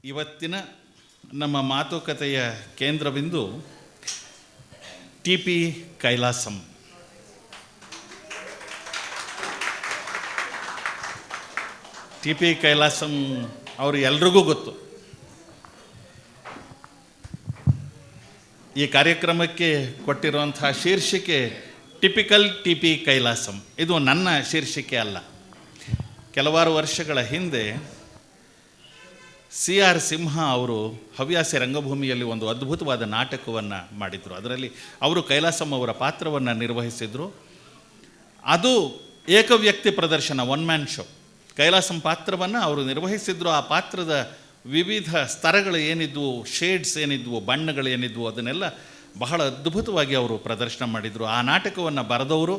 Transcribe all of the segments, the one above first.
ಇವತ್ತಿನ ನಮ್ಮ ಮಾತುಕತೆಯ ಕೇಂದ್ರಬಿಂದು T P Kailasam. T P Kailasam ಅವರು ಎಲ್ರಿಗೂ ಗೊತ್ತು. ಈ ಕಾರ್ಯಕ್ರಮಕ್ಕೆ ಕೊಟ್ಟಿರುವಂತಹ ಶೀರ್ಷಿಕೆ ಟಿಪಿಕಲ್ ಟಿ ಪಿ ಕೈಲಾಸಂ. ಇದು ನನ್ನ ಶೀರ್ಷಿಕೆ ಅಲ್ಲ. ಕೆಲವಾರು ವರ್ಷಗಳ ಹಿಂದೆ ಸಿ ಆರ್ ಸಿಂಹ ಅವರು ಹವ್ಯಾಸಿ ರಂಗಭೂಮಿಯಲ್ಲಿ ಒಂದು ಅದ್ಭುತವಾದ ನಾಟಕವನ್ನು ಮಾಡಿದರು. ಅದರಲ್ಲಿ ಅವರು ಕೈಲಾಸಂ ಅವರ ಪಾತ್ರವನ್ನು ನಿರ್ವಹಿಸಿದರು. ಅದು ಏಕವ್ಯಕ್ತಿ ಪ್ರದರ್ಶನ, ಒನ್ ಮ್ಯಾನ್ ಶೋ. ಕೈಲಾಸಂ ಪಾತ್ರವನ್ನು ಅವರು ನಿರ್ವಹಿಸಿದ್ರು. ಆ ಪಾತ್ರದ ವಿವಿಧ ಸ್ತರಗಳು ಏನಿದ್ವು, ಶೇಡ್ಸ್ ಏನಿದ್ವು, ಬಣ್ಣಗಳು ಏನಿದ್ವು, ಅದನ್ನೆಲ್ಲ ಬಹಳ ಅದ್ಭುತವಾಗಿ ಅವರು ಪ್ರದರ್ಶನ ಮಾಡಿದರು. ಆ ನಾಟಕವನ್ನು ಬರೆದವರು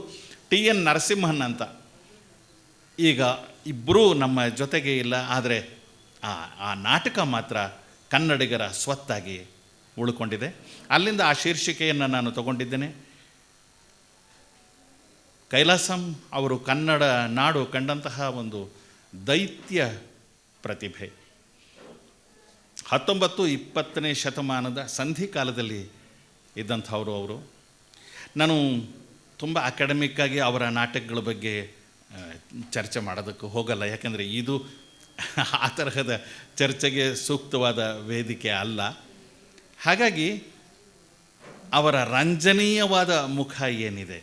ಟಿ ಎನ್ ನರಸಿಂಹನ್ ಅಂತ. ಈಗ ಇಬ್ಬರೂ ನಮ್ಮ ಜೊತೆಗೆ ಇಲ್ಲ, ಆದರೆ ಆ ನಾಟಕ ಮಾತ್ರ ಕನ್ನಡಿಗರ ಸ್ವತ್ತಾಗಿ ಉಳ್ಕೊಂಡಿದೆ. ಅಲ್ಲಿಂದ ಆ ಶೀರ್ಷಿಕೆಯನ್ನು ನಾನು ತಗೊಂಡಿದ್ದೇನೆ. ಕೈಲಾಸಂ ಅವರು ಕನ್ನಡ ನಾಡು ಕಂಡಂತಹ ಒಂದು ದೈತ್ಯ ಪ್ರತಿಭೆ. 19-20ನೇ ಶತಮಾನದ ಸಂಧಿಕಾಲದಲ್ಲಿ ಇದ್ದಂಥವರು ಅವರು. ನಾನು ತುಂಬ ಅಕಾಡೆಮಿಕ್ಕಾಗಿ ಅವರ ನಾಟಕಗಳ ಬಗ್ಗೆ ಚರ್ಚೆ ಮಾಡೋದಕ್ಕೆ ಹೋಗಲ್ಲ, ಯಾಕಂದರೆ ಇದು ಆ ತರಹದ ಚರ್ಚೆಗೆ ಸೂಕ್ತವಾದ ವೇದಿಕೆ ಅಲ್ಲ. ಹಾಗಾಗಿ ಅವರ ರಂಜನೀಯವಾದ ಮುಖ ಏನಿದೆ,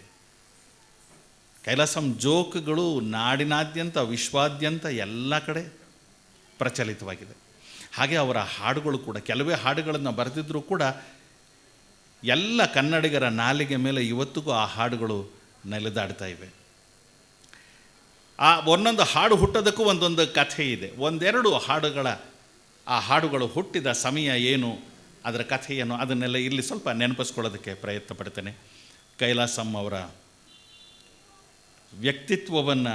ಕೈಲಾಸಂ ಜೋಕ್ಗಳು ನಾಡಿನಾದ್ಯಂತ, ವಿಶ್ವಾದ್ಯಂತ ಎಲ್ಲ ಕಡೆ ಪ್ರಚಲಿತವಾಗಿದೆ. ಹಾಗೆ ಅವರ ಹಾಡುಗಳು ಕೂಡ, ಕೆಲವೇ ಹಾಡುಗಳನ್ನು ಬರೆದಿದ್ದರೂ ಕೂಡ ಎಲ್ಲ ಕನ್ನಡಿಗರ ನಾಲಿಗೆ ಮೇಲೆ ಇವತ್ತಿಗೂ ಆ ಹಾಡುಗಳು ನೆಲೆದಾಡ್ತಾ ಇವೆ. ಆ ಒಂದೊಂದು ಹಾಡು ಹುಟ್ಟೋದಕ್ಕೂ ಒಂದೊಂದು ಕಥೆ ಇದೆ. ಒಂದೆರಡು ಆ ಹಾಡುಗಳು ಹುಟ್ಟಿದ ಸಮಯ ಏನು, ಅದರ ಕಥೆ ಏನು, ಅದನ್ನೆಲ್ಲ ಇಲ್ಲಿ ಸ್ವಲ್ಪ ನೆನಪಿಸ್ಕೊಳ್ಳೋದಕ್ಕೆ ಪ್ರಯತ್ನ ಪಡ್ತೇನೆ. ಕೈಲಾಸಂ ಅವರ ವ್ಯಕ್ತಿತ್ವವನ್ನು,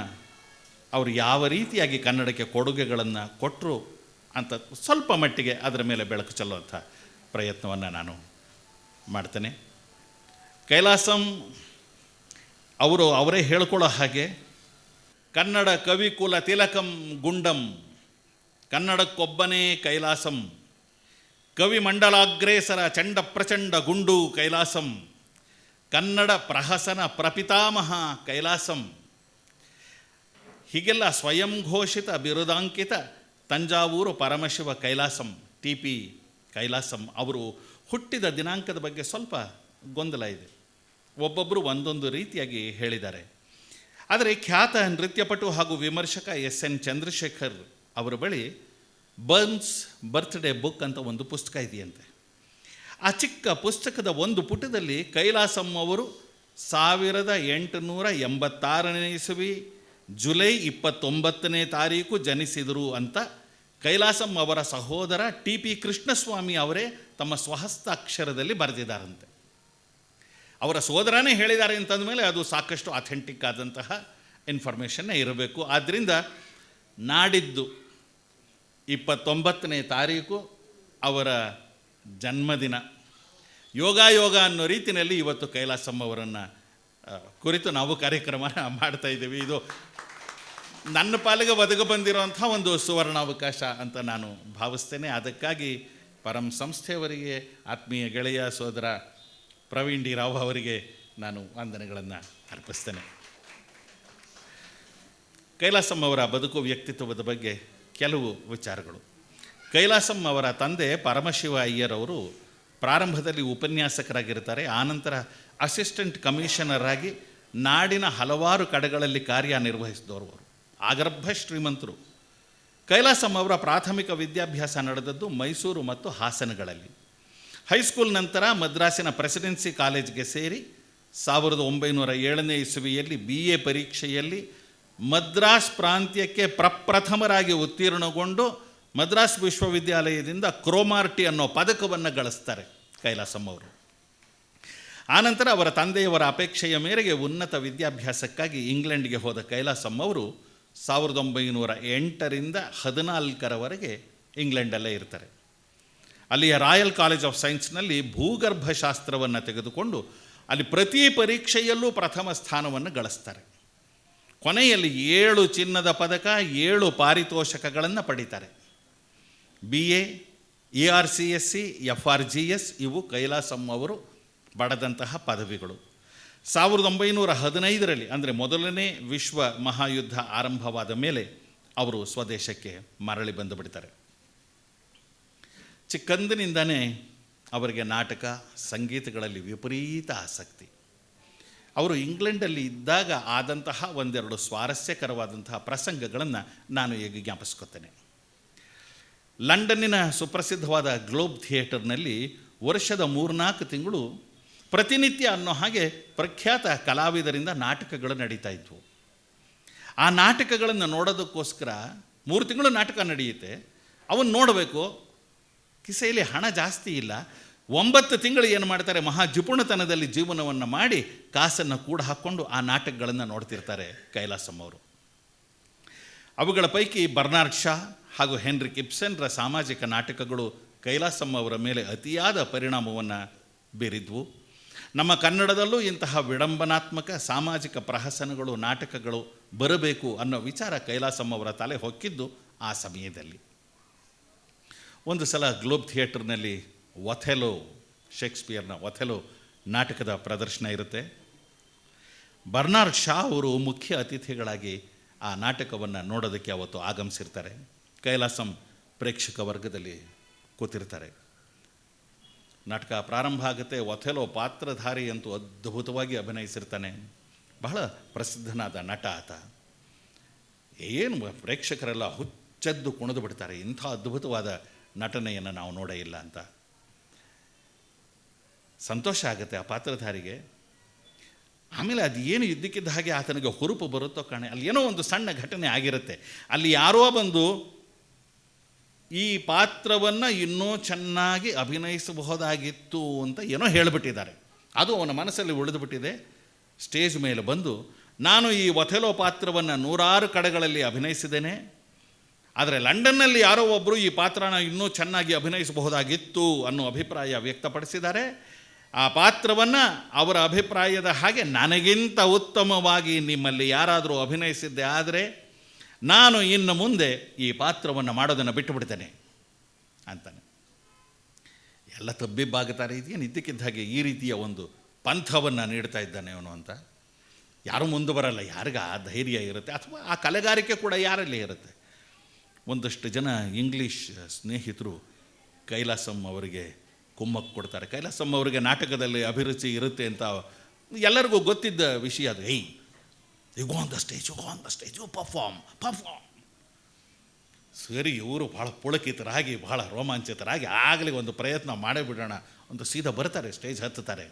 ಅವರು ಯಾವ ರೀತಿಯಾಗಿ ಕನ್ನಡಕ್ಕೆ ಕೊಡುಗೆಗಳನ್ನು ಕೊಟ್ಟರು ಅಂತ ಸ್ವಲ್ಪ ಮಟ್ಟಿಗೆ ಅದರ ಮೇಲೆ ಬೆಳಕು ಚೆಲ್ಲುವಂಥ ಪ್ರಯತ್ನವನ್ನು ನಾನು ಮಾಡ್ತೇನೆ. ಕೈಲಾಸಂ ಅವರೇ ಹೇಳ್ಕೊಳ್ಳೋ ಹಾಗೆ, ಕನ್ನಡ ಕವಿಕುಲ ತಿಲಕಂ ಗುಂಡಂ, ಕನ್ನಡಕ್ಕೊಬ್ಬನೇ ಕೈಲಾಸಂ, ಕವಿ ಮಂಡಲಾಗ್ರೇಸರ ಚಂಡ ಪ್ರಚಂಡ ಗುಂಡು ಕೈಲಾಸಂ, ಕನ್ನಡ ಪ್ರಹಸನ ಪ್ರಪಿತಾಮಹ ಕೈಲಾಸಂ. ಹೀಗೆಲ್ಲ ಸ್ವಯಂ ಘೋಷಿತ ಬಿರುದಾಂಕಿತ ತಂಜಾವೂರು ಪರಮಶಿವ ಕೈಲಾಸಂ, ಟಿ ಪಿ ಕೈಲಾಸಂ. ಅವರು ಹುಟ್ಟಿದ ದಿನಾಂಕದ ಬಗ್ಗೆ ಸ್ವಲ್ಪ ಗೊಂದಲ ಇದೆ. ಒಬ್ಬೊಬ್ಬರು ಒಂದೊಂದು ರೀತಿಯಾಗಿ ಹೇಳಿದ್ದಾರೆ. ಆದರೆ ಖ್ಯಾತ ನೃತ್ಯಪಟು ಹಾಗೂ ವಿಮರ್ಶಕ ಎಸ್.ಎನ್. ಚಂದ್ರಶೇಖರ್ ಅವರ ಬಳಿ ಬರ್ನ್ಸ್ ಬರ್ತ್ಡೇ ಬುಕ್ ಅಂತ ಒಂದು ಪುಸ್ತಕ ಇದೆಯಂತೆ. ಆ ಚಿಕ್ಕ ಪುಸ್ತಕದ ಒಂದು ಪುಟದಲ್ಲಿ ಕೈಲಾಸಂ ಅವರು 1886ನೇ ಇಸವಿ ಜುಲೈ 29ನೇ ತಾರೀಕು ಜನಿಸಿದರು ಅಂತ ಕೈಲಾಸಂ ಅವರ ಸಹೋದರ ಟಿ ಪಿ ಕೃಷ್ಣಸ್ವಾಮಿ ಅವರೇ ತಮ್ಮ ಸ್ವಹಸ್ತಾಕ್ಷರದಲ್ಲಿ ಬರೆದಿದ್ದಾರಂತೆ. ಅವರ ಸೋದರನೇ ಹೇಳಿದ್ದಾರೆ ಅಂತಂದಮೇಲೆ ಅದು ಸಾಕಷ್ಟು ಅಥೆಂಟಿಕ್ ಆದಂತಹ ಇನ್ಫಾರ್ಮೇಷನ್ನೇ ಇರಬೇಕು. ಆದ್ದರಿಂದ ನಾಡಿದ್ದು 29ನೇ ತಾರೀಕು ಅವರ ಜನ್ಮದಿನ. ಯೋಗ ಅನ್ನೋ ರೀತಿಯಲ್ಲಿ ಇವತ್ತು ಕೈಲಾಸಂ ಅವರನ್ನು ಕುರಿತು ನಾವು ಕಾರ್ಯಕ್ರಮ ಮಾಡ್ತಾಯಿದ್ದೀವಿ. ಇದು ನನ್ನ ಪಾಲಿಗೆ ಒದಗಿ ಬಂದಿರೋಂಥ ಒಂದು ಸುವರ್ಣಾವಕಾಶ ಅಂತ ನಾನು ಭಾವಿಸ್ತೇನೆ. ಅದಕ್ಕಾಗಿ ಪರಂ ಸಂಸ್ಥೆಯವರಿಗೆ, ಆತ್ಮೀಯ ಗೆಳೆಯ ಸೋದರ ಪ್ರವೀಣ್ ಡಿ ರಾವ್ ಅವರಿಗೆ ನಾನು ವಂದನೆಗಳನ್ನು ಅರ್ಪಿಸ್ತೇನೆ. ಕೈಲಾಸಂ ಅವರ ಬದುಕು, ವ್ಯಕ್ತಿತ್ವದ ಬಗ್ಗೆ ಕೆಲವು ವಿಚಾರಗಳು. ಕೈಲಾಸಂ ಅವರ ತಂದೆ ಪರಮಶಿವ ಅಯ್ಯರ್ ಅವರು ಪ್ರಾರಂಭದಲ್ಲಿ ಉಪನ್ಯಾಸಕರಾಗಿರ್ತಾರೆ. ಆನಂತರ ಅಸಿಸ್ಟೆಂಟ್ ಕಮಿಷನರ್ ಆಗಿ ನಾಡಿನ ಹಲವಾರು ಕಡೆಗಳಲ್ಲಿ ಕಾರ್ಯನಿರ್ವಹಿಸಿದವರು. ಅವರು ಆಗರ್ಭ ಶ್ರೀಮಂತರು. ಕೈಲಾಸಂ ಅವರ ಪ್ರಾಥಮಿಕ ವಿದ್ಯಾಭ್ಯಾಸ ನಡೆದದ್ದು ಮೈಸೂರು ಮತ್ತು ಹಾಸನಗಳಲ್ಲಿ. ಹೈಸ್ಕೂಲ್ ನಂತರ ಮದ್ರಾಸಿನ ಪ್ರೆಸಿಡೆನ್ಸಿ ಕಾಲೇಜ್ಗೆ ಸೇರಿ 1907ನೇ ಇಸವಿಯಲ್ಲಿ BA ಪರೀಕ್ಷೆಯಲ್ಲಿ ಮದ್ರಾಸ್ ಪ್ರಾಂತ್ಯಕ್ಕೆ ಪ್ರಪ್ರಥಮರಾಗಿ ಉತ್ತೀರ್ಣಗೊಂಡು ಮದ್ರಾಸ್ ವಿಶ್ವವಿದ್ಯಾಲಯದಿಂದ ಕ್ರೋಮಾರ್ಟಿ ಅನ್ನೋ ಪದಕವನ್ನು ಗಳಿಸ್ತಾರೆ ಕೈಲಾಸಂ ಅವರು. ಆನಂತರ ಅವರ ತಂದೆಯವರ ಅಪೇಕ್ಷೆಯ ಮೇರೆಗೆ ಉನ್ನತ ವಿದ್ಯಾಭ್ಯಾಸಕ್ಕಾಗಿ ಇಂಗ್ಲೆಂಡ್ಗೆ ಹೋದ ಕೈಲಾಸಂ ಅವರು 1908ರಿಂದ 14ರವರೆಗೆ ಇಂಗ್ಲೆಂಡಲ್ಲೇ ಇರ್ತಾರೆ. ಅಲ್ಲಿಯ ರಾಯಲ್ ಕಾಲೇಜ್ ಆಫ್ ಸೈನ್ಸ್ನಲ್ಲಿ ಭೂಗರ್ಭಶಾಸ್ತ್ರವನ್ನು ತೆಗೆದುಕೊಂಡು ಅಲ್ಲಿ ಪ್ರತಿ ಪರೀಕ್ಷೆಯಲ್ಲೂ ಪ್ರಥಮ ಸ್ಥಾನವನ್ನು ಗಳಿಸ್ತಾರೆ. ಕೊನೆಯಲ್ಲಿ 7 ಚಿನ್ನದ ಪದಕ, 7 ಪಾರಿತೋಷಕಗಳನ್ನು ಪಡೀತಾರೆ. BA, ARCSC, FRGS ಇವು ಕೈಲಾಸಂ ಅವರು ಪಡೆದಂತಹ ಪದವಿಗಳು. 1915ರಲ್ಲಿ ಅಂದರೆ ಮೊದಲನೇ ವಿಶ್ವ ಮಹಾಯುದ್ಧ ಆರಂಭವಾದ ಮೇಲೆ ಅವರು ಸ್ವದೇಶಕ್ಕೆ ಮರಳಿ ಬಂದು ಬಿಡ್ತಾರೆ. ಚಿಕ್ಕಂದಿನಿಂದನೇ ಅವರಿಗೆ ನಾಟಕ, ಸಂಗೀತಗಳಲ್ಲಿ ವಿಪರೀತ ಆಸಕ್ತಿ. ಅವರು ಇಂಗ್ಲೆಂಡಲ್ಲಿ ಇದ್ದಾಗ ಆದಂತಹ ಒಂದೆರಡು ಸ್ವಾರಸ್ಯಕರವಾದಂತಹ ಪ್ರಸಂಗಗಳನ್ನು ನಾನು ಈಗ ಜ್ಞಾಪಿಸ್ಕೊತೇನೆ. ಲಂಡನ್ನಿನ ಸುಪ್ರಸಿದ್ಧವಾದ ಗ್ಲೋಬ್ ಥಿಯೇಟರ್ನಲ್ಲಿ ವರ್ಷದ 3-4 ತಿಂಗಳು ಪ್ರತಿನಿತ್ಯ ಅನ್ನೋ ಹಾಗೆ ಪ್ರಖ್ಯಾತ ಕಲಾವಿದರಿಂದ ನಾಟಕಗಳು ನಡೀತಾ ಇದ್ವು. ಆ ನಾಟಕಗಳನ್ನು ನೋಡೋದಕ್ಕೋಸ್ಕರ 3 ತಿಂಗಳು ನಾಟಕ ನಡೆಯುತ್ತೆ. ಅವನು ನೋಡಬೇಕು, ಕಿಸೆಯಲ್ಲಿ ಹಣ ಜಾಸ್ತಿ ಇಲ್ಲ. 9 ತಿಂಗಳು ಏನು ಮಾಡ್ತಾರೆ, ಮಹಾ ಜಿಪುಣತನದಲ್ಲಿ ಜೀವನವನ್ನು ಮಾಡಿ ಕಾಸನ್ನು ಕೂಡ ಹಾಕ್ಕೊಂಡು ಆ ನಾಟಕಗಳನ್ನು ನೋಡ್ತಿರ್ತಾರೆ ಕೈಲಾಸಂ ಅವರು. ಅವುಗಳ ಪೈಕಿ ಬರ್ನಾರ್ಡ್ ಶಾ ಹಾಗೂ ಹೆನ್ರಿಕ್ ಇಬ್ಸನ್ರ ಸಾಮಾಜಿಕ ನಾಟಕಗಳು ಕೈಲಾಸಂ ಅವರ ಮೇಲೆ ಅತಿಯಾದ ಪರಿಣಾಮವನ್ನು ಬೀರಿದ್ವು. ನಮ್ಮ ಕನ್ನಡದಲ್ಲೂ ಇಂತಹ ವಿಡಂಬನಾತ್ಮಕ ಸಾಮಾಜಿಕ ಪ್ರಹಸನಗಳು, ನಾಟಕಗಳು ಬರಬೇಕು ಅನ್ನೋ ವಿಚಾರ ಕೈಲಾಸಂ ಅವರ ತಲೆ ಹೊಕ್ಕಿದ್ದು ಆ ಸಮಯದಲ್ಲಿ. ಒಂದು ಸಲ ಗ್ಲೋಬ್ ಥಿಯೇಟರ್ನಲ್ಲಿ ಒಥೆಲೋ, ಶೇಕ್ಸ್ಪಿಯರ್ನ ಒಥೆಲೋ ನಾಟಕದ ಪ್ರದರ್ಶನ ಇರುತ್ತೆ. ಬರ್ನಾರ್ಡ್ ಶಾ ಅವರು ಮುಖ್ಯ ಅತಿಥಿಗಳಾಗಿ ಆ ನಾಟಕವನ್ನು ನೋಡೋದಕ್ಕೆ ಅವತ್ತು ಆಗಮಿಸಿರ್ತಾರೆ. ಕೈಲಾಸಂ ಪ್ರೇಕ್ಷಕ ವರ್ಗದಲ್ಲಿ ಕೂತಿರ್ತಾರೆ. ನಾಟಕ ಪ್ರಾರಂಭ ಆಗುತ್ತೆ. ಒಥೆಲೋ ಪಾತ್ರಧಾರಿ ಅಂತೂ ಅದ್ಭುತವಾಗಿ ಅಭಿನಯಿಸಿರ್ತಾನೆ. ಬಹಳ ಪ್ರಸಿದ್ಧನಾದ ನಟ ಆತ. ಏನು ಪ್ರೇಕ್ಷಕರೆಲ್ಲ ಹುಚ್ಚೆದ್ದು ಕುಣಿದು ಬಿಡ್ತಾರೆ, ಇಂಥ ಅದ್ಭುತವಾದ ನಟನೆಯನ್ನು ನಾವು ನೋಡೇ ಇಲ್ಲ ಅಂತ. ಸಂತೋಷ ಆಗುತ್ತೆ ಆ ಪಾತ್ರಧಾರಿಗೆ. ಆಮೇಲೆ ಅದು ಏನು ಇದ್ದಕ್ಕಿದ್ದ ಹಾಗೆ ಆತನಿಗೆ ಹುರುಪು ಬರುತ್ತೋ ಕಾಣೆ, ಅಲ್ಲಿ ಏನೋ ಒಂದು ಸಣ್ಣ ಘಟನೆ ಆಗಿರುತ್ತೆ. ಅಲ್ಲಿ ಯಾರೋ ಬಂದು ಈ ಪಾತ್ರವನ್ನು ಇನ್ನೂ ಚೆನ್ನಾಗಿ ಅಭಿನಯಿಸಬಹುದಾಗಿತ್ತು ಅಂತ ಏನೋ ಹೇಳಿಬಿಟ್ಟಿದ್ದಾರೆ. ಅದು ಅವನ ಮನಸ್ಸಲ್ಲಿ ಉಳಿದುಬಿಟ್ಟಿದೆ. ಸ್ಟೇಜ್ ಮೇಲೆ ಬಂದು, ನಾನು ಈ ಒಥೆಲೋ ಪಾತ್ರವನ್ನು 100 ಕಡೆಗಳಲ್ಲಿ ಅಭಿನಯಿಸಿದ್ದೇನೆ, ಆದರೆ ಲಂಡನ್ನಲ್ಲಿ ಯಾರೋ ಒಬ್ಬರು ಈ ಪಾತ್ರನ ಇನ್ನೂ ಚೆನ್ನಾಗಿ ಅಭಿನಯಿಸಬಹುದಾಗಿತ್ತು ಅನ್ನೋ ಅಭಿಪ್ರಾಯ ವ್ಯಕ್ತಪಡಿಸಿದ್ದಾರೆ. ಆ ಪಾತ್ರವನ್ನು ಅವರ ಅಭಿಪ್ರಾಯದ ಹಾಗೆ ನನಗಿಂತ ಉತ್ತಮವಾಗಿ ನಿಮ್ಮಲ್ಲಿ ಯಾರಾದರೂ ಅಭಿನಯಿಸಿದ್ದೆ ಆದರೆ ನಾನು ಇನ್ನು ಮುಂದೆ ಈ ಪಾತ್ರವನ್ನು ಮಾಡೋದನ್ನು ಬಿಟ್ಟು ಬಿಡ್ತೇನೆ ಅಂತಾನೆ. ಎಲ್ಲ ತಬ್ಬಿಬ್ಬಾಗುತ್ತಾರೆ. ಇದೇನು ಇದ್ದಕ್ಕಿದ್ದ ಹಾಗೆ ಈ ರೀತಿಯ ಒಂದು ಪಂಥವನ್ನು ನೀಡ್ತಾ ಇದ್ದಾನೆ ಅವನು ಅಂತ. ಯಾರೂ ಮುಂದೆ ಬರಲ್ಲ, ಯಾರಿಗ ಆ ಧೈರ್ಯ ಇರುತ್ತೆ ಅಥವಾ ಆ ಕಲೆಗಾರಿಕೆ ಕೂಡ ಯಾರಲ್ಲಿ ಇರುತ್ತೆ. ಒಂದಷ್ಟು ಜನ ಇಂಗ್ಲೀಷ್ ಸ್ನೇಹಿತರು ಕೈಲಾಸಂ ಅವರಿಗೆ ಕುಮ್ಮಕ್ಕು ಕೊಡ್ತಾರೆ. ಕೈಲಾಸಂ ಅವರಿಗೆ ನಾಟಕದಲ್ಲಿ ಅಭಿರುಚಿ ಇರುತ್ತೆ ಅಂತ ಎಲ್ಲರಿಗೂ ಗೊತ್ತಿದ್ದ ವಿಷಯ ಅದು. You go on the stage, you go on the stage, you perform. ಸರಿ, ಇವರು ಭಾಳ ಪುಳಕಿತರಾಗಿ ಭಾಳ ರೋಮಾಂಚಿತರಾಗಿ ಆಗಲಿ ಒಂದು ಪ್ರಯತ್ನ ಮಾಡೇ ಬಿಡೋಣ ಒಂದು ಸೀದಾ ಬರ್ತಾರೆ, ಸ್ಟೇಜ್ ಹತ್ತುತ್ತಾರೆ.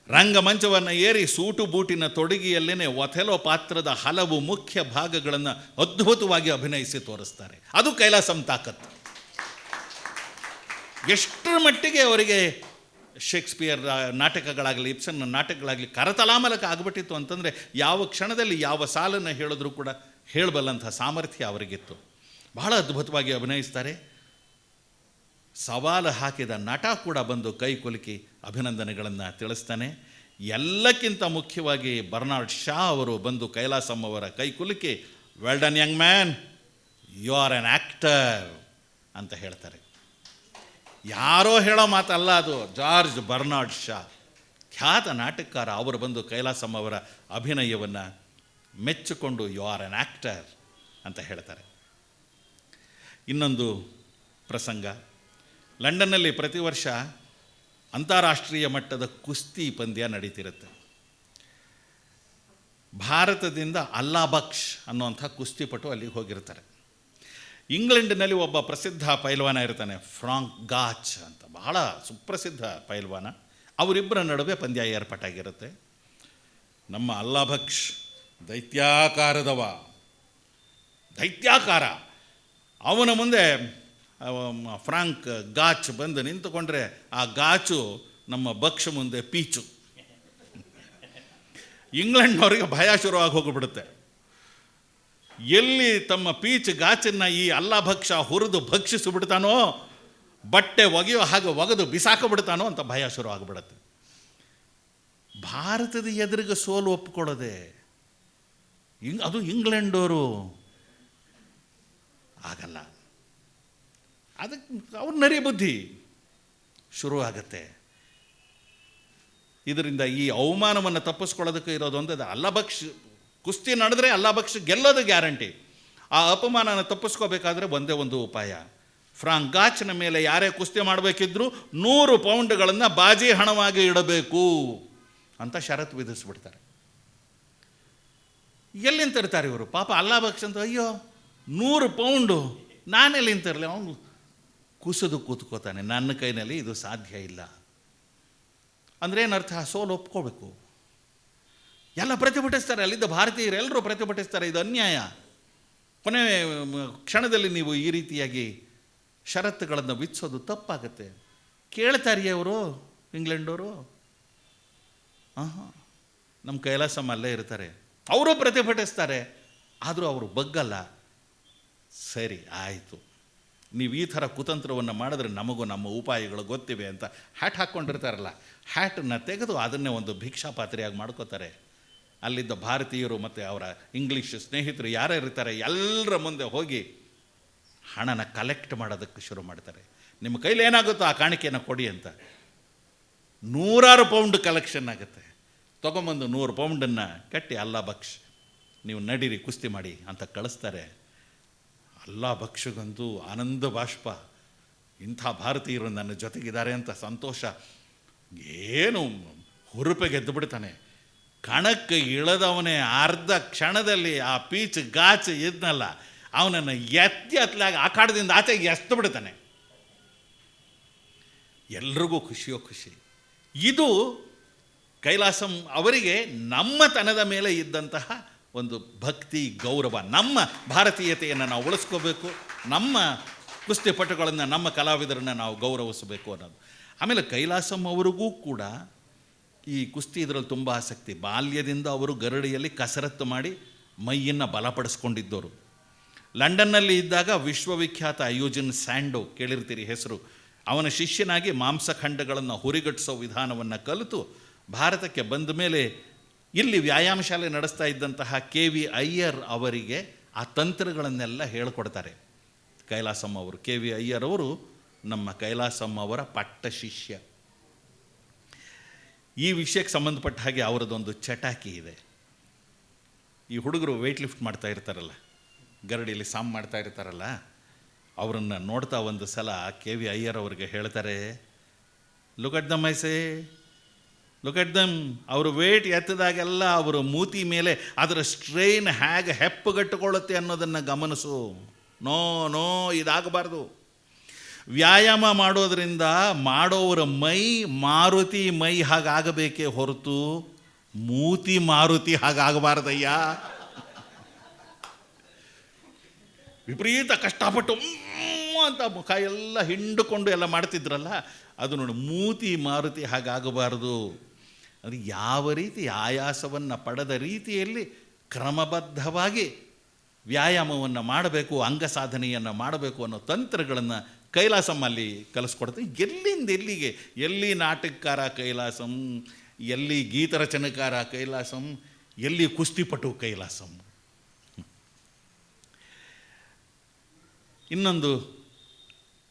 ರಂಗಮಂಚವನ್ನು ಏರಿ ಸೂಟು ಬೂಟಿನ ತೊಡಗಿಯಲ್ಲೇ ಒಥೆಲೋ ಪಾತ್ರದ ಹಲವು ಮುಖ್ಯ ಭಾಗಗಳನ್ನು ಅದ್ಭುತವಾಗಿ ಅಭಿನಯಿಸಿ ತೋರಿಸ್ತಾರೆ. ಅದು ಕೈಲಾಸಂ ತಾಕತ್ತು. ಎಷ್ಟರ ಮಟ್ಟಿಗೆ ಅವರಿಗೆ ಶೇಕ್ಸ್ಪಿಯರ್ ನಾಟಕಗಳಾಗಲಿ, ಇಬ್ಸನ್ ನಾಟಕಗಳಾಗಲಿ ಕರತಲಾಮಲಕ ಆಗಿಬಿಟ್ಟಿತ್ತು ಅಂತಂದರೆ ಯಾವ ಕ್ಷಣದಲ್ಲಿ ಯಾವ ಸಾಲನ್ನು ಹೇಳಿದ್ರೂ ಕೂಡ ಹೇಳಬಲ್ಲಂಥ ಸಾಮರ್ಥ್ಯ ಅವರಿಗಿತ್ತು. ಬಹಳ ಅದ್ಭುತವಾಗಿ ಅಭಿನಯಿಸ್ತಾರೆ. ಸವಾಲು ಹಾಕಿದ ನಟ ಕೂಡ ಬಂದು ಕೈ ಕುಲುಕಿ ಅಭಿನಂದನೆಗಳನ್ನು ತಿಳಿಸ್ತಾನೆ. ಎಲ್ಲಕ್ಕಿಂತ ಮುಖ್ಯವಾಗಿ ಬರ್ನಾರ್ಡ್ ಶಾ ಅವರು ಬಂದು ಕೈಲಾಸಂ ಅವರ ಕೈ ಕುಲುಕಿ, well done young man, you are an actor ಅಂತ ಹೇಳ್ತಾರೆ. ಯಾರೋ ಹೇಳೋ ಮಾತಲ್ಲ ಅದು, ಜಾರ್ಜ್ ಬರ್ನಾರ್ಡ್ ಶಾ ಖ್ಯಾತ ನಾಟಕಕಾರ. ಅವರು ಬಂದು ಕೈಲಾಸಂ ಅವರ ಅಭಿನಯವನ್ನು ಮೆಚ್ಚಿಕೊಂಡು ಯು ಆರ್ ಆ್ಯನ್ ಆ್ಯಕ್ಟರ್ ಅಂತ ಹೇಳ್ತಾರೆ. ಇನ್ನೊಂದು ಪ್ರಸಂಗ, ಲಂಡನ್ನಲ್ಲಿ ಪ್ರತಿ ವರ್ಷ ಅಂತಾರಾಷ್ಟ್ರೀಯ ಮಟ್ಟದ ಕುಸ್ತಿ ಪಂದ್ಯ ನಡೀತಿರುತ್ತೆ. ಭಾರತದಿಂದ ಅಲ್ಲಾ ಬಕ್ಷ್ ಅನ್ನುವಂಥ ಕುಸ್ತಿಪಟು ಅಲ್ಲಿಗೆ ಹೋಗಿರ್ತಾರೆ. ಇಂಗ್ಲೆಂಡಿನಲ್ಲಿ ಒಬ್ಬ ಪ್ರಸಿದ್ಧ ಪೈಲ್ವಾನ ಇರ್ತಾನೆ, ಫ್ರಾಂಕ್ ಗಾಚ್ ಅಂತ, ಬಹಳ ಸುಪ್ರಸಿದ್ಧ ಪೈಲ್ವಾನ. ಅವರಿಬ್ಬರ ನಡುವೆ ಪಂದ್ಯ ಏರ್ಪಾಟಾಗಿರುತ್ತೆ. ನಮ್ಮ ಅಲ್ಲಾ ಬಕ್ಷ್ ದೈತ್ಯಾಕಾರ, ಅವನ ಮುಂದೆ ಫ್ರಾಂಕ್ ಗಾಚ್ ಬಂದು ನಿಂತುಕೊಂಡ್ರೆ ಆ ಗಾಚು ನಮ್ಮ ಬಕ್ಷ ಮುಂದೆ ಪೀಚು. ಇಂಗ್ಲೆಂಡ್ನವರಿಗೆ ಭಯ ಶುರುವಾಗಿ ಹೋಗಿಬಿಡುತ್ತೆ. ಎಲ್ಲಿ ತಮ್ಮ ಪೀಚ್ ಗಾಚನ್ನು ಈ ಅಲ್ಲಾ ಭಕ್ಷ ಹುರಿದು ಭಕ್ಷಿಸಿಬಿಡ್ತಾನೋ, ಬಟ್ಟೆ ಒಗೆಯೋ ಹಾಗೆ ಒಗೆದು ಬಿಸಾಕಿಬಿಡ್ತಾನೋ ಅಂತ ಭಯ ಶುರು ಆಗಿಬಿಡುತ್ತೆ. ಭಾರತದ ಎದುರಿಗೆ ಸೋಲು ಒಪ್ಪಿಕೊಳ್ಳೋದೆ, ಅದು ಇಂಗ್ಲೆಂಡವರು ಆಗಲ್ಲ. ಅದಕ್ಕೆ ಅವ್ರ ನರಿ ಬುದ್ಧಿ ಶುರುವಾಗತ್ತೆ. ಇದರಿಂದ ಈ ಅವಮಾನವನ್ನು ತಪ್ಪಿಸ್ಕೊಳ್ಳೋದಕ್ಕೆ ಇರೋದೊಂದು ಅಲ್ಲಾ ಬಕ್ಷ್ ಕುಸ್ತಿ ನಡೆದ್ರೆ ಅಲ್ಲಾ ಬಕ್ಷ್ ಗೆಲ್ಲೋದು ಗ್ಯಾರಂಟಿ. ಆ ಅಪಮಾನನ ತಪ್ಪಿಸ್ಕೋಬೇಕಾದ್ರೆ ಒಂದೇ ಒಂದು ಉಪಾಯ, ಫ್ರಾಂಕ್ ಗಾಚ್ನ ಮೇಲೆ ಯಾರೇ ಕುಸ್ತಿ ಮಾಡಬೇಕಿದ್ರೂ 100 ಪೌಂಡ್ಗಳನ್ನು ಬಾಜಿ ಹಣವಾಗಿ ಇಡಬೇಕು ಅಂತ ಷರತ್ತು ವಿಧಿಸ್ಬಿಡ್ತಾರೆ. ಎಲ್ಲಿಂದ ತರ್ತಾರೆ ಇವರು ಪಾಪ ಅಲ್ಲಾ ಬಕ್ಷ್ ಅಂತ, ಅಯ್ಯೋ 100 ಪೌಂಡು ನಾನೆಲ್ಲಿಂದ ತರಲಿ, ಅವನು ಕುಸಿದು ಕೂತ್ಕೋತಾನೆ, ನನ್ನ ಕೈನಲ್ಲಿ ಇದು ಸಾಧ್ಯ ಇಲ್ಲ ಅಂದರೆ ಏನರ್ಥ, ಸೋಲು ಒಪ್ಕೋಬೇಕು. ಎಲ್ಲ ಪ್ರತಿಭಟಿಸ್ತಾರೆ, ಅಲ್ಲಿದ್ದ ಭಾರತೀಯರು ಎಲ್ಲರೂ ಪ್ರತಿಭಟಿಸ್ತಾರೆ, ಇದು ಅನ್ಯಾಯ. ಕೊನೆ ಕ್ಷಣದಲ್ಲಿ ನೀವು ಈ ರೀತಿಯಾಗಿ ಷರತ್ತುಗಳನ್ನು ವಿಧಿಸೋದು ತಪ್ಪಾಗತ್ತೆ. ಕೇಳ್ತಾರಿಯೇ ಅವರು ಇಂಗ್ಲೆಂಡವರು? ನಮ್ಮ ಕೈಲಾಸಮ್ಮ ಅಲ್ಲೇ ಇರ್ತಾರೆ, ಅವರು ಪ್ರತಿಭಟಿಸ್ತಾರೆ, ಆದರೂ ಅವರು ಬಗ್ಗಲ್ಲ. ಸರಿ ಆಯಿತು, ನೀವು ಈ ಥರ ಕುತಂತ್ರವನ್ನು ಮಾಡಿದ್ರೆ ನಮಗೂ ನಮ್ಮ ಉಪಾಯಗಳು ಗೊತ್ತಿವೆ ಅಂತ ಹ್ಯಾಟ್ ಹಾಕ್ಕೊಂಡಿರ್ತಾರಲ್ಲ, ಹ್ಯಾಟನ್ನು ತೆಗೆದು ಅದನ್ನೇ ಒಂದು ಭಿಕ್ಷಾ ಪಾತ್ರೆಯಾಗಿ ಮಾಡ್ಕೋತಾರೆ. ಅಲ್ಲಿದ್ದ ಭಾರತೀಯರು ಮತ್ತು ಅವರ ಇಂಗ್ಲೀಷ್ ಸ್ನೇಹಿತರು ಯಾರೇ ಇರ್ತಾರೆ ಎಲ್ಲರ ಮುಂದೆ ಹೋಗಿ ಹಣನ ಕಲೆಕ್ಟ್ ಮಾಡೋದಕ್ಕೆ ಶುರು ಮಾಡ್ತಾರೆ. ನಿಮ್ಮ ಕೈಲಿ ಏನಾಗುತ್ತೋ ಆ ಕಾಣಿಕೆಯನ್ನು ಕೊಡಿ ಅಂತ. 100 ಪೌಂಡ್ ಕಲೆಕ್ಷನ್ ಆಗುತ್ತೆ. ತೊಗೊಂಬಂದು 100 ಪೌಂಡನ್ನು ಕಟ್ಟಿ ಅಲ್ಲಾ ಬಕ್ಷ್ ನೀವು ನಡೀರಿ ಕುಸ್ತಿ ಮಾಡಿ ಅಂತ ಕಳಿಸ್ತಾರೆ. ಅಲ್ಲಾ ಬಕ್ಷಗಂತೂ ಆನಂದ ಬಾಷ್ಪ, ಇಂಥ ಭಾರತೀಯರು ನನ್ನ ಜೊತೆಗಿದ್ದಾರೆ ಅಂತ ಸಂತೋಷ, ಏನು ಹುರುಪೆ ಗೆದ್ದು ಬಿಡ್ತಾನೆ. ಕಣಕ್ಕೆ ಇಳಿದವನೇ ಅರ್ಧ ಕ್ಷಣದಲ್ಲಿ ಆ ಪೀಚ್ ಗಾಚ್ ಇದ್ನಲ್ಲ ಅವನನ್ನು ಎತ್ತಲಾಗಿ ಆ ಕಾಡದಿಂದ ಆಚೆಗೆ ಎಸ್ತು ಬಿಡ್ತಾನೆ. ಎಲ್ರಿಗೂ ಖುಷಿಯೋ ಖುಷಿ. ಇದು ಕೈಲಾಸಂ ಅವರಿಗೆ ನಮ್ಮತನದ ಮೇಲೆ ಇದ್ದಂತಹ ಒಂದು ಭಕ್ತಿ ಗೌರವ. ನಮ್ಮ ಭಾರತೀಯತೆಯನ್ನು ನಾವು ಉಳಿಸ್ಕೋಬೇಕು, ನಮ್ಮ ಕುಸ್ತಿಪಟುಗಳನ್ನು ನಮ್ಮ ಕಲಾವಿದರನ್ನು ನಾವು ಗೌರವಿಸಬೇಕು ಅನ್ನೋದು. ಆಮೇಲೆ ಕೈಲಾಸಂ ಅವರಿಗೂ ಕೂಡ ಈ ಕುಸ್ತಿ ಇದರಲ್ಲಿ ತುಂಬ ಆಸಕ್ತಿ. ಬಾಲ್ಯದಿಂದ ಅವರು ಗರಡಿಯಲ್ಲಿ ಕಸರತ್ತು ಮಾಡಿ ಮೈಯನ್ನು ಬಲಪಡಿಸ್ಕೊಂಡಿದ್ದವರು. ಲಂಡನ್ನಲ್ಲಿ ಇದ್ದಾಗ ವಿಶ್ವವಿಖ್ಯಾತ ಅಯೂಜಿನ್ ಸ್ಯಾಂಡೋ ಕೇಳಿರ್ತೀರಿ ಹೆಸರು, ಅವನ ಶಿಷ್ಯನಾಗಿ ಮಾಂಸಖಂಡಗಳನ್ನು ಹುರಿಗಟ್ಟಿಸೋ ವಿಧಾನವನ್ನು ಕಲಿತು ಭಾರತಕ್ಕೆ ಬಂದ ಮೇಲೆ ಇಲ್ಲಿ ವ್ಯಾಯಾಮ ಶಾಲೆ ನಡೆಸ್ತಾ ಇದ್ದಂತಹ KV ಅಯ್ಯರ್ ಅವರಿಗೆ ಆ ತಂತ್ರಗಳನ್ನೆಲ್ಲ ಹೇಳಿಕೊಡ್ತಾರೆ ಕೈಲಾಸಂ ಅವರು. KV ಅಯ್ಯರ್ ಅವರು ನಮ್ಮ ಕೈಲಾಸಂ ಅವರ ಪಟ್ಟ ಶಿಷ್ಯ. ಈ ವಿಷಯಕ್ಕೆ ಸಂಬಂಧಪಟ್ಟ ಹಾಗೆ ಅವರದೊಂದು ಚಟಾಕಿ ಇದೆ. ಈ ಹುಡುಗರು ವೆಯ್ಟ್ ಲಿಫ್ಟ್ ಮಾಡ್ತಾ ಇರ್ತಾರಲ್ಲ, ಗರಡಿಯಲ್ಲಿ ಸಾಮ್ ಮಾಡ್ತಾ ಇರ್ತಾರಲ್ಲ, ಅವರನ್ನು ನೋಡ್ತಾ ಒಂದು ಸಲ KV ಅಯ್ಯರ್ ಅವ್ರಿಗೆ ಹೇಳ್ತಾರೆ, look at them I say, look at them. ಅವರು ವೇಟ್ ಎತ್ತದಾಗೆಲ್ಲ ಅವರು ಮೂತಿ ಮೇಲೆ ಅದರ ಸ್ಟ್ರೈನ್ ಹೇಗೆ ಹೆಪ್ಪುಗಟ್ಟುಕೊಳ್ಳುತ್ತೆ ಅನ್ನೋದನ್ನು ಗಮನಿಸು. No no, ಇದಾಗಬಾರ್ದು. ವ್ಯಾಯಾಮ ಮಾಡೋದರಿಂದ ಮಾಡೋವರ ಮೈ ಮಾರುತಿ ಮೈ ಹಾಗಾಗಬೇಕೇ ಹೊರತು ಮೂತಿ ಮಾರುತಿ ಹಾಗಾಗಬಾರ್ದಯ್ಯ. ವಿಪರೀತ ಕಷ್ಟಪಟ್ಟು ಅಂತ ಮುಖ ಎಲ್ಲ ಹಿಂಡುಕೊಂಡು ಎಲ್ಲ ಮಾಡ್ತಿದ್ರಲ್ಲ, ಅದು ನೋಡಿ ಮೂತಿ ಮಾರುತಿ ಹಾಗಾಗಬಾರ್ದು. ಅದು ಯಾವ ರೀತಿ ಆಯಾಸವನ್ನು ಪಡೆದ ರೀತಿಯಲ್ಲಿ ಕ್ರಮಬದ್ಧವಾಗಿ ವ್ಯಾಯಾಮವನ್ನು ಮಾಡಬೇಕು, ಅಂಗ ಸಾಧನೆಯನ್ನು ಮಾಡಬೇಕು ಅನ್ನೋ ತಂತ್ರಗಳನ್ನು ಕೈಲಾಸಂ ಅಲ್ಲಿ ಕಲಿಸ್ಕೊಡ್ತಾರೆ. ಎಲ್ಲಿಂದ ಎಲ್ಲಿಗೆ, ಎಲ್ಲಿ ನಾಟಕಕಾರ ಕೈಲಾಸಂ, ಎಲ್ಲಿ ಗೀತರಚನೆಕಾರ ಕೈಲಾಸಂ, ಎಲ್ಲಿ ಕುಸ್ತಿಪಟು ಕೈಲಾಸಂ. ಇನ್ನೊಂದು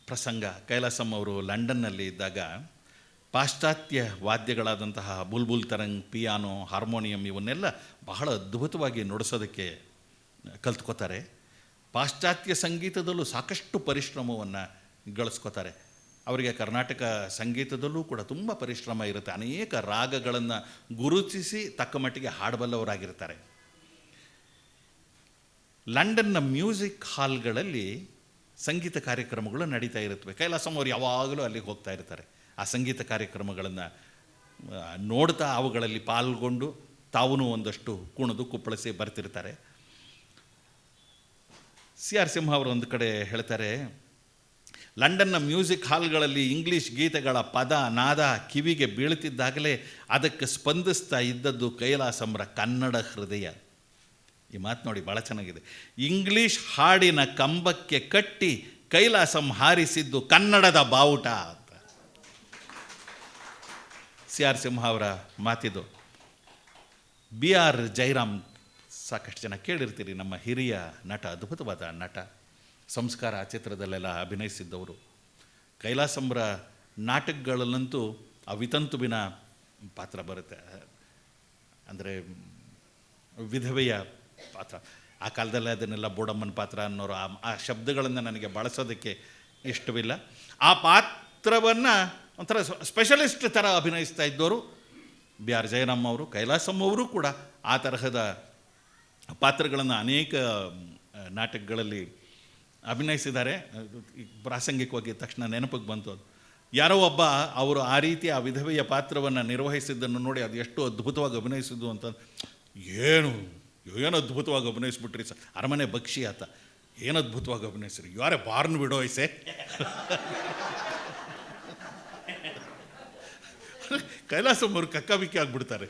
ಪ್ರಸಂಗ, ಕೈಲಾಸಂ ಅವರು ಲಂಡನ್ನಲ್ಲಿ ಇದ್ದಾಗ ಪಾಶ್ಚಾತ್ಯ ವಾದ್ಯಗಳಾದಂತಹ ಬುಲ್ಬುಲ್ ತರಂಗ್, ಪಿಯಾನೋ, ಹಾರ್ಮೋನಿಯಂ ಇವನ್ನೆಲ್ಲ ಬಹಳ ಅದ್ಭುತವಾಗಿ ನುಡಿಸೋದಕ್ಕೆ ಕಲ್ತ್ಕೋತಾರೆ. ಪಾಶ್ಚಾತ್ಯ ಸಂಗೀತದಲ್ಲೂ ಸಾಕಷ್ಟು ಪರಿಶ್ರಮವನ್ನು ಗಳಿಸ್ಕೋತಾರೆ. ಅವರಿಗೆ ಕರ್ನಾಟಕ ಸಂಗೀತದಲ್ಲೂ ಕೂಡ ತುಂಬ ಪರಿಶ್ರಮ ಇರುತ್ತೆ. ಅನೇಕ ರಾಗಗಳನ್ನು ಗುರುತಿಸಿ ತಕ್ಕ ಮಟ್ಟಿಗೆ ಹಾಡಬಲ್ಲವರಾಗಿರ್ತಾರೆ. ಲಂಡನ್ನ ಮ್ಯೂಸಿಕ್ ಹಾಲ್ಗಳಲ್ಲಿ ಸಂಗೀತ ಕಾರ್ಯಕ್ರಮಗಳು ನಡೀತಾ ಇರುತ್ತವೆ. ಕೈಲಾಸಂ ಅವರು ಯಾವಾಗಲೂ ಅಲ್ಲಿಗೆ ಹೋಗ್ತಾ ಇರ್ತಾರೆ. ಆ ಸಂಗೀತ ಕಾರ್ಯಕ್ರಮಗಳನ್ನು ನೋಡ್ತಾ ಅವುಗಳಲ್ಲಿ ಪಾಲ್ಗೊಂಡು ತಾವೂ ಒಂದಷ್ಟು ಕುಣಿದು ಕುಪ್ಪಳಿಸಿ ಬರ್ತಿರ್ತಾರೆ. CR ಸಿಂಹ ಅವರು ಒಂದು ಕಡೆ ಹೇಳ್ತಾರೆ, ಲಂಡನ್ನ ಮ್ಯೂಸಿಕ್ ಹಾಲ್ಗಳಲ್ಲಿ ಇಂಗ್ಲೀಷ್ ಗೀತೆಗಳ ಪದ ನಾದ ಕಿವಿಗೆ ಬೀಳ್ತಿದ್ದಾಗಲೇ ಅದಕ್ಕೆ ಸ್ಪಂದಿಸ್ತಾ ಇದ್ದದ್ದು ಕೈಲಾಸಂರ ಕನ್ನಡ ಹೃದಯ. ಈ ಮಾತು ನೋಡಿ ಭಾಳ ಚೆನ್ನಾಗಿದೆ. ಇಂಗ್ಲೀಷ್ ಹಾಡಿನ ಕಂಬಕ್ಕೆ ಕಟ್ಟಿ ಕೈಲಾಸಂ ಹಾರಿಸಿದ್ದು ಕನ್ನಡದ ಬಾವುಟ ಅಂತ CR ಸಿಂಹ ಅವರ ಮಾತಿದು. BR ಜಯರಾಮ್ ಸಾಕಷ್ಟು ಜನ ಕೇಳಿರ್ತೀರಿ, ನಮ್ಮ ಹಿರಿಯ ನಟ, ಅದ್ಭುತವಾದ ನಟ. ಸಂಸ್ಕಾರ ಆ ಚಿತ್ರದಲ್ಲೆಲ್ಲ ಅಭಿನಯಿಸಿದ್ದವರು. ಕೈಲಾಸಂಬರ ನಾಟಕಗಳಲ್ಲಂತೂ ಆ ವಿತಂತುವಿನ ಪಾತ್ರ ಬರುತ್ತೆ, ಅಂದರೆ ವಿಧವೆಯ ಪಾತ್ರ. ಆ ಕಾಲದಲ್ಲೇ ಅದನ್ನೆಲ್ಲ ಬೋಡಮ್ಮನ ಪಾತ್ರ ಅನ್ನೋರು ಆ ಶಬ್ದಗಳನ್ನು ನನಗೆ ಬಳಸೋದಕ್ಕೆ ಇಷ್ಟವಿಲ್ಲ. ಆ ಪಾತ್ರವನ್ನು ಒಂಥರ ಸ್ಪೆಷಲಿಸ್ಟ್ ಥರ ಅಭಿನಯಿಸ್ತಾ ಇದ್ದವರು ಬಿ ಆರ್ ಜಯರಾಮ್ ಅವರು. ಕೈಲಾಸಂ ಅವರು ಕೂಡ ಆ ತರಹದ ಪಾತ್ರಗಳನ್ನು ಅನೇಕ ನಾಟಕಗಳಲ್ಲಿ ಅಭಿನಯಿಸಿದ್ದಾರೆ. ಪ್ರಾಸಂಗಿಕವಾಗಿ ತಕ್ಷಣ ನೆನಪಿಗೆ ಬಂತು ಅದು. ಯಾರೋ ಒಬ್ಬ ಅವರು ಆ ರೀತಿ ಆ ವಿಧವೆಯ ಪಾತ್ರವನ್ನು ನಿರ್ವಹಿಸಿದ್ದನ್ನು ನೋಡಿ ಅದು ಎಷ್ಟು ಅದ್ಭುತವಾಗಿ ಅಭಿನಯಿಸಿದ್ದು ಅಂತ, ಏನು ಅದ್ಭುತವಾಗಿ ಅಭಿನಯಿಸ್ಬಿಟ್ರಿ ಸರ್, ಅರಮನೆ ಬಕ್ಷಿ ಆತ, ಏನು ಅದ್ಭುತವಾಗಿ ಅಭಿನಯಿಸ್ರಿ, ಯಾರೇ ಬಾರ್ನ್ ಬಿಡೋಯ್ಸೆ. ಕೈಲಾಸಂ ಅವರು ಕಕ್ಕಾಬಿಕ್ಕಿ ಆಗಿಬಿಡ್ತಾರೆ,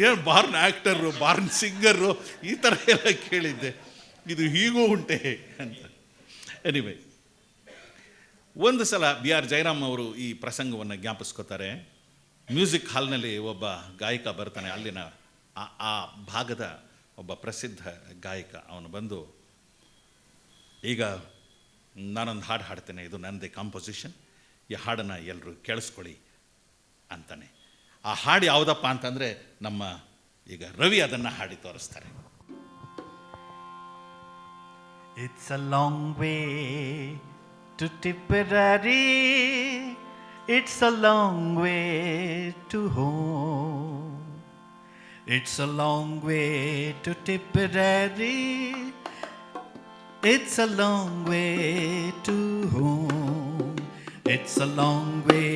ಏನು ಬಾರ್ನ್ ಆ್ಯಕ್ಟರು, ಬಾರ್ನ್ ಸಿಂಗರು, ಈ ಥರ ಎಲ್ಲ ಕೇಳಿದ್ದೆ, ಇದು ಹೀಗೂ ಉಂಟೆ ಅಂತ. ಎನಿವೆ, ಒಂದು ಸಲ ಬಿ ಆರ್ ಜಯರಾಮ್ ಅವರು ಈ ಪ್ರಸಂಗವನ್ನು ಜ್ಞಾಪಿಸ್ಕೋತಾರೆ. ಮ್ಯೂಸಿಕ್ ಹಾಲ್ನಲ್ಲಿ ಒಬ್ಬ ಗಾಯಕ ಬರ್ತಾನೆ, ಅಲ್ಲಿನ ಆ ಭಾಗದ ಒಬ್ಬ ಪ್ರಸಿದ್ಧ ಗಾಯಕ. ಅವನು ಬಂದು, ಈಗ ನಾನೊಂದು ಹಾಡು ಹಾಡ್ತೇನೆ, ಇದು ನನ್ನದೇ ಕಾಂಪೊಸಿಷನ್, ಈ ಹಾಡನ್ನು ಎಲ್ಲರೂ ಕೇಳಿಸ್ಕೊಳ್ಳಿ ಅಂತಾನೆ. ಆ ಹಾಡು ಯಾವುದಪ್ಪ ಅಂತಂದರೆ ನಮ್ಮ ಈಗ ರವಿ ಅದನ್ನು ಹಾಡಿ ತೋರಿಸ್ತಾರೆ. It's a long way to Tipperary, it's a long way to home. It's a long way to Tipperary, it's a long way to home. It's a long way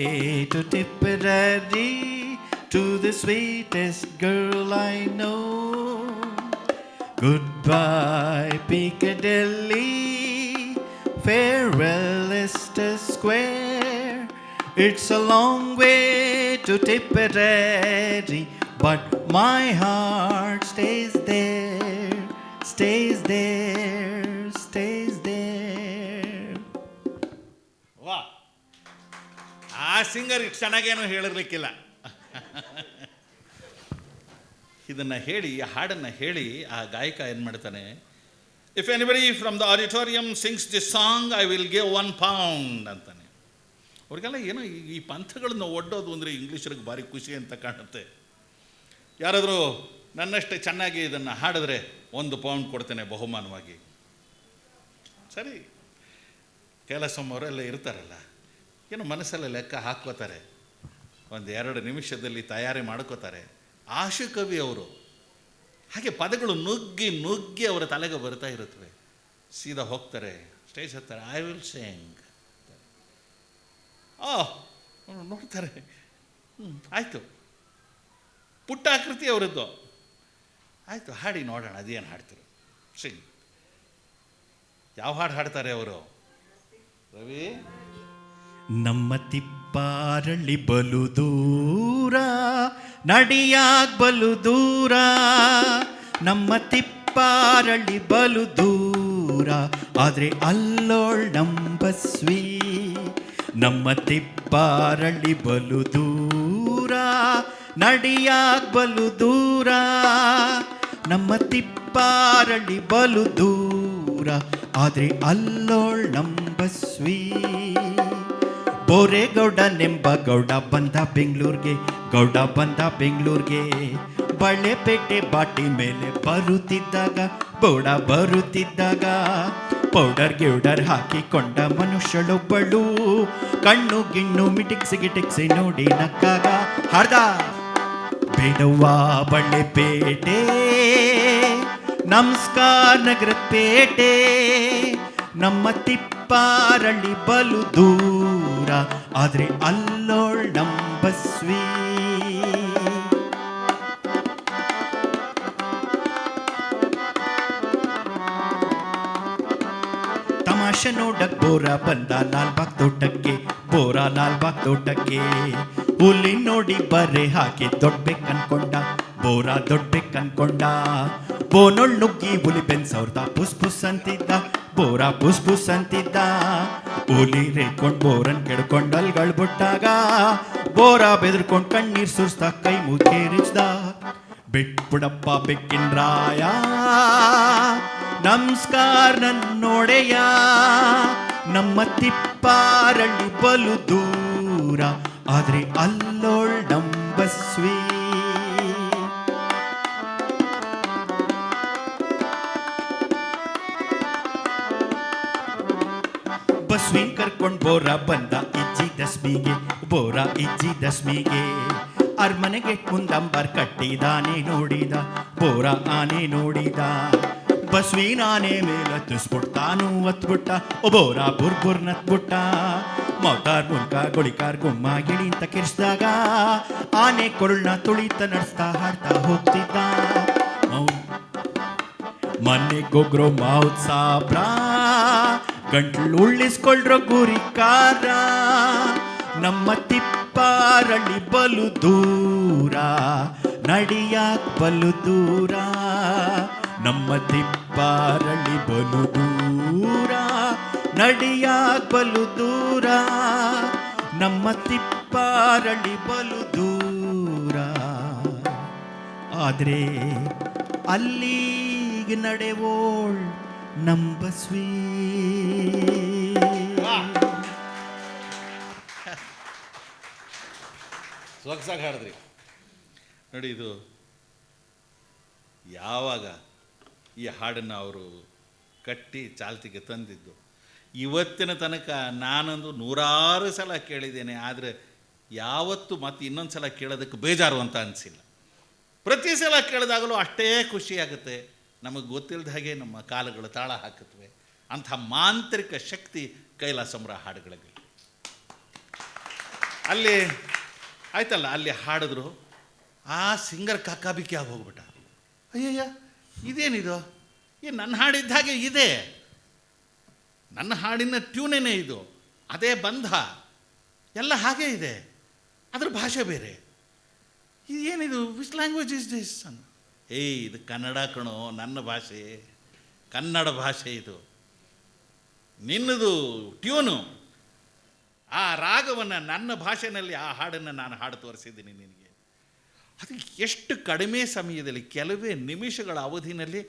to Tipperary, to the sweetest girl I know. Goodbye Piccadilly, farewell Leicester Square. It's a long way to Tipperary, but my heart stays there, stays there, stays there. ವಾ, ಆ singer ಇಷ್ಟು ಚೆನ್ನಾಗೇನೋ ಹೇಳಿರ್ಲಿಕ್ಕಿಲ್ಲ. ಇದನ್ನು ಹೇಳಿ, ಆ ಹಾಡನ್ನು ಹೇಳಿ ಆ ಗಾಯಕ ಏನು ಮಾಡ್ತಾನೆ, if anybody from the auditorium sings this song I will give £1 ಅಂತಾನೆ. ಅವ್ರಿಗೆಲ್ಲ ಏನೋ ಈ ಪಂಥಗಳನ್ನು ಒಡ್ಡೋದು ಅಂದರೆ ಇಂಗ್ಲೀಷರಿಗೆ ಭಾರಿ ಖುಷಿ ಅಂತ ಕಾಣುತ್ತೆ. ಯಾರಾದರೂ ನನ್ನಷ್ಟೇ ಚೆನ್ನಾಗಿ ಇದನ್ನು ಹಾಡಿದ್ರೆ £1 ಕೊಡ್ತೇನೆ ಬಹುಮಾನವಾಗಿ. ಸರಿ, ಕೈಲಾಸಂ ಅವರೆಲ್ಲ ಇರ್ತಾರಲ್ಲ, ಏನೋ ಮನಸ್ಸಲ್ಲಿ ಲೆಕ್ಕ ಹಾಕ್ಕೋತಾರೆ, 1-2 ನಿಮಿಷದಲ್ಲಿ ತಯಾರಿ ಮಾಡ್ಕೋತಾರೆ. ಆಶುಕವಿ ಅವರು ಹಾಗೆ ಪದಗಳು ನುಗ್ಗಿ ನುಗ್ಗಿ ಅವರ ತಲೆಗೆ ಬರ್ತಾ ಇರುತ್ತವೆ. ಸೀದಾ ಹೋಗ್ತಾರೆ, ಸ್ಟೇಜ್ ಹತ್ತಾರೆ, ಐ ವಿಲ್ ಸಿಂಗ್. ನೋಡ್ತಾರೆ, ಆಯಿತು, ಪುಟ್ಟ ಆಕೃತಿ ಅವರದ್ದು, ಆಯಿತು ಹಾಡಿ ನೋಡೋಣ, ಅದೇನು ಹಾಡ್ತಾರೆ, ಸಿಂಗ್. ಯಾವ ಹಾಡು ಹಾಡ್ತಾರೆ ಅವರು? ರವಿ, ನಮ್ಮ ತಿಪ್ಪಾರಳ್ಳಿ ಬಲು ದೂರ, ನಡಿಯಾಗ್ ಬಲು ದೂರ, ನಮ್ಮ ತಿಪ್ಪಾರಳ್ಳಿ ಬಲು ದೂರ, ಆದರೆ ಅಲ್ಲೋಳ್ ನಂಬಸ್ವಿ. ನಮ್ಮ ತಿಪ್ಪಾರಳ್ಳಿ ಬಲು ದೂರ, ನಡಿಯಾಗ್ ಬಲು ದೂರ, ನಮ್ಮ ತಿಪ್ಪಾರಳ್ಳಿ ಬಲು ದೂರ, ಆದರೆ ಅಲ್ಲೋಳ್ ನಂಬಸ್ವಿ. ಬೋರೇಗೌಡನೆಂಬ ಗೌಡ ಬಂದ ಬೆಂಗಳೂರಿಗೆ, ಗೌಡ ಬಂದ ಬೆಂಗಳೂರಿಗೆ, ಬಳೆಪೇಟೆ ಬಾಟಿ ಮೇಲೆ ಬರುತ್ತಿದ್ದಾಗ, ಬೋಡ ಬರುತ್ತಿದ್ದಾಗ, ಪೌಡರ್ ಗಿೌಡರ್ ಹಾಕಿಕೊಂಡ ಮನುಷ್ಯಳೊಬ್ಬಳು, ಕಣ್ಣು ಗಿಣ್ಣು ಮಿಟಿಕ್ಸಿ ಗಿಟಿಕ್ಸಿ ನೋಡಿ ನಕ್ಕಾಗ ಹಾಡ್ದ, ಬೇಡವ್ವ ಬಳೆಪೇಟೆ, ನಮಸ್ಕಾರ ನಗರ ಪೇಟೆ, ನಮ್ಮ ತಿಪ್ಪಾರಳ್ಳಿ ಬಲು ದೂರ, ಆದ್ರೆ ಅಲ್ಲೋಳ್ ನಂಬಸ್ವಿ. ತಮಾಷೆ ನೋಡಕ್ ಬೋರ ಬಂದ ಲಾಲ್ಬಾಗ್ ತೋಟಕ್ಕೆ, ಬೋರ ಲಾಲ್ಬಾಗ್ ತೋಟಕ್ಕೆ, ಹುಲಿ ನೋಡಿ ಬರೆ ಹಾಕಿ ದೊಡ್ಬೇಕ್ ಅನ್ಕೊಂಡ, ಬೋರ ದೊಡ್ಬೇಕ್ ಅನ್ಕೊಂಡ, ಬೋನೊಳ್ ನುಗ್ಗಿ ಹುಲಿ ಬೆನ್ಸವ್ರದ ಪುಸ್ ಪುಸ್ ಅಂತಿದ್ದ, ಬೋರ ಪುಸ್ ಪುಸ್ ಅಂತಿದ್ದ, ಹುಲಿ ರೇಕೊಂಡ್ ಬೋರನ್ ಕೆಡ್ಕೊಂಡ್ ಅಲ್ಗಳ್ ಬಿಟ್ಟಾಗ, ಬೋರ ಬೆದರ್ಕೊಂಡ್ ಕಣ್ಣೀರ್ ಸುರ್ಸ್ತಾ ಕೈ ಮುಗೇರಿಸ್ದ, ಬಿಟ್ಬಿಡಪ್ಪ ಬೆಕ್ಕಿನ ರಾಯ, ನಮಸ್ಕಾರ ನನ್ನೊಡೆಯ, ನಮ್ಮ ತಿಪ್ಪಾರಳ್ಳಿ ಬಲು ದೂರ, ಆದ್ರೆ ಅಲ್ಲೋಳ್ ನಂಬಸ್ವಿ. ಬಸ್ವಿನ್ ಕರ್ಕೊಂಡ್ ಬೋರ ಬಂದ ಇಜ್ಜಿ ದಸ್ಮಿಗೆ, ಬೋರ ಇಜ್ಜಿ ದಸ್ಮಿಗೆ. ಅರ್ಮನೆಗೆ ಮುಂದಂಬರ್ ಕಟ್ಟಿದಾನೆ ನೋಡಿದ, ಬೋರ ಆನೆ ನೋಡಿದ. ಬಸ್ವಿನ ಆನೆ ಮೇಲೆ ತುಸ್ಬಿಡ್ತಾನು ಒತ್ಬಿಟ್ಟ, ಬೋರ ಬುರ್ಬುರ್ ನತ್ಬಿಟ್ಟ. ಮೌತಾರ್ ಮುಲ್ಕ ಗುಳಿಕಾರ್ ಗುಮ್ಮ ಗಿಳಿ ಅಂತ ಕಿರ್ಸ್ದಾಗ, ಆನೆ ಕೊರಳ್ನ ತುಳಿತ ನಡೆಸ್ತಾ ಹಾಡ್ತಾ ಹೋಗ್ತಿದ್ದ. ಮನೆ ಗೊಗ್ರೋ ಮಾವುತ್ ಸಾಬ್ರ, ಗಂಟ್ಲು ಉಳ್ಳಿಸ್ಕೊಳ್ರೋ ಗುರಿಕಾರ, ನಮ್ಮ ತಿಪ್ಪಾರಳ್ಳಿ ಬಲು ದೂರ, ನಡಿಯಾಕ್ ಬಲು ದೂರ. ನಮ್ಮ ತಿಪ್ಪಾರಳ್ಳಿ ಬಲು ದೂರ, ನಡಿಯಾಕ್ ಬಲು ದೂರ. ನಮ್ಮ ತಿಪ್ಪಾರಳ್ಳಿ ಬಲು ದೂರ, ಆದ್ರೆ ಅಲ್ಲಿಗೆ ನಡೆವೋಳ್ ನಂಬಸ್ವಿ. ಸೊಗಸಾಗಿ ಹಾಡಿದ್ರಿ ನೋಡಿ. ಇದು ಯಾವಾಗ ಈ ಹಾಡನ್ನು ಅವರು ಕಟ್ಟಿ ಚಾಲ್ತಿಗೆ ತಂದಿದ್ದು, ಇವತ್ತಿನ ತನಕ ನಾನೊಂದು 100 ಸಲ ಕೇಳಿದ್ದೇನೆ. ಆದರೆ ಯಾವತ್ತೂ ಮತ್ತೆ ಇನ್ನೊಂದು ಸಲ ಕೇಳೋದಕ್ಕೆ ಬೇಜಾರು ಅಂತ ಅನಿಸಿಲ್ಲ. ಪ್ರತಿ ಸಲ ಕೇಳಿದಾಗಲೂ ಅಷ್ಟೇ ಖುಷಿಯಾಗುತ್ತೆ. ನಮಗೆ ಗೊತ್ತಿಲ್ಲದ ಹಾಗೆ ನಮ್ಮ ಕಾಲುಗಳು ತಾಳ ಹಾಕುತ್ತವೆ. ಅಂಥ ಮಾಂತ್ರಿಕ ಶಕ್ತಿ ಕೈಲಾಸಂರ ಹಾಡುಗಳಿಗೆ. ಅಲ್ಲಿ ಆಯ್ತಲ್ಲ, ಅಲ್ಲಿ ಹಾಡಿದ್ರು, ಆ ಸಿಂಗರ್ ಕಾಕಾಬಿಕ್ಕಿ ಆಗಿ ಹೋಗ್ಬಿಟ್ಟ. ಅಯ್ಯಯ್ಯ, ಇದೇನಿದು? ನನ್ನ ಹಾಡಿದ್ದ ಹಾಗೆ ಇದೆ, ನನ್ನ ಹಾಡಿನ ಟ್ಯೂನೇನೇ ಇದು, ಅದೇ ಬಂಧ ಎಲ್ಲ ಹಾಗೇ ಇದೆ, ಅದ್ರ ಭಾಷೆ ಬೇರೆ. ಇದೇನಿದು? Which language is this? ಇದು ಕನ್ನಡ ಕಣೋ, ನನ್ನ ಭಾಷೆ, ಕನ್ನಡ ಭಾಷೆ ಇದು. ನಿನ್ನದು ಟ್ಯೂನು, ಆ ರಾಗವನ್ನು ನನ್ನ ಭಾಷೆಯಲ್ಲಿ ಆ ಹಾಡನ್ನು ನಾನು ಹಾಡು ತೋರಿಸಿದ್ದೀನಿ ನಿನಗೆ. ಅದು ಎಷ್ಟು ಕಡಿಮೆ ಸಮಯದಲ್ಲಿ, ಕೆಲವೇ ನಿಮಿಷಗಳ ಅವಧಿನಲ್ಲಿ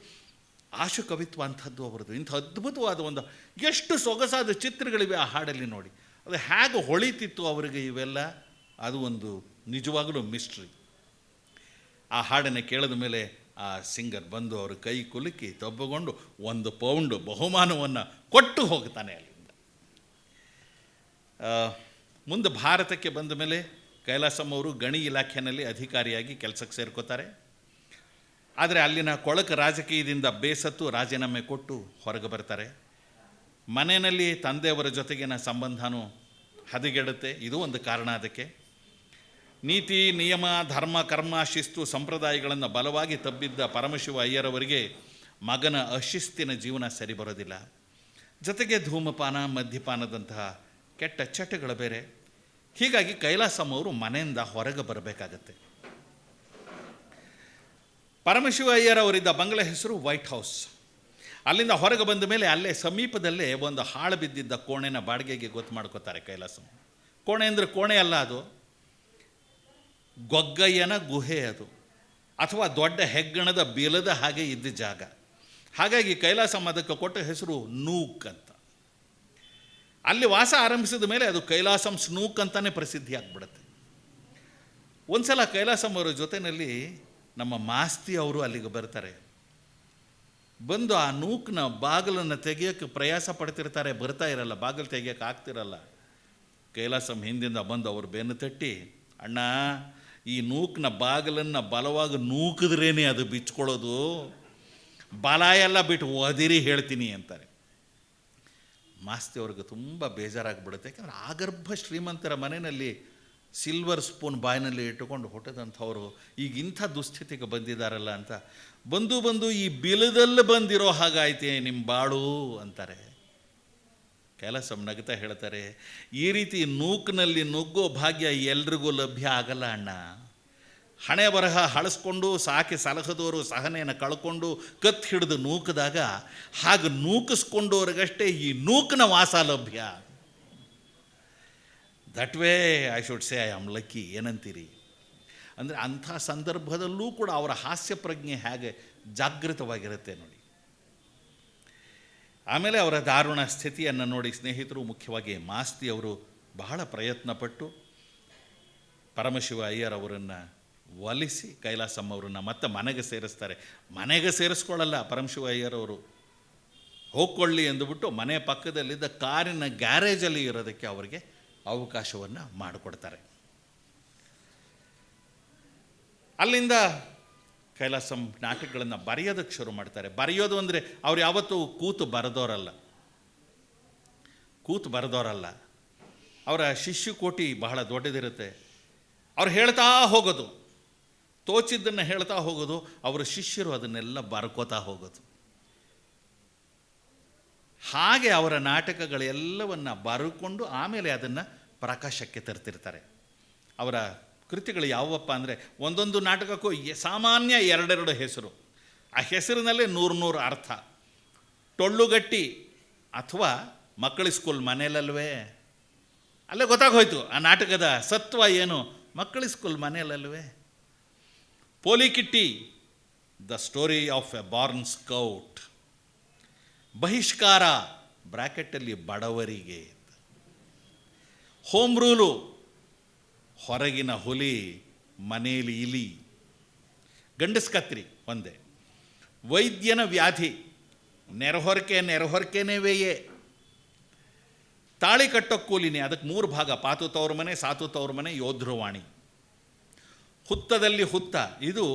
ಆಶು ಕವಿತ್ವ ಅಂಥದ್ದು ಅವರದು. ಇಂಥ ಅದ್ಭುತವಾದ ಒಂದು ಎಷ್ಟು ಸೊಗಸಾದ ಚಿತ್ರಗಳಿವೆ ಆ ಹಾಡಲ್ಲಿ ನೋಡಿ. ಅದು ಹೇಗೆ ಹೊಳಿತಿತ್ತು ಅವರಿಗೆ ಇವೆಲ್ಲ, ಅದು ಒಂದು ನಿಜವಾಗಲೂ ಮಿಸ್ಟ್ರಿ. ಆ ಹಾಡನ್ನು ಕೇಳಿದ ಮೇಲೆ ಆ ಸಿಂಗರ್ ಬಂದು ಅವರು ಕೈ ಕುಲುಕಿ ತಬ್ಬಗೊಂಡು 1 ಪೌಂಡು ಬಹುಮಾನವನ್ನು ಕೊಟ್ಟು ಹೋಗ್ತಾನೆ ಅಲ್ಲಿಂದ. ಮುಂದೆ ಭಾರತಕ್ಕೆ ಬಂದ ಮೇಲೆ ಕೈಲಾಸಂ ಅವರು ಗಣಿ ಇಲಾಖೆಯಲ್ಲಿ ಅಧಿಕಾರಿಯಾಗಿ ಕೆಲಸಕ್ಕೆ ಸೇರ್ಕೋತಾರೆ. ಆದರೆ ಅಲ್ಲಿನ ಕೊಳಕು ರಾಜಕೀಯದಿಂದ ಬೇಸತ್ತು ರಾಜೀನಾಮೆ ಕೊಟ್ಟು ಹೊರಗೆ ಬರ್ತಾರೆ. ಮನೆಯಲ್ಲಿ ತಂದೆಯವರ ಜೊತೆಗಿನ ಸಂಬಂಧನೂ ಹದಗೆಡುತ್ತೆ. ಇದು ಒಂದು ಕಾರಣ ಅದಕ್ಕೆ. ನೀತಿ, ನಿಯಮ, ಧರ್ಮ, ಕರ್ಮ, ಶಿಸ್ತು, ಸಂಪ್ರದಾಯಗಳನ್ನು ಬಲವಾಗಿ ತಬ್ಬಿದ್ದ ಪರಮಶಿವ ಅಯ್ಯರವರಿಗೆ ಮಗನ ಅಶಿಸ್ತಿನ ಜೀವನ ಸರಿ ಬರೋದಿಲ್ಲ. ಜೊತೆಗೆ ಧೂಮಪಾನ, ಮದ್ಯಪಾನದಂತಹ ಕೆಟ್ಟ ಚಟಗಳು ಬೇರೆ. ಹೀಗಾಗಿ ಕೈಲಾಸಂ ಅವರು ಮನೆಯಿಂದ ಹೊರಗೆ ಬರಬೇಕಾಗತ್ತೆ. ಪರಮಶಿವ ಅಯ್ಯರ್ ಅವರಿದ್ದ ಬಂಗಲೆ ಹೆಸರು ವೈಟ್ ಹೌಸ್. ಅಲ್ಲಿಂದ ಹೊರಗೆ ಬಂದ ಮೇಲೆ ಅಲ್ಲೇ ಸಮೀಪದಲ್ಲೇ ಒಂದು ಹಾಳು ಬಿದ್ದಿದ್ದ ಕೋಣೆನ ಬಾಡಿಗೆಗೆ ಗೊತ್ತು ಮಾಡ್ಕೋತಾರೆ ಕೈಲಾಸಂ. ಕೋಣೆ ಅಂದರೆ ಕೋಣೆ ಅಲ್ಲ, ಅದು ಗೊಗ್ಗಯ್ಯನ ಗುಹೆ, ಅದು ಅಥವಾ ದೊಡ್ಡ ಹೆಗ್ಗಣದ ಬಿಲದ ಹಾಗೆ ಇದ್ದ ಜಾಗ. ಹಾಗಾಗಿ ಕೈಲಾಸಂ ಅದಕ್ಕೆ ಕೊಟ್ಟ ಹೆಸರು ನೂಕ್ ಅಂತ. ಅಲ್ಲಿ ವಾಸ ಆರಂಭಿಸಿದ ಮೇಲೆ ಅದು ಕೈಲಾಸಂ ಸ್ನೂಕ್ ಅಂತಲೇ ಪ್ರಸಿದ್ಧಿ ಆಗಿಬಿಡುತ್ತೆ. ಒಂದು ಸಲ ಕೈಲಾಸಂ ಅವರ ಜೊತೆಯಲ್ಲಿ ನಮ್ಮ ಮಾಸ್ತಿ ಅವರು ಅಲ್ಲಿಗೆ ಬರ್ತಾರೆ. ಬಂದು ಆ ನೂಕ್ನ ಬಾಗಿಲನ್ನು ತೆಗೆಯೋಕ್ಕೆ ಪ್ರಯಾಸ ಪಡ್ತಿರ್ತಾರೆ, ಬರ್ತಾ ಇರಲ್ಲ, ಬಾಗಿಲು ತೆಗಿಯೋಕ್ಕೆ ಆಗ್ತಿರಲ್ಲ. ಕೈಲಾಸಂ ಹಿಂದಿಂದ ಬಂದು ಅವರು ಬೆನ್ನು ತಟ್ಟಿ, ಅಣ್ಣ, ಈ ನೂಕ್ನ ಬಾಗಿಲನ್ನು ಬಲವಾಗಿ ನೂಕಿದ್ರೇನೆ ಅದು ಬಿಚ್ಕೊಳ್ಳೋದು, ಬಲ ಎಲ್ಲ ಬಿಟ್ಟು ಒದಿರಿ ಹೇಳ್ತೀನಿ ಅಂತಾರೆ. ಮಾಸ್ತಿ ಅವ್ರಿಗೆ ತುಂಬ ಬೇಜಾರಾಗಿಬಿಡುತ್ತೆ. ಯಾಕಂದರೆ ಆಗರ್ಭ ಶ್ರೀಮಂತರ ಮನೆಯಲ್ಲಿ ಸಿಲ್ವರ್ ಸ್ಪೂನ್ ಬಾಯಿನಲ್ಲಿ ಇಟ್ಟುಕೊಂಡು ಹೊಟ್ಟದಂಥವ್ರು ಈಗ ಇಂಥ ದುಸ್ಥಿತಿಗೆ ಬಂದಿದ್ದಾರಲ್ಲ ಅಂತ ಬಂದು ಈ ಬಿಲದಲ್ಲಿ ಬಂದಿರೋ ಹಾಗಾಯ್ತೆ ನಿಮ್ಮ ಬಾಳು ಅಂತಾರೆ. ಕೈಲಾಸಂ ನಗ್ತಾ ಹೇಳ್ತಾರೆ, ಈ ರೀತಿ ನೂಕ್ನಲ್ಲಿ ನುಗ್ಗೋ ಭಾಗ್ಯ ಎಲ್ರಿಗೂ ಲಭ್ಯ ಆಗಲ್ಲ ಅಣ್ಣ. ಹಣೆ ಬರಹ ಹಳಸ್ಕೊಂಡು ಸಾಕಿ ಸಲಹದವರು ಸಹನೆಯನ್ನು ಕಳ್ಕೊಂಡು ಕತ್ತು ಹಿಡಿದು ನೂಕಿದಾಗ ಹಾಗೆ ನೂಕಿಸ್ಕೊಂಡವ್ರಿಗಷ್ಟೇ ಈ ನೂಕನ ವಾಸ ಲಭ್ಯ. That way I should say I am lucky. ಏನಂತೀರಿ? ಅಂದರೆ ಅಂಥ ಸಂದರ್ಭದಲ್ಲೂ ಕೂಡ ಅವರ ಹಾಸ್ಯ ಪ್ರಜ್ಞೆ ಹೇಗೆ ಜಾಗೃತವಾಗಿರುತ್ತೆ ನೋಡಿ. ಆಮೇಲೆ ಅವರ ದಾರುಣ ಸ್ಥಿತಿಯನ್ನು ನೋಡಿ ಸ್ನೇಹಿತರು, ಮುಖ್ಯವಾಗಿ ಮಾಸ್ತಿ ಅವರು ಬಹಳ ಪ್ರಯತ್ನಪಟ್ಟು ಪರಮಶಿವ ಅಯ್ಯರ್ ಅವರನ್ನು ಒಲಿಸಿ ಕೈಲಾಸಮ್ಮ ಅವರನ್ನು ಮತ್ತೆ ಮನೆಗೆ ಸೇರಿಸ್ತಾರೆ. ಮನೆಗೆ ಸೇರಿಸ್ಕೊಳ್ಳಲ್ಲ ಪರಮಶಿವ ಅಯ್ಯರ್ ಅವರು, ಹೋಗ್ಕೊಳ್ಳಿ ಎಂದುಬಿಟ್ಟು ಮನೆ ಪಕ್ಕದಲ್ಲಿದ್ದ ಕಾರಿನ ಗ್ಯಾರೇಜಲ್ಲಿ ಇರೋದಕ್ಕೆ ಅವರಿಗೆ ಅವಕಾಶವನ್ನು ಮಾಡಿಕೊಡ್ತಾರೆ. ಅಲ್ಲಿಂದ ಕೈಲಾಸಂ ನಾಟಕಗಳನ್ನು ಬರೆಯೋದಕ್ಕೆ ಶುರು ಮಾಡ್ತಾರೆ. ಬರೆಯೋದು ಅಂದರೆ ಅವ್ರು ಯಾವತ್ತೂ ಕೂತು ಬರೆದೋರಲ್ಲ. ಅವರ ಶಿಷ್ಯಕೋಟಿ ಬಹಳ ದೊಡ್ಡದಿರುತ್ತೆ. ಅವ್ರು ಹೇಳ್ತಾ ಹೋಗೋದು, ತೋಚಿದ್ದನ್ನು ಹೇಳ್ತಾ ಹೋಗೋದು, ಅವರ ಶಿಷ್ಯರು ಅದನ್ನೆಲ್ಲ ಬರ್ಕೋತಾ ಹೋಗೋದು. ಹಾಗೆ ಅವರ ನಾಟಕಗಳೆಲ್ಲವನ್ನು ಬರೆದುಕೊಂಡು ಆಮೇಲೆ ಅದನ್ನು ಪ್ರಕಾಶಕ್ಕೆ ತರ್ತಿರ್ತಾರೆ. ಅವರ ಕೃತಿಗಳು ಯಾವಪ್ಪ ಅಂದರೆ ಒಂದೊಂದು ನಾಟಕಕ್ಕೂ ಸಾಮಾನ್ಯ ಎರಡೆರಡು ಹೆಸರು, ಆ ಹೆಸರಿನಲ್ಲೇ ನೂರು ಅರ್ಥ. ಟೊಳ್ಳುಗಟ್ಟಿ ಅಥವಾ ಮಕ್ಕಳ ಸ್ಕೂಲ್ ಮನೆಯಲ್ಲಲ್ವೇ, ಅಲ್ಲೇ ಗೊತ್ತಾಗೋಯ್ತು ಆ ನಾಟಕದ ಸತ್ವ ಏನು, ಮಕ್ಕಳ ಸ್ಕೂಲ್ ಮನೆಯಲ್ಲಲ್ವೇ. Polikitti, the story of a born scout. ಬಹಿಷ್ಕಾರ, ಬ್ರ್ಯಾಕೆಟಲ್ಲಿ ಬಡವರಿಗೆ. ಹೋಮ್ ರೂಲು, ಹೊರಗಿನ ಹುಲಿ ಮನೇಲಿ ಇಲಿ. ಗಂಡಸ್ಕತ್ರಿ ಒಂದೇ. ವೈದ್ಯನ ವ್ಯಾಧಿ, ನೆರಹೊರಕೆನೇವೆಯೇ. ತಾಳಿ ಕಟ್ಟೋ ಕೂಲಿನೇ, ಅದಕ್ಕೆ 3 ಭಾಗ, ಪಾತು ತವ್ರ ಮನೆ, ಸಾತು ತವ್ರ ಮನೆ, ಯೋಧೃವಾಣಿ. ಹುತ್ತದಲ್ಲಿ ಹುತ್ತ, ಇದು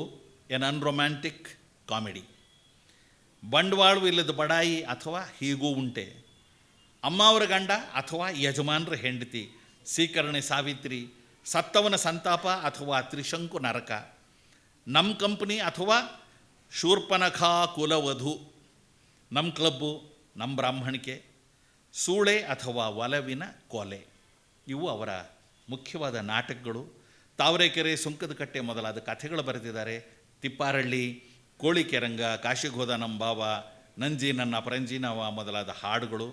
ಎನ್ ಅನ್ರೊಮ್ಯಾಂಟಿಕ್ ಕಾಮಿಡಿ. ಬಂಡವಾಳು ಇಲ್ಲದ ಬಡಾಯಿ ಅಥವಾ ಹೀಗೂ ಉಂಟೆ. ಅಮ್ಮವರ ಗಂಡ ಅಥವಾ ಯಜಮಾನರ ಹೆಂಡತಿ, ಸೀಕರಣೆ ಸಾವಿತ್ರಿ. ಸತ್ತವನ ಸಂತಾಪ ಅಥವಾ ತ್ರಿಶಂಕು ನರಕ. ನಮ್ಮ ಕಂಪ್ನಿ ಅಥವಾ ಶೂರ್ಪನಖಾ ಕುಲವಧು. ನಮ್ಮ ಕ್ಲಬ್ಬು, ನಮ್ಮ ಬ್ರಾಹ್ಮಣಿಕೆ. ಸೂಳೆ ಅಥವಾ ಒಲವಿನ ಕೊಲೆ. ಇವು ಅವರ ಮುಖ್ಯವಾದ ನಾಟಕಗಳು. ತಾವರೆಕೆರೆ, ಸುಂಕದಕಟ್ಟೆ ಮೊದಲಾದ ಕಥೆಗಳು ಬರೆದಿದ್ದಾರೆ. ತಿಪ್ಪಾರಳ್ಳಿ, ಕೋಳಿಕೆರಂಗ, ಕಾಶಿಗೋದ ನಮ್ಮ ಬಾವ, ನಂಜಿ ನನ್ನ ಪರಂಜಿನವ ಮೊದಲಾದ ಹಾಡುಗಳು.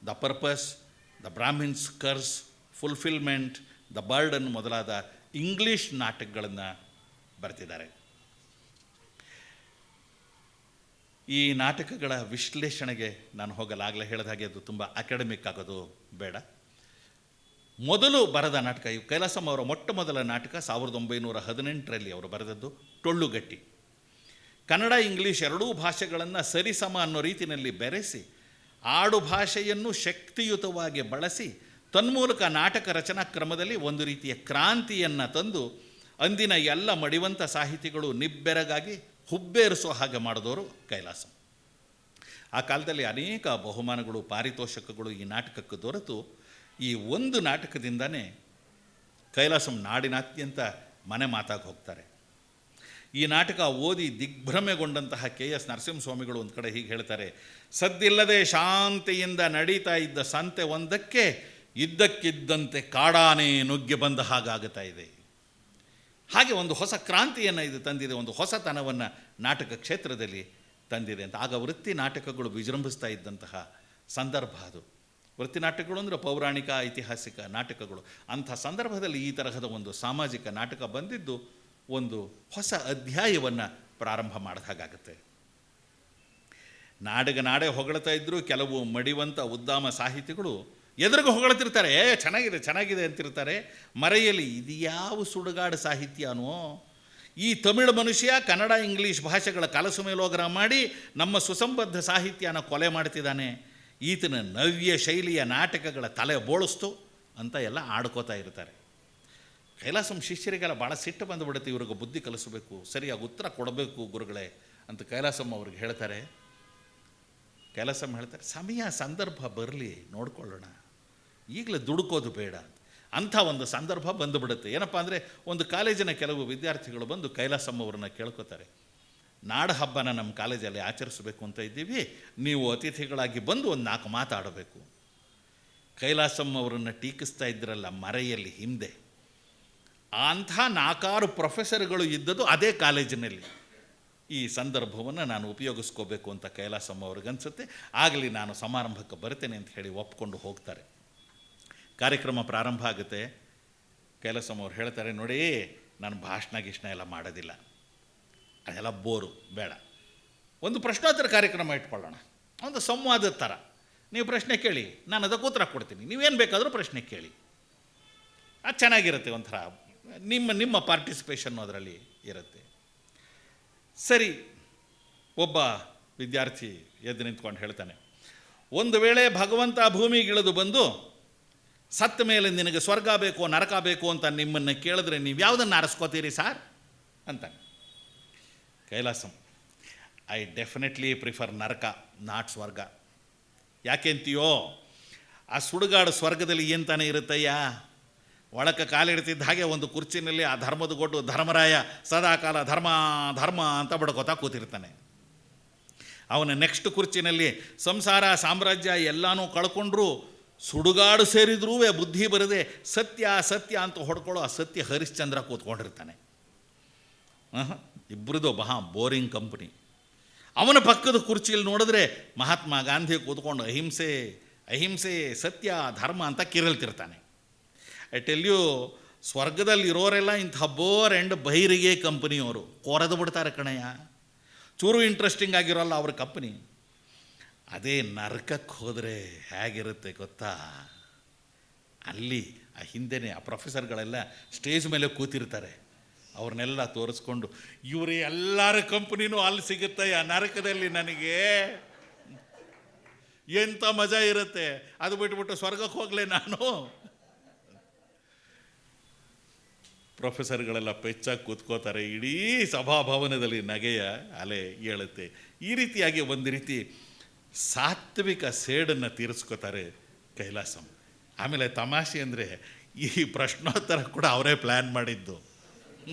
The purpose, the Brahmins curse, fulfilment, the burden ಮೊದಲಾದ ಇಂಗ್ಲೀಷ್ ನಾಟಕಗಳನ್ನು ಬರೆದಿದ್ದಾರೆ. ಈ ನಾಟಕಗಳ ವಿಶ್ಲೇಷಣೆಗೆ ನಾನು ಹೋಗಲಾಗಲೇ ಹೇಳಿದ ಹಾಗೆ ಅದು ತುಂಬ ಅಕಾಡೆಮಿಕ್ ಆಗೋದು ಬೇಡ. ಮೊದಲು ಬರೆದ ನಾಟಕ, ಈ ಕೈಲಾಸಂ ಅವರ ಮೊಟ್ಟ ಮೊದಲ ನಾಟಕ 1918ರಲ್ಲಿ ಅವರು ಬರೆದದ್ದು ಟೊಳ್ಳುಗಟ್ಟಿ. ಕನ್ನಡ ಇಂಗ್ಲೀಷ್ ಎರಡೂ ಭಾಷೆಗಳನ್ನು ಸರಿಸಮ ಅನ್ನೋ ರೀತಿಯಲ್ಲಿ ಬೆರೆಸಿ ಆಡು ಭಾಷೆಯನ್ನು ಶಕ್ತಿಯುತವಾಗಿ ಬಳಸಿ ತನ್ಮೂಲಕ ನಾಟಕ ರಚನಾ ಕ್ರಮದಲ್ಲಿ ಒಂದು ರೀತಿಯ ಕ್ರಾಂತಿಯನ್ನು ತಂದು ಅಂದಿನ ಎಲ್ಲ ಮಡಿವಂತ ಸಾಹಿತಿಗಳು ನಿಬ್ಬೆರಗಾಗಿ ಹುಬ್ಬೇರಿಸೋ ಹಾಗೆ ಮಾಡಿದವರು ಕೈಲಾಸಂ. ಆ ಕಾಲದಲ್ಲಿ ಅನೇಕ ಬಹುಮಾನಗಳು, ಪಾರಿತೋಷಕಗಳು ಈ ನಾಟಕಕ್ಕೆ ದೊರೆತು ಈ ಒಂದು ನಾಟಕದಿಂದನೇ ಕೈಲಾಸಂ ನಾಡಿನಾದ್ಯಂತ ಮನೆ ಮಾತಾಗಿ ಹೋಗ್ತಾರೆ. ಈ ನಾಟಕ ಓದಿ ದಿಗ್ಭ್ರಮೆಗೊಂಡಂತಹ KS ನರಸಿಂಹಸ್ವಾಮಿಗಳು ಒಂದು ಕಡೆ ಹೀಗೆ ಹೇಳ್ತಾರೆ: ಸದ್ದಿಲ್ಲದೆ ಶಾಂತಿಯಿಂದ ನಡೀತಾ ಇದ್ದ ಸಂತೆ ಒಂದಕ್ಕೆ ಇದ್ದಕ್ಕಿದ್ದಂತೆ ಕಾಡಾನೆ ನುಗ್ಗಿ ಬಂದ ಹಾಗಾಗುತ್ತಾ ಇದೆ. ಹಾಗೆ ಒಂದು ಹೊಸ ಕ್ರಾಂತಿಯನ್ನು ಇದು ತಂದಿದೆ, ಒಂದು ಹೊಸತನವನ್ನು ನಾಟಕ ಕ್ಷೇತ್ರದಲ್ಲಿ ತಂದಿದೆ ಅಂತ. ಆಗ ವೃತ್ತಿ ನಾಟಕಗಳು ವಿಜೃಂಭಿಸ್ತಾ ಇದ್ದಂತಹ ಸಂದರ್ಭ ಅದು. ವೃತ್ತಿ ನಾಟಕಗಳು ಅಂದರೆ ಪೌರಾಣಿಕ, ಐತಿಹಾಸಿಕ ನಾಟಕಗಳು. ಅಂಥ ಸಂದರ್ಭದಲ್ಲಿ ಈ ತರಹದ ಒಂದು ಸಾಮಾಜಿಕ ನಾಟಕ ಬಂದಿದ್ದು ಒಂದು ಹೊಸ ಅಧ್ಯಾಯವನ್ನು ಪ್ರಾರಂಭ ಮಾಡಿದ ಹಾಗಾಗುತ್ತೆ. ನಾಡೇ ಹೊಗಳ್ತಾ ಇದ್ದರೂ ಕೆಲವು ಮಡಿವಂತ ಉದ್ದಾಮ ಸಾಹಿತಿಗಳು ಎದುರಿಗೆ ಹೊಗಳ್ತಿರ್ತಾರೆ, ಚೆನ್ನಾಗಿದೆ ಅಂತಿರ್ತಾರೆ. ಮರೆಯಲ್ಲಿ ಇದ್ಯಾವ ಸುಡುಗಾಡು ಸಾಹಿತ್ಯನೋ, ಈ ತಮಿಳು ಮನುಷ್ಯ ಕನ್ನಡ ಇಂಗ್ಲೀಷ್ ಭಾಷೆಗಳ ಕಲಸು ಮೇಲೋಗರ ಮಾಡಿ ನಮ್ಮ ಸುಸಂಬದ್ಧ ಸಾಹಿತ್ಯನ ಕೊಲೆ ಮಾಡ್ತಿದ್ದಾನೆ, ಈತನ ನವ್ಯ ಶೈಲಿಯ ನಾಟಕಗಳ ತಲೆ ಬೋಳಿಸ್ತು ಅಂತ ಎಲ್ಲ ಆಡ್ಕೋತಾ ಇರ್ತಾರೆ. ಕೈಲಾಸಂ ಶಿಷ್ಯರಿಗೆಲ್ಲ ಭಾಳ ಸಿಟ್ಟು ಬಂದುಬಿಡುತ್ತೆ, ಇವ್ರಿಗೆ ಬುದ್ಧಿ ಕಲಿಸಬೇಕು, ಸರಿಯಾಗಿ ಉತ್ತರ ಕೊಡಬೇಕು ಗುರುಗಳೇ ಅಂತ ಕೈಲಾಸಂ ಅವ್ರಿಗೆ ಹೇಳ್ತಾರೆ. ಕೈಲಾಸಂ ಹೇಳ್ತಾರೆ, ಸಮಯ ಸಂದರ್ಭ ಬರಲಿ ನೋಡ್ಕೊಳ್ಳೋಣ, ಈಗಲೇ ದುಡುಕೋದು ಬೇಡ. ಅಂಥ ಒಂದು ಸಂದರ್ಭ ಬಂದುಬಿಡುತ್ತೆ. ಏನಪ್ಪ ಅಂದರೆ, ಒಂದು ಕಾಲೇಜಿನ ಕೆಲವು ವಿದ್ಯಾರ್ಥಿಗಳು ಬಂದು ಕೈಲಾಸಂ ಅವ್ರನ್ನ ಕೇಳ್ಕೊತಾರೆ, ನಾಡ ಹಬ್ಬನ ನಮ್ಮ ಕಾಲೇಜಲ್ಲಿ ಆಚರಿಸಬೇಕು ಅಂತ ಇದ್ದೀವಿ, ನೀವು ಅತಿಥಿಗಳಾಗಿ ಬಂದು ಒಂದು 4 ಮಾತಾಡಬೇಕು. ಕೈಲಾಸಂ ಅವರನ್ನು ಟೀಕಿಸ್ತಾ ಇದ್ರಲ್ಲ ಮರೆಯಲ್ಲಿ ಹಿಂದೆ, ಅಂಥ 4 ಪ್ರೊಫೆಸರ್ಗಳು ಇದ್ದದ್ದು ಅದೇ ಕಾಲೇಜಿನಲ್ಲಿ. ಈ ಸಂದರ್ಭವನ್ನು ನಾನು ಉಪಯೋಗಿಸ್ಕೋಬೇಕು ಅಂತ ಕೈಲಾಸಂ ಅವ್ರಿಗನ್ಸುತ್ತೆ. ಆಗಲಿ ನಾನು ಸಮಾರಂಭಕ್ಕೆ ಬರ್ತೇನೆ ಅಂತ ಹೇಳಿ ಒಪ್ಕೊಂಡು ಹೋಗ್ತಾರೆ. ಕಾರ್ಯಕ್ರಮ ಪ್ರಾರಂಭ ಆಗುತ್ತೆ. ಕೈಲಾಸಂ ಅವ್ರು ಹೇಳ್ತಾರೆ, ನೋಡಿ ನಾನು ಭಾಷಣ ಎಲ್ಲ ಮಾಡೋದಿಲ್ಲ, ಅದೆಲ್ಲ ಬೋರು ಬೇಡ, ಒಂದು ಪ್ರಶ್ನೋತ್ತರ ಕಾರ್ಯಕ್ರಮ ಇಟ್ಕೊಳ್ಳೋಣ, ಒಂದು ಸಂವಾದದ ಥರ. ನೀವು ಪ್ರಶ್ನೆ ಕೇಳಿ, ನಾನು ಅದಕ್ಕೆ ಉತ್ತರ ಕೊಡ್ತೀನಿ, ನೀವೇನು ಬೇಕಾದರೂ ಪ್ರಶ್ನೆ ಕೇಳಿ. ಅದು ಚೆನ್ನಾಗಿರುತ್ತೆ, ಒಂಥರ ನಿಮ್ಮ ಪಾರ್ಟಿಸಿಪೇಷನ್ನು ಅದರಲ್ಲಿ ಇರುತ್ತೆ. ಸರಿ, ಒಬ್ಬ ವಿದ್ಯಾರ್ಥಿ ಎದ್ದು ನಿಂತ್ಕೊಂಡು ಹೇಳ್ತಾನೆ, ಒಂದು ವೇಳೆ ಭಗವಂತ ಭೂಮಿಗಿಳಿದು ಬಂದು ಸತ್ತ ಮೇಲೆ ನಿನಗೆ ಸ್ವರ್ಗ ಬೇಕು ನರಕ ಬೇಕು ಅಂತ ನಿಮ್ಮನ್ನು ಕೇಳಿದ್ರೆ ನೀವು ಯಾವುದನ್ನು ಆರಿಸ್ಕೋತೀರಿ ಸಾರ್ ಅಂತಾನೆ. Kailasam, I definitely prefer Naraka, not ಸ್ವರ್ಗ. ಯಾಕೆಂತೀಯೋ, ಆ ಸುಡುಗಾಡು ಸ್ವರ್ಗದಲ್ಲಿ ಏನು ತಾನೇ ಇರುತ್ತಯ್ಯ, ಒಳಕ್ಕೆ ಕಾಲಿಡ್ತಿದ್ದ ಹಾಗೆ ಒಂದು ಕುರ್ಚಿನಲ್ಲಿ ಆ ಧರ್ಮದ ಗೊಡ್ಡು ಧರ್ಮರಾಯ ಸದಾಕಾಲ ಧರ್ಮ ಧರ್ಮ ಅಂತ ಬಡ್ಕೋತಾ ಕೂತಿರ್ತಾನೆ. ಅವನ ನೆಕ್ಸ್ಟ್ ಕುರ್ಚಿನಲ್ಲಿ ಸಂಸಾರ ಸಾಮ್ರಾಜ್ಯ ಎಲ್ಲನೂ ಕಳ್ಕೊಂಡ್ರು ಸುಡುಗಾಡು ಸೇರಿದ್ರೂ ಬುದ್ಧಿ ಬರದೆ ಸತ್ಯ ಸತ್ಯ ಅಂತ ಹೊಡ್ಕೊಳ್ಳೋ ಆ ಸತ್ಯ ಹರಿಶ್ಚಂದ್ರ ಕೂತ್ಕೊಂಡಿರ್ತಾನೆ. ಇಬ್ಬರದು ಮಹಾ ಬೋರಿಂಗ್ ಕಂಪ್ನಿ. ಅವನ ಪಕ್ಕದ ಕುರ್ಚಿಯಲ್ಲಿ ನೋಡಿದ್ರೆ ಮಹಾತ್ಮ ಗಾಂಧಿ ಕೂತ್ಕೊಂಡು ಅಹಿಂಸೆ ಅಹಿಂಸೆ ಸತ್ಯ ಧರ್ಮ ಅಂತ ಕಿರಳ್ತಿರ್ತಾನೆ. ಐ ಟೆಲ್ ಯು, ಸ್ವರ್ಗದಲ್ಲಿ ಇರೋರೆಲ್ಲ ಇಂಥ ಬೋರ್ ಆ್ಯಂಡ್ ಬೈರಿಗೆ ಕಂಪನಿಯವರು ಕೊರೆದು ಬಿಡ್ತಾರೆ ಕಣಯ್ಯ. ಚೂರು ಇಂಟ್ರೆಸ್ಟಿಂಗ್ ಆಗಿರೋಲ್ಲ ಅವ್ರ ಕಂಪನಿ. ಅದೇ ನರಕಕ್ಕೆ ಹೋದರೆ ಹೇಗಿರುತ್ತೆ ಗೊತ್ತಾ, ಅಲ್ಲಿ ಆ ಹಿಂದೆನೇ ಆ ಪ್ರೊಫೆಸರ್ಗಳೆಲ್ಲ ಸ್ಟೇಜ್ ಮೇಲೆ ಕೂತಿರ್ತಾರೆ. ಅವ್ರನ್ನೆಲ್ಲ ತೋರಿಸ್ಕೊಂಡು, ಇವರೇ ಎಲ್ಲರ ಕಂಪ್ನಿನೂ ಅಲ್ಲಿ ಸಿಗುತ್ತೆ ಆ ನರಕದಲ್ಲಿ, ನನಗೆ ಎಂಥ ಮಜಾ ಇರುತ್ತೆ, ಅದು ಬಿಟ್ಬಿಟ್ಟು ಸ್ವರ್ಗಕ್ಕೆ ಹೋಗಲೇ ನಾನು. ಪ್ರೊಫೆಸರ್ಗಳೆಲ್ಲ ಪೆಚ್ಚಾಗಿ ಕೂತ್ಕೋತಾರೆ, ಇಡೀ ಸಭಾಭವನದಲ್ಲಿ ನಗೆಯ ಅಲೆ ಏಳುತ್ತೆ. ಈ ರೀತಿಯಾಗಿ ಒಂದು ರೀತಿ ಸಾತ್ವಿಕ ಸೇಡನ್ನು ತೀರಿಸ್ಕೋತಾರೆ ಕೈಲಾಸಂ. ಆಮೇಲೆ ತಮಾಷೆ ಅಂದರೆ ಈ ಪ್ರಶ್ನೋತ್ತರ ಕೂಡ ಅವರೇ ಪ್ಲ್ಯಾನ್ ಮಾಡಿದ್ದು.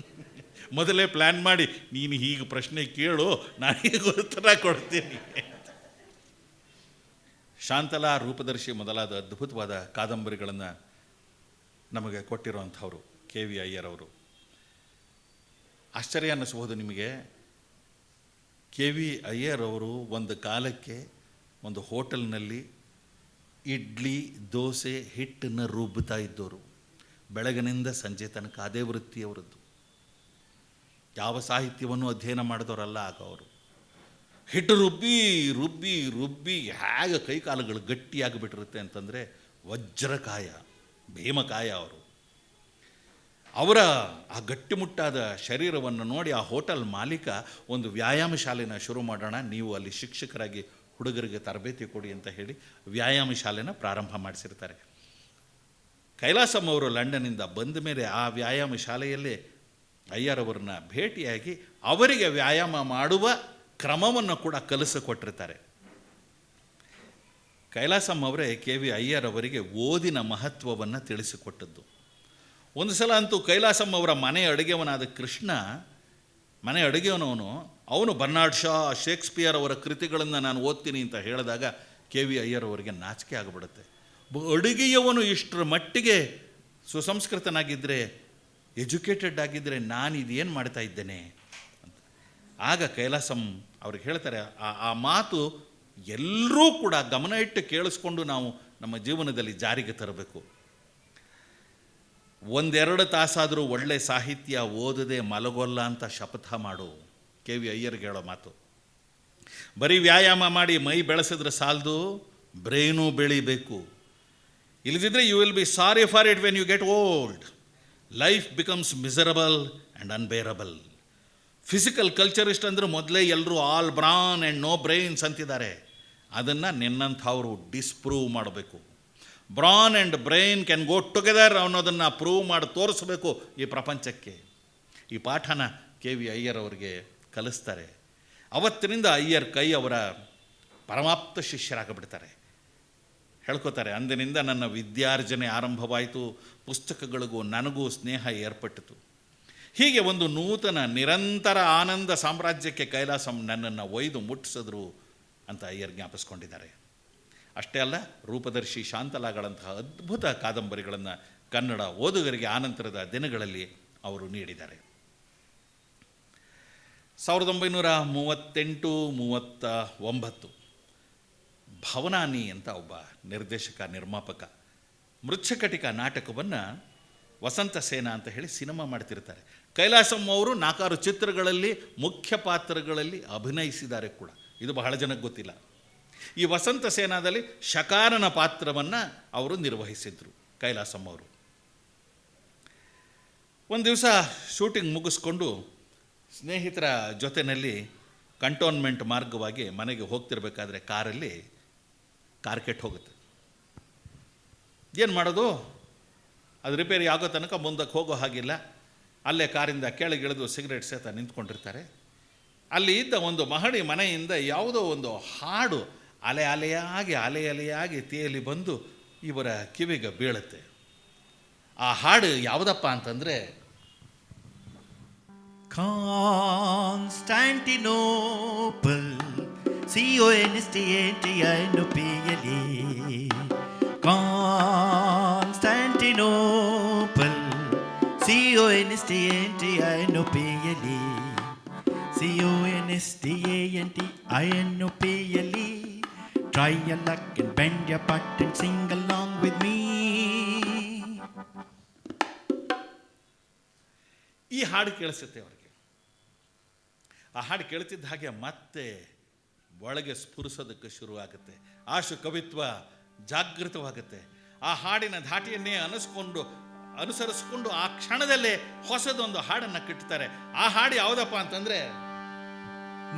ಮೊದಲೇ ಪ್ಲ್ಯಾನ್ ಮಾಡಿ, ನೀನು ಹೀಗೆ ಪ್ರಶ್ನೆ ಕೇಳು, ನಾನೀಗ ಉತ್ತರ ಕೊಡ್ತೀನಿ. ಶಾಂತಲಾ, ರೂಪದರ್ಶಿ ಮೊದಲಾದ ಅದ್ಭುತವಾದ ಕಾದಂಬರಿಗಳನ್ನು ನಮಗೆ ಕೊಟ್ಟಿರುವಂಥವ್ರು ಕೆ ವಿ ಅಯ್ಯರ್ ಅವರು. ಆಶ್ಚರ್ಯ ಅನ್ನಿಸ್ಬೋದು ನಿಮಗೆ, ಕೆ ವಿ ಅಯ್ಯರ್ ಅವರು ಒಂದು ಕಾಲಕ್ಕೆ ಒಂದು ಹೋಟೆಲ್ನಲ್ಲಿ ಇಡ್ಲಿ ದೋಸೆ ಹಿಟ್ಟನ್ನು ರುಬ್ಬುತ್ತಾ ಇದ್ದವರು. ಬೆಳಗಿನಿಂದ ಸಂಜೆ ತನಕ ಅದೇ ವೃತ್ತಿಯವರದ್ದು. ಯಾವ ಸಾಹಿತ್ಯವನ್ನು ಅಧ್ಯಯನ ಮಾಡಿದವರಲ್ಲ ಆಗ ಅವರು. ಹಿಟ್ಟು ರುಬ್ಬಿ ರುಬ್ಬಿ ರುಬ್ಬಿ ಹೇಗೆ ಕೈಕಾಲುಗಳು ಗಟ್ಟಿಯಾಗಿಬಿಟ್ಟಿರುತ್ತೆ ಅಂತಂದರೆ ವಜ್ರಕಾಯ ಭೀಮಕಾಯ ಅವರು. ಅವರ ಆ ಗಟ್ಟಿಮುಟ್ಟಾದ ಶರೀರವನ್ನು ನೋಡಿ ಆ ಹೋಟೆಲ್ ಮಾಲೀಕ ಒಂದು ವ್ಯಾಯಾಮ ಶಾಲೆನ ಶುರು ಮಾಡೋಣ, ನೀವು ಅಲ್ಲಿ ಶಿಕ್ಷಕರಾಗಿ ಹುಡುಗರಿಗೆ ತರಬೇತಿ ಕೊಡಿ ಅಂತ ಹೇಳಿ ವ್ಯಾಯಾಮ ಶಾಲೆನ ಪ್ರಾರಂಭ ಮಾಡಿಸಿರ್ತಾರೆ. ಕೈಲಾಸಂ ಅವರು ಲಂಡನ್ನಿಂದ ಬಂದ ಮೇಲೆ ಆ ವ್ಯಾಯಾಮ ಶಾಲೆಯಲ್ಲೇ ಅಯ್ಯರವ್ರನ್ನ ಭೇಟಿಯಾಗಿ ಅವರಿಗೆ ವ್ಯಾಯಾಮ ಮಾಡುವ ಕ್ರಮವನ್ನು ಕೂಡ ಕಲಿಸಿಕೊಟ್ಟಿರ್ತಾರೆ. ಕೈಲಾಸಂ ಅವರೇ ಕೆ ವಿ ಅಯ್ಯರ್ ಅವರಿಗೆ ಓದಿನ ಮಹತ್ವವನ್ನು ತಿಳಿಸಿಕೊಟ್ಟದ್ದು. ಒಂದು ಸಲ ಅಂತೂ ಕೈಲಾಸಂ ಅವರ ಮನೆ ಅಡುಗೆವನಾದ ಕೃಷ್ಣ, ಮನೆ ಅಡುಗೆವನವನು, ಅವನು ಬರ್ನಾರ್ಡ್ ಶಾ, ಶೇಕ್ಸ್ಪಿಯರ್ ಅವರ ಕೃತಿಗಳನ್ನು ನಾನು ಓದ್ತೀನಿ ಅಂತ ಹೇಳಿದಾಗ ಕೆ ವಿ ಅಯ್ಯರ್ ಅವರಿಗೆ ನಾಚಿಕೆ ಆಗಿಬಿಡುತ್ತೆ. ಅಡುಗೆಯವನು ಇಷ್ಟರ ಮಟ್ಟಿಗೆ ಸುಸಂಸ್ಕೃತನಾಗಿದ್ದರೆ, ಎಜುಕೇಟೆಡ್ ಆಗಿದ್ದರೆ ನಾನು ಇದೇನು ಮಾಡ್ತಾ ಇದ್ದೇನೆ ಅಂತ. ಆಗ ಕೈಲಾಸಂ ಅವ್ರಿಗೆ ಹೇಳ್ತಾರೆ, ಆ ಮಾತು ಎಲ್ಲರೂ ಕೂಡ ಗಮನ ಇಟ್ಟು ಕೇಳಿಸ್ಕೊಂಡು ನಾವು ನಮ್ಮ ಜೀವನದಲ್ಲಿ ಜಾರಿಗೆ ತರಬೇಕು. ಒಂದೆರಡು ತಾಸಾದರೂ ಒಳ್ಳೆ ಸಾಹಿತ್ಯ ಓದದೆ ಮಲಗೋಲ್ಲ ಅಂತ ಶಪಥ ಮಾಡು. ಕೆ ವಿ ಅಯ್ಯರ್ಗೆ ಹೇಳೋ ಮಾತು. ಬರೀ ವ್ಯಾಯಾಮ ಮಾಡಿ ಮೈ ಬೆಳೆಸಿದ್ರೆ ಸಾಲದು, ಬ್ರೈನು ಬೆಳಿಬೇಕು. ಇಲ್ಲದಿದ್ದರೆ you will be sorry for it when you get old. Life becomes miserable and unbearable. Physical culturist ಅಂದರೆ ಮೊದಲೇ ಎಲ್ಲರೂ all brawn and no brains ಅಂತಿದ್ದಾರೆ. ಅದನ್ನು ನಿನ್ನಂಥವರು ಡಿಸ್ಪ್ರೂವ್ ಮಾಡಬೇಕು. Brawn and brain can go together ಅನ್ನೋದನ್ನು ಪ್ರೂವ್ ಮಾಡಿ ತೋರಿಸ್ಬೇಕು ಈ ಪ್ರಪಂಚಕ್ಕೆ. ಈ ಪಾಠನ ಕೆ ವಿ ಅಯ್ಯರ್ ಅವರಿಗೆ ಕಲಿಸ್ತಾರೆ. ಅವತ್ತಿನಿಂದ ಅಯ್ಯರ್ ಕೈ ಅವರ ಪರಮಾಪ್ತ ಶಿಷ್ಯರಾಗಿಬಿಡ್ತಾರೆ. ಹೇಳ್ಕೊತಾರೆ, ಅಂದಿನಿಂದ ನನ್ನ ವಿದ್ಯಾರ್ಜನೆ ಆರಂಭವಾಯಿತು, ಪುಸ್ತಕಗಳಿಗೂ ನನಗೂ ಸ್ನೇಹ ಏರ್ಪಟ್ಟಿತು. ಹೀಗೆ ಒಂದು ನೂತನ ನಿರಂತರ ಆನಂದ ಸಾಮ್ರಾಜ್ಯಕ್ಕೆ ಕೈಲಾಸಂ ನನ್ನನ್ನು ಒಯ್ದು ಮುಟ್ಟಿಸಿದ್ರು ಅಂತ ಅಯ್ಯರ್ ಜ್ಞಾಪಿಸ್ಕೊಂಡಿದ್ದಾರೆ. ಅಷ್ಟೇ ಅಲ್ಲ, ರೂಪದರ್ಶಿ, ಶಾಂತಲಾಗಳಂತಹ ಅದ್ಭುತ ಕಾದಂಬರಿಗಳನ್ನು ಕನ್ನಡ ಓದುಗರಿಗೆ ಆನಂತರದ ದಿನಗಳಲ್ಲಿ ಅವರು ನೀಡಿದ್ದಾರೆ. 1938-39 ಭವನಾನಿ ಅಂತ ಒಬ್ಬ ನಿರ್ದೇಶಕ ನಿರ್ಮಾಪಕ ಮೃಚ್ಛಕಟಿಕ ನಾಟಕವನ್ನು ವಸಂತ ಸೇನಾ ಅಂತ ಹೇಳಿ ಸಿನಿಮಾ ಮಾಡ್ತಿರ್ತಾರೆ. ಕೈಲಾಸಂ ಅವರು 4 ಚಿತ್ರಗಳಲ್ಲಿ ಮುಖ್ಯ ಪಾತ್ರಗಳಲ್ಲಿ ಅಭಿನಯಿಸಿದ್ದಾರೆ ಕೂಡ. ಇದು ಬಹಳ ಜನಕ್ಕೆ ಗೊತ್ತಿಲ್ಲ. ಈ ವಸಂತ ಸೇನಾದಲ್ಲಿ ಶಕಾರನ ಪಾತ್ರವನ್ನು ಅವರು ನಿರ್ವಹಿಸಿದರು ಕೈಲಾಸಂ ಅವರು. ಒಂದು ದಿವಸ ಶೂಟಿಂಗ್ ಮುಗಿಸ್ಕೊಂಡು ಸ್ನೇಹಿತರ ಜೊತೆಯಲ್ಲಿ ಕಂಟೋನ್ಮೆಂಟ್ ಮಾರ್ಗವಾಗಿ ಮನೆಗೆ ಹೋಗ್ತಿರ್ಬೇಕಾದ್ರೆ ಕಾರಲ್ಲಿ ಕಾರ್ ಕೆಟ್ಟು ಹೋಗುತ್ತೆ. ಏನು ಮಾಡೋದು, ಅದು ರಿಪೇರಿ ಆಗೋ ತನಕ ಮುಂದಕ್ಕೆ ಹೋಗೋ ಹಾಗಿಲ್ಲ. ಅಲ್ಲೇ ಕಾರಿಂದ ಕೆಳಗಿಳಿದು ಸಿಗರೇಟ್ ಸೇತ ನಿಂತ್ಕೊಂಡಿರ್ತಾರೆ. ಅಲ್ಲಿ ಇದ್ದ ಒಂದು ಮಹಡಿ ಮನೆಯಿಂದ ಯಾವುದೋ ಒಂದು ಹಾಡು ಅಲೆ ಅಲೆಯಾಗಿ ತೇಲಿ ಬಂದು ಇವರ ಕಿವಿಗೆ ಬೀಳುತ್ತೆ. ಆ ಹಾಡು ಯಾವುದಪ್ಪ ಅಂತಂದರೆ, Constantinople CONSTANTINOPLE Constantinople CONSTANTINOPLE CONSTANTINOPLE Try your luck and bend your butt and sing along with me. ಈ ಹಾಡು ಕೇಳಿಸುತ್ತೆ ಅವರಿಗೆ. ಆ ಹಾಡು ಕೇಳ್ತಿದ್ದ ಹಾಗೆ ಮತ್ತೆ ಒಳಗೆ ಸ್ಫುರಿಸೋದಕ್ಕೆ ಶುರುವಾಗುತ್ತೆ. ಆಶು ಕವಿತ್ವ ಜಾಗೃತವಾಗುತ್ತೆ. ಆ ಹಾಡಿನ ಧಾಟಿಯನ್ನೇ ಅನುಸರಿಸ್ಕೊಂಡು ಆ ಕ್ಷಣದಲ್ಲೇ ಹೊಸದೊಂದು ಹಾಡನ್ನು ಕಟ್ತಾರೆ. ಆ ಹಾಡು ಯಾವುದಪ್ಪ ಅಂತಂದರೆ,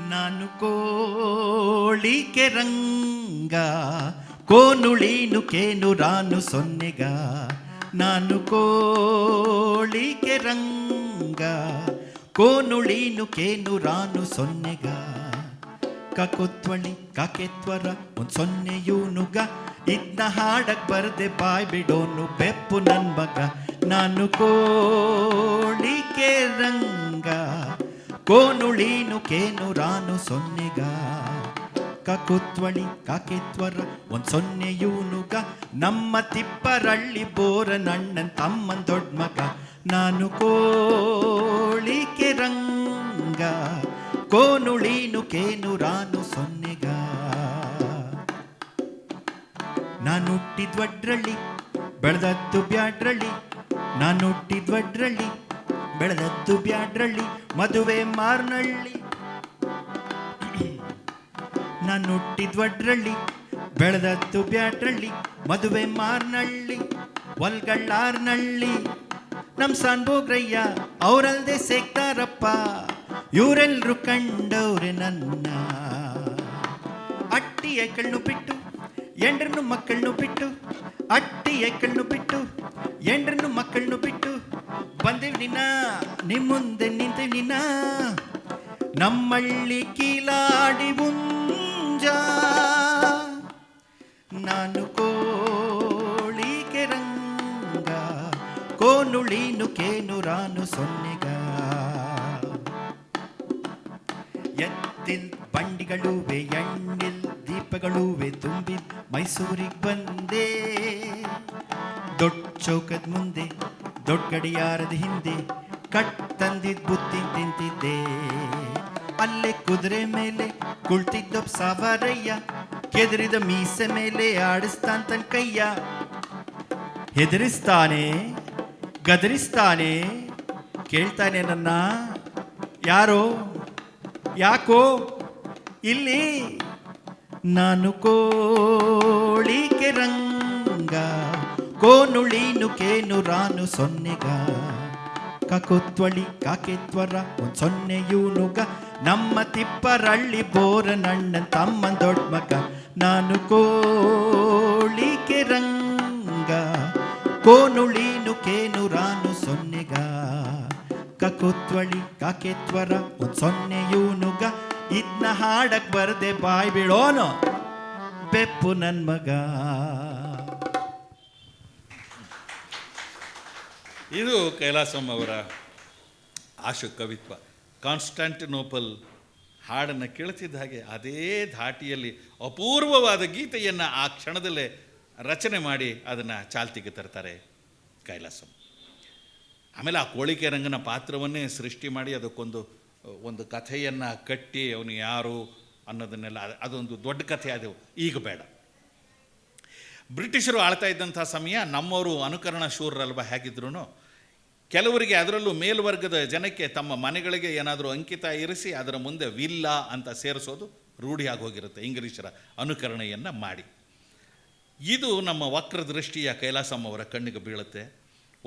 ನಾನು ಕೋಳಿಕೆ ರಂಗ ಕೋನುಳೀನು ಕೇನು ರಾನು ಸೊನ್ನೆಗ. ನಾನು ಕೋಳಿಕೆ ರಂಗ ಕೋನುಳೀನು ಕೇನು ರಾನು ಸೊನ್ನೆಗ. ಕಕುತ್ವಳಿ ಕಾಕೆತ್ವರ ಒಂದು ಸೊನ್ನೆಯೂನುಗ. ಇದನ್ನ ಹಾಡಕ್ ಬರ್ದೆ ಬಾಯ್ ಬಿಡೋನು ಬೆಪ್ಪು ನನ್ ಮಗ. ನಾನು ಕೋಳಿಕೆ ರಂಗ ಕೋನುಳೀನು ಕೇನು ರಾನು ಸೊನ್ನೆಗ. ಕಕುತ್ವಳಿ ಕಾಕೆತ್ವರ ಒಂದು ಸೊನ್ನೆಯೂನುಗ. ನಮ್ಮ ತಿಪ್ಪರಳ್ಳಿ ಬೋರನಣ್ಣನ್ ತಮ್ಮನ್ ದೊಡ್ಡ ಮಗ. ನಾನು ಕೋಳಿಕೆ ರಂಗ ಕೋನುಳೀನು ಕೇನು ರಾನು ಸೊನ್ನೆಗ. ನಾನು ಹುಟ್ಟಿದ್ವಡ್ರಳ್ಳಿ ಬೆಳೆದದ್ದು ಬ್ಯಾಡ್ರಳ್ಳಿ. ನಾನು ಹುಟ್ಟಿದ್ವಡ್ರಳ್ಳಿ ಬೆಳೆದದ್ದು ಬ್ಯಾಡ್ರಳ್ಳಿ ಮದುವೆ ಮಾರ್ನಳ್ಳಿ. ನಾನು ಹುಟ್ಟಿದ್ವಡ್ರಳ್ಳಿ ಬೆಳೆದದ್ದು ಬ್ಯಾಡ್ರಳ್ಳಿ ಮದುವೆ ಮಾರ್ನಳ್ಳಿ ಒಲ್ಗಳ್ಳಾರ್ನಳ್ಳಿ. ನಮ್ ಸಾನ್ಬೋಗ್ರಯ್ಯ ಅವರಲ್ದೆ ಸೇಕ್ತಾರಪ್ಪ. ಇವರೆಲ್ರು ಕಂಡವ್ರೆ ನನ್ನ. ಅಟ್ಟಿ ಎಕ್ಕಳ್ನು ಬಿಟ್ಟು ಎಂಡ್ರನ್ನು ಮಕ್ಕಳನ್ನು ಬಿಟ್ಟು. ಅಟ್ಟಿ ಎಕ್ಕಳ್ನು ಬಿಟ್ಟು ಎಂಡ್ರನ್ನು ಮಕ್ಕಳನ್ನು ಬಿಟ್ಟು ಬಂದೇವ್ ನಿನ್ನ ನಿಮ್ ಮುಂದೆ ನಿಂತೇವ್ ನಿನ್ನ. ನಮ್ಮಳ್ಳಿ ಕೀಲಾಡಿ ಉಂಜ. ನಾನು ಕೋಳಿಕೆ ರಂಗ ಕೋನುಳೀನು ಕೇನು ರಾನು ಸೊನ್ನೆಗ. ಎತ್ತಿಲ್ ಬಂಡಿಗಳುವೆ ಎಣ್ಣಿಲ್ ದೀಪಗಳುವೆ ತುಂಬಿ ಮೈಸೂರಿಗೆ ಬಂದೆ. ದೊಡ್ಡ ಚೌಕದ ಮುಂದೆ ದೊಡ್ಡ ಗಡಿಯಾರದ ಹಿಂದೆ ಕಟ್ ತಂದಿದ್ ಬುತ್ತಿ ತಿಂತಿದ್ದೆ. ಅಲ್ಲೇ ಕುದುರೆ ಮೇಲೆ ಕುಳ್ತಿದ್ದೊಬ್ಬ ಸಾವಾರಯ್ಯ. ಕೆದರಿದ ಮೀಸೆ ಮೇಲೆ ಆಡಿಸ್ತಾನ್ ತನ್ ಕೈಯ. ಹೆದರಿಸ್ತಾನೆ ಗದರಿಸ್ತಾನೆ ಕೇಳ್ತಾನೆ ನನ್ನ. ಯಾರೋ ಯಾಕೋ ಇಲ್ಲಿ. ನಾನು ಕೋಳಿಕೆ ರಂಗ ಕೋನುಳೀನು ಕೇನು ರಾನು ಸೊನ್ನೆಗ. ಕಕುತ್ವಳಿ ಕಾಕೆತ್ವರ ಒಂದು ಸೊನ್ನೆಯೂನುಗ. ನಮ್ಮ ತಿಪ್ಪರಳ್ಳಿ ಬೋರನಣ್ಣನ್ ತಮ್ಮನ್ ದೊಡ್ಡ ಮಗ. ನಾನು ಕೋಳಿಕೆ ರಂಗ ಕೋನುಳೀನು ಕೇನು ರಾನು ಸೊನ್ನೆಗ. ಕಕುತ್ವಳಿ ಕಾಕೆತ್ವರ ಒಂದು ಸೊನ್ನೆಯೂನುಗ. ಇದನ್ನ ಹಾಡಕ್ ಬರ್ದೆ ಬಾಯ್ ಬಿಡೋನು ಬೆಪ್ಪು ನನ್ ಮಗ. ಇದು ಕೈಲಾಸಂ ಅವರ ಆಶು ಕವಿತ್ವ. ಕಾನ್ಸ್ಟಾಂಟಿನೋಪಲ್ ಹಾಡನ್ನು ಕೇಳ್ತಿದ್ದ ಹಾಗೆ ಅದೇ ಧಾಟಿಯಲ್ಲಿ ಅಪೂರ್ವವಾದ ಗೀತೆಯನ್ನು ಆ ಕ್ಷಣದಲ್ಲೇ ರಚನೆ ಮಾಡಿ ಅದನ್ನು ಚಾಲ್ತಿಗೆ ತರ್ತಾರೆ ಕೈಲಾಸಂ. ಆಮೇಲೆ ಆ ಕೋಳಿಕೆ ರಂಗನ ಪಾತ್ರವನ್ನೇ ಸೃಷ್ಟಿ ಮಾಡಿ ಒಂದು ಕಥೆಯನ್ನು ಕಟ್ಟಿ ಅವನು ಯಾರು ಅನ್ನೋದನ್ನೆಲ್ಲ ಅದೊಂದು ದೊಡ್ಡ ಕಥೆ ಆದವು. ಈಗ ಬೇಡ. ಬ್ರಿಟಿಷರು ಆಳ್ತಾ ಇದ್ದಂಥ ಸಮಯ ನಮ್ಮವರು ಅನುಕರಣ ಶೂರರಲ್ವ ಹೇಗಿದ್ರು. ಕೆಲವರಿಗೆ ಅದರಲ್ಲೂ ಮೇಲ್ವರ್ಗದ ಜನಕ್ಕೆ ತಮ್ಮ ಮನೆಗಳಿಗೆ ಏನಾದರೂ ಅಂಕಿತ ಇರಿಸಿ ಅದರ ಮುಂದೆ ವಿಲ್ಲ ಅಂತ ಸೇರಿಸೋದು ರೂಢಿಯಾಗಿ ಹೋಗಿರುತ್ತೆ ಇಂಗ್ಲೀಷರ ಅನುಕರಣೆಯನ್ನು ಮಾಡಿ. ಇದು ನಮ್ಮ ವಕ್ರದೃಷ್ಟಿಯ ಕೈಲಾಸಮ್ಮ ಅವರ ಕಣ್ಣಿಗೆ ಬೀಳುತ್ತೆ.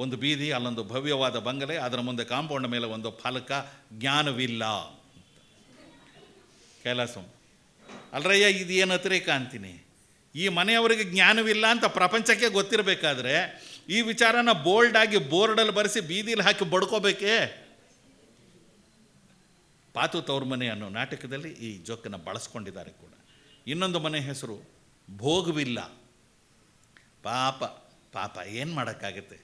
ಒಂದು ಬೀದಿ, ಅಲ್ಲೊಂದು ಭವ್ಯವಾದ ಬಂಗಲೆ, ಅದರ ಮುಂದೆ ಕಾಂಪೌಂಡ್ ಮೇಲೆ ಒಂದು ಫಲಕ, ಜ್ಞಾನವಿಲ್ಲ. ಕೈಲಾಸಮ್ಮ, ಅಲ್ರಯ್ಯ ಇದು ಏನು ಅತಿರೇಕ ಅಂತೀನಿ, ಈ ಮನೆಯವರಿಗೆ ಜ್ಞಾನವಿಲ್ಲ ಅಂತ ಪ್ರಪಂಚಕ್ಕೆ ಗೊತ್ತಿರಬೇಕಾದ್ರೆ ಈ ವಿಚಾರನ ಬೋಲ್ಡಾಗಿ ಬೋರ್ಡಲ್ಲಿ ಬರೆಸಿ ಬೀದಿಲಿ ಹಾಕಿ ಬಡ್ಕೋಬೇಕೇ. ಪಾತು ತವ್ರ ಮನೆ ಅನ್ನೋ ನಾಟಕದಲ್ಲಿ ಈ ಜೋಕನ್ನು ಬಳಸ್ಕೊಂಡಿದ್ದಾರೆ ಕೂಡ. ಇನ್ನೊಂದು ಮನೆ ಹೆಸರು ಭೋಗವಿಲ್ಲ. ಪಾಪ ಪಾಪ ಏನು ಮಾಡೋಕ್ಕಾಗತ್ತೆ,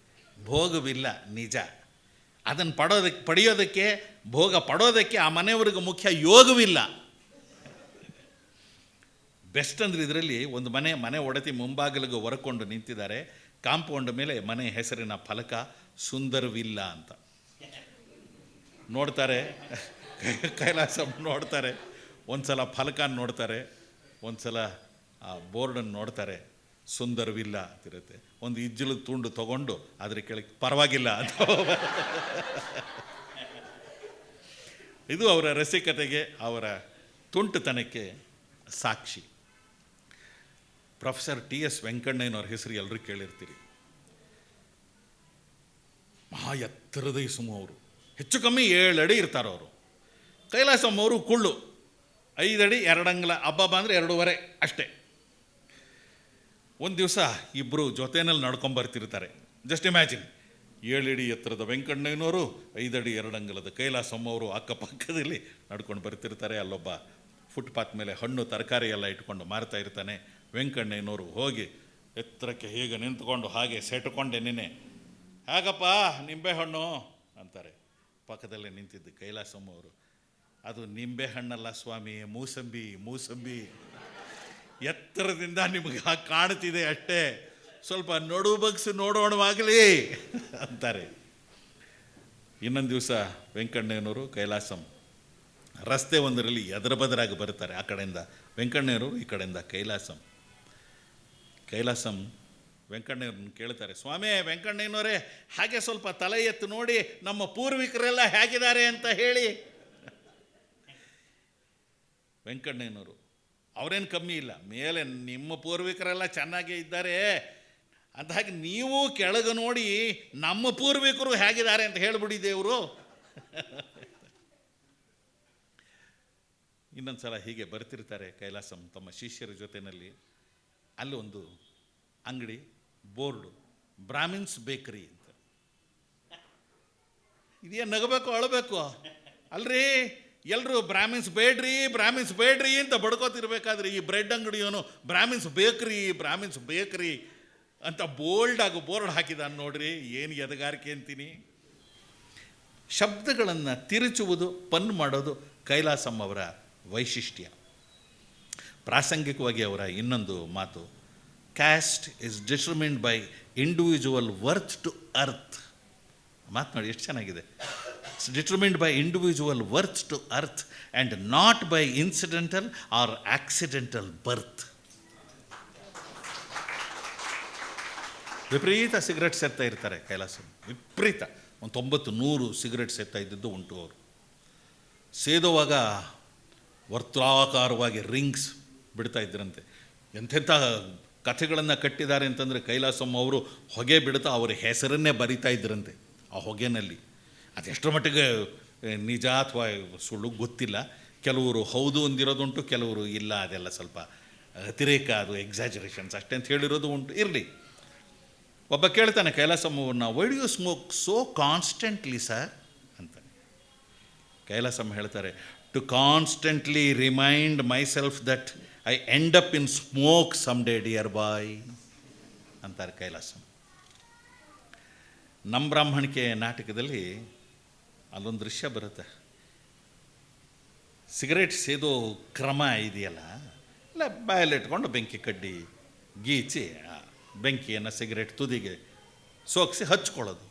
ಭೋಗವಿಲ್ಲ ನಿಜ. ಅದನ್ನು ಪಡೆಯೋದಕ್ಕೆ ಭೋಗ ಪಡೋದಕ್ಕೆ ಆ ಮನೆಯವ್ರಿಗೆ ಮುಖ್ಯ ಯೋಗವಿಲ್ಲ. ಬೆಸ್ಟ್ ಅಂದರೆ ಇದರಲ್ಲಿ ಒಂದು ಮನೆ ಒಡತಿ ಮುಂಬಾಗಿಲಿಗೆ ಹೊರಕೊಂಡು ನಿಂತಿದ್ದಾರೆ. ಕಾಂಪೌಂಡ್ ಮೇಲೆ ಮನೆ ಹೆಸರಿನ ಫಲಕ ಸುಂದರವಿಲ್ಲ ಅಂತ. ನೋಡ್ತಾರೆ, ಕೈಲಾಸಮ್ಮ ನೋಡ್ತಾರೆ, ಒಂದು ಸಲ ಫಲಕ ನೋಡ್ತಾರೆ, ಒಂದು ಸಲ ಆ ಬೋರ್ಡನ್ನು ನೋಡ್ತಾರೆ, ಸುಂದರವಿಲ್ಲ ಅಂತಿರುತ್ತೆ. ಒಂದು ಇಜ್ಜಲು ತುಂಡು ತಗೊಂಡು ಅದ್ರ ಕೆಳಗೆ ಪರವಾಗಿಲ್ಲ ಅಂತ. ಇದು ಅವರ ರಸಿಕತೆಗೆ, ಅವರ ತುಂಟುತನಕ್ಕೆ ಸಾಕ್ಷಿ. Professor TS. ವೆಂಕಣ್ಣಯ್ಯನವ್ರ ಹೆಸರು ಎಲ್ಲರೂ ಕೇಳಿರ್ತೀರಿ. ಮಹಾ ಎತ್ತರದ ಇಸುಮು ಅವರು, ಹೆಚ್ಚು ಕಮ್ಮಿ 7 ಅಡಿ ಇರ್ತಾರವರು. ಕೈಲಾಸಮ್ಮ ಅವರು ಕುಳ್ಳು, 5 ಅಡಿ 2 ಅಂಗುಲ, ಹಬ್ಬ ಅಂದರೆ 2.5 ಅಷ್ಟೇ. ಒಂದು ದಿವಸ ಇಬ್ಬರು ಜೊತೆಯಲ್ಲಿ ನಡ್ಕೊಂಬರ್ತಿರ್ತಾರೆ. ಜಸ್ಟ್ ಇಮ್ಯಾಜಿನ್, 7 ಅಡಿ ಎತ್ತರದ ವೆಂಕಣ್ಣಯ್ಯನವರು, 5 ಅಡಿ 2 ಅಂಗುಲದ ಕೈಲಾಸಮ್ಮ ಅವರು ಅಕ್ಕಪಕ್ಕದಲ್ಲಿ ನಡ್ಕೊಂಡು ಬರ್ತಿರ್ತಾರೆ. ಅಲ್ಲೊಬ್ಬ ಫುಟ್ಪಾತ್ ಮೇಲೆ ಹಣ್ಣು ತರಕಾರಿ ಎಲ್ಲ ಇಟ್ಕೊಂಡು ಮಾರ್ತಾ ಇರ್ತಾನೆ. ವೆಂಕಣ್ಣಯ್ಯನವರು ಹೋಗಿ ಎತ್ತರಕ್ಕೆ ಹೀಗೆ ನಿಂತ್ಕೊಂಡು ಹಾಗೆ ಸೆಟ್ಕೊಂಡೆ, ನಿನ್ನೆ ಹೇಗಪ್ಪ ನಿಂಬೆಹಣ್ಣು ಅಂತಾರೆ. ಪಕ್ಕದಲ್ಲೇ ನಿಂತಿದ್ದು ಕೈಲಾಸಮ್ಮ ಅವರು, ಅದು ನಿಂಬೆ ಹಣ್ಣಲ್ಲ ಸ್ವಾಮಿ, ಮೂಸಂಬಿ. ಎತ್ತರದಿಂದ ನಿಮಗೆ ಕಾಣ್ತಿದೆ ಅಷ್ಟೇ, ಸ್ವಲ್ಪ ನಡು ಬಗ್ಸಿ ನೋಡೋಣವಾಗಲಿ ಅಂತಾರೆ. ಇನ್ನೊಂದು ದಿವಸ ವೆಂಕಣ್ಣಯ್ಯನವರು ಕೈಲಾಸಮ್ಮ ರಸ್ತೆ ಒಂದರಲ್ಲಿ ಎದರ ಬದರಾಗಿ ಬರ್ತಾರೆ. ಆ ಕಡೆಯಿಂದ ವೆಂಕಣ್ಣಯ್ಯನವರು, ಈ ಕಡೆಯಿಂದ ಕೈಲಾಸಮ್ಮ ವೆಂಕಣ್ಣಯ್ಯವ್ರನ್ನ ಕೇಳ್ತಾರೆ, ಸ್ವಾಮಿ ವೆಂಕಣ್ಣಯ್ಯನವರೇ, ಹಾಗೆ ಸ್ವಲ್ಪ ತಲೆ ಎತ್ತು ನೋಡಿ, ನಮ್ಮ ಪೂರ್ವಿಕರೆಲ್ಲ ಹೇಗಿದ್ದಾರೆ ಅಂತ ಹೇಳಿ. ವೆಂಕಣ್ಣಯ್ಯನವರು, ಅವರೇನು ಕಮ್ಮಿ ಇಲ್ಲ, ಮೇಲೆ ನಿಮ್ಮ ಪೂರ್ವಿಕರೆಲ್ಲ ಚೆನ್ನಾಗೇ ಇದ್ದಾರೆ, ಅಂತ ಹಾಗೆ ನೀವು ಕೆಳಗೆ ನೋಡಿ ನಮ್ಮ ಪೂರ್ವಿಕರು ಹೇಗಿದ್ದಾರೆ ಅಂತ ಹೇಳಿಬಿಡಿ ದೇವರು. ಇನ್ನೊಂದು ಸಲ ಹೀಗೆ ಬರ್ತಿರ್ತಾರೆ ಕೈಲಾಸಮ್ಮ ತಮ್ಮ ಶಿಷ್ಯರ ಜೊತೆಯಲ್ಲಿ. ಅಲ್ಲಿ ಒಂದು ಅಂಗಡಿ, ಬೋರ್ಡು, ಬ್ರಾಹ್ಮಿನ್ಸ್ ಬೇಕರಿ ಅಂತ. ಇದೇನು ನಗಬೇಕು ಅಳಬೇಕು ಅಲ್ರಿ, ಎಲ್ಲರೂ ಬ್ರಾಹ್ಮಿನ್ಸ್ ಬೇಡ್ರಿ ಅಂತ ಬಡ್ಕೋತಿರ್ಬೇಕಾದ್ರೆ ಈ ಬ್ರೆಡ್ ಅಂಗಡಿಯವನು ಬ್ರಾಹ್ಮಿನ್ಸ್ ಬೇಕರಿ ಅಂತ ಬೋಲ್ಡಾಗಿ ಬೋರ್ಡ್ ಹಾಕಿದಾನೆ ನೋಡ್ರಿ. ಏನು ಎದಗಾರಿಕೆ ಅಂತೀನಿ. ಶಬ್ದಗಳನ್ನು ತಿರುಚುವುದು, ಪನ್ ಮಾಡೋದು ಕೈಲಾಸಮ್ಮ ಅವರ ವೈಶಿಷ್ಟ್ಯ. ಪ್ರಾಸಂಗಿಕವಾಗಿ ಅವರ ಇನ್ನೊಂದು ಮಾತು, caste is determined by individual worth to earth. ಮಾತು ನೋಡಿ ಎಷ್ಟು ಚೆನ್ನಾಗಿದೆ. It's determined by individual worth to earth and not by incidental or accidental birth. ವಿಪರೀತ ಸಿಗರೆಟ್ ಸೇರ್ತಾ ಇರ್ತಾರೆ ಕೈಲಾಸಮ್ಮ, ವಿಪರೀತ. ಒಂದು 90-100 ಸಿಗರೆಟ್ ಸೇರ್ತಾ ಇದ್ದದ್ದು ಉಂಟು. ಅವರು ಸೇದುವಾಗ ವರ್ತುಲಾಕಾರವಾಗಿ ರಿಂಗ್ಸ್ ಬಿಡ್ತಾ ಇದ್ದರಂತೆ. ಎಂತೆಂಥ ಕಥೆಗಳನ್ನು ಕಟ್ಟಿದ್ದಾರೆ ಅಂತಂದರೆ ಕೈಲಾಸಮ್ಮ ಅವರು ಹೊಗೆ ಬಿಡ್ತಾ ಅವರ ಹೆಸರನ್ನೇ ಬರಿತಾ ಇದ್ದರಂತೆ ಆ ಹೊಗೆನಲ್ಲಿ. ಅದೆಷ್ಟರ ಮಟ್ಟಿಗೆ ನಿಜ ಅಥವಾ ಸುಳ್ಳು ಗೊತ್ತಿಲ್ಲ. ಕೆಲವರು ಹೌದು ಅಂದಿರೋದುಂಟು, ಕೆಲವರು ಇಲ್ಲ, ಅದೆಲ್ಲ ಸ್ವಲ್ಪ ಅತಿರೇಕ, ಅದು ಎಕ್ಸಾಜರೇಷನ್ಸ್ ಅಷ್ಟೇ ಅಂತ ಹೇಳಿರೋದು ಉಂಟು. ಇರಲಿ. ಒಬ್ಬ ಕೇಳ್ತಾನೆ ಕೈಲಾಸಮ್ಮವ್ರನ್ನ, why do you smoke so constantly sir ಅಂತ. ಕೈಲಾಸಮ್ಮ ಹೇಳ್ತಾರೆ, to constantly remind myself that I end up in smoke some day dear boy ಅಂತಾರೆ ಕೈಲಾಸಮ್ಮ. ನಮ್ಮ ಬ್ರಾಹ್ಮಣಿಕೆ ನಾಟಕದಲ್ಲಿ ಅಲ್ಲೊಂದು ದೃಶ್ಯ ಬರುತ್ತೆ. ಸಿಗರೇಟ್ ಸೇದೋ ಕ್ರಮ ಇದೆಯಲ್ಲ, ಇಲ್ಲ ಬಾಯಲ್ಲಿಟ್ಕೊಂಡು ಬೆಂಕಿ ಕಡ್ಡಿ ಗೀಚಿ ಬೆಂಕಿಯನ್ನು ಸಿಗರೇಟ್ ತುದಿಗೆ ಸೋಗಿಸಿ ಹಚ್ಕೊಳ್ಳೋದು.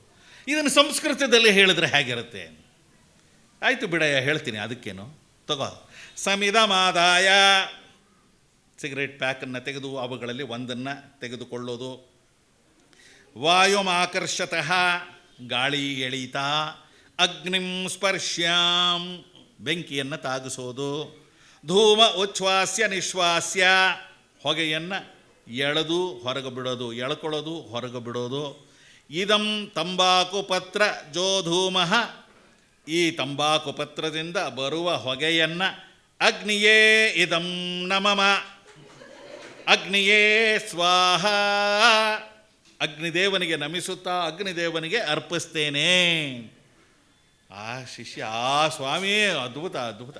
ಇದನ್ನು ಸಂಸ್ಕೃತದಲ್ಲಿ ಹೇಳಿದ್ರೆ ಹೇಗಿರುತ್ತೆ? ಆಯಿತು ಬಿಡಯ್ಯ ಹೇಳ್ತೀನಿ, ಅದಕ್ಕೇನು ತಗೋ. ಸಮಿದಮಾದಾಯ ಸಿಗರೇಟ್ ಪ್ಯಾಕನ್ನು ತೆಗೆದು ಅವುಗಳಲ್ಲಿ ಒಂದನ್ನು ತೆಗೆದುಕೊಳ್ಳೋದು. ವಾಯುಮಾಕರ್ಷತಃ ಗಾಳಿ ಎಳೀತಾ, ಅಗ್ನಿಂ ಸ್ಪರ್ಶ್ಯಾಂ ಬೆಂಕಿಯನ್ನು ತಾಗಿಸೋದು. ಧೂಮ ಉಚ್ಛ್ವಾಸ್ಯ ನಿಶ್ವಾಸ್ಯ, ಹೊಗೆಯನ್ನು ಎಳೆದು ಹೊರಗೆ ಬಿಡೋದು, ಎಳ್ಕೊಳ್ಳೋದು ಹೊರಗೆ ಬಿಡೋದು. ಇದಂ ತಂಬಾಕು ಪತ್ರ ಜೋ ಧೂಮ, ಈ ತಂಬಾಕು ಪತ್ರದಿಂದ ಬರುವ ಹೊಗೆಯನ್ನು ಅಗ್ನಿಯೇ ಇದಂ ನಮಮ, ಅಗ್ನಿಯೇ ಸ್ವಾಹ, ಅಗ್ನಿದೇವನಿಗೆ ನಮಿಸುತ್ತಾ ಅಗ್ನಿದೇವನಿಗೆ ಅರ್ಪಿಸ್ತೇನೆ. ಆ ಶಿಷ್ಯ, ಆ ಸ್ವಾಮಿ ಅದ್ಭುತ ಅದ್ಭುತ.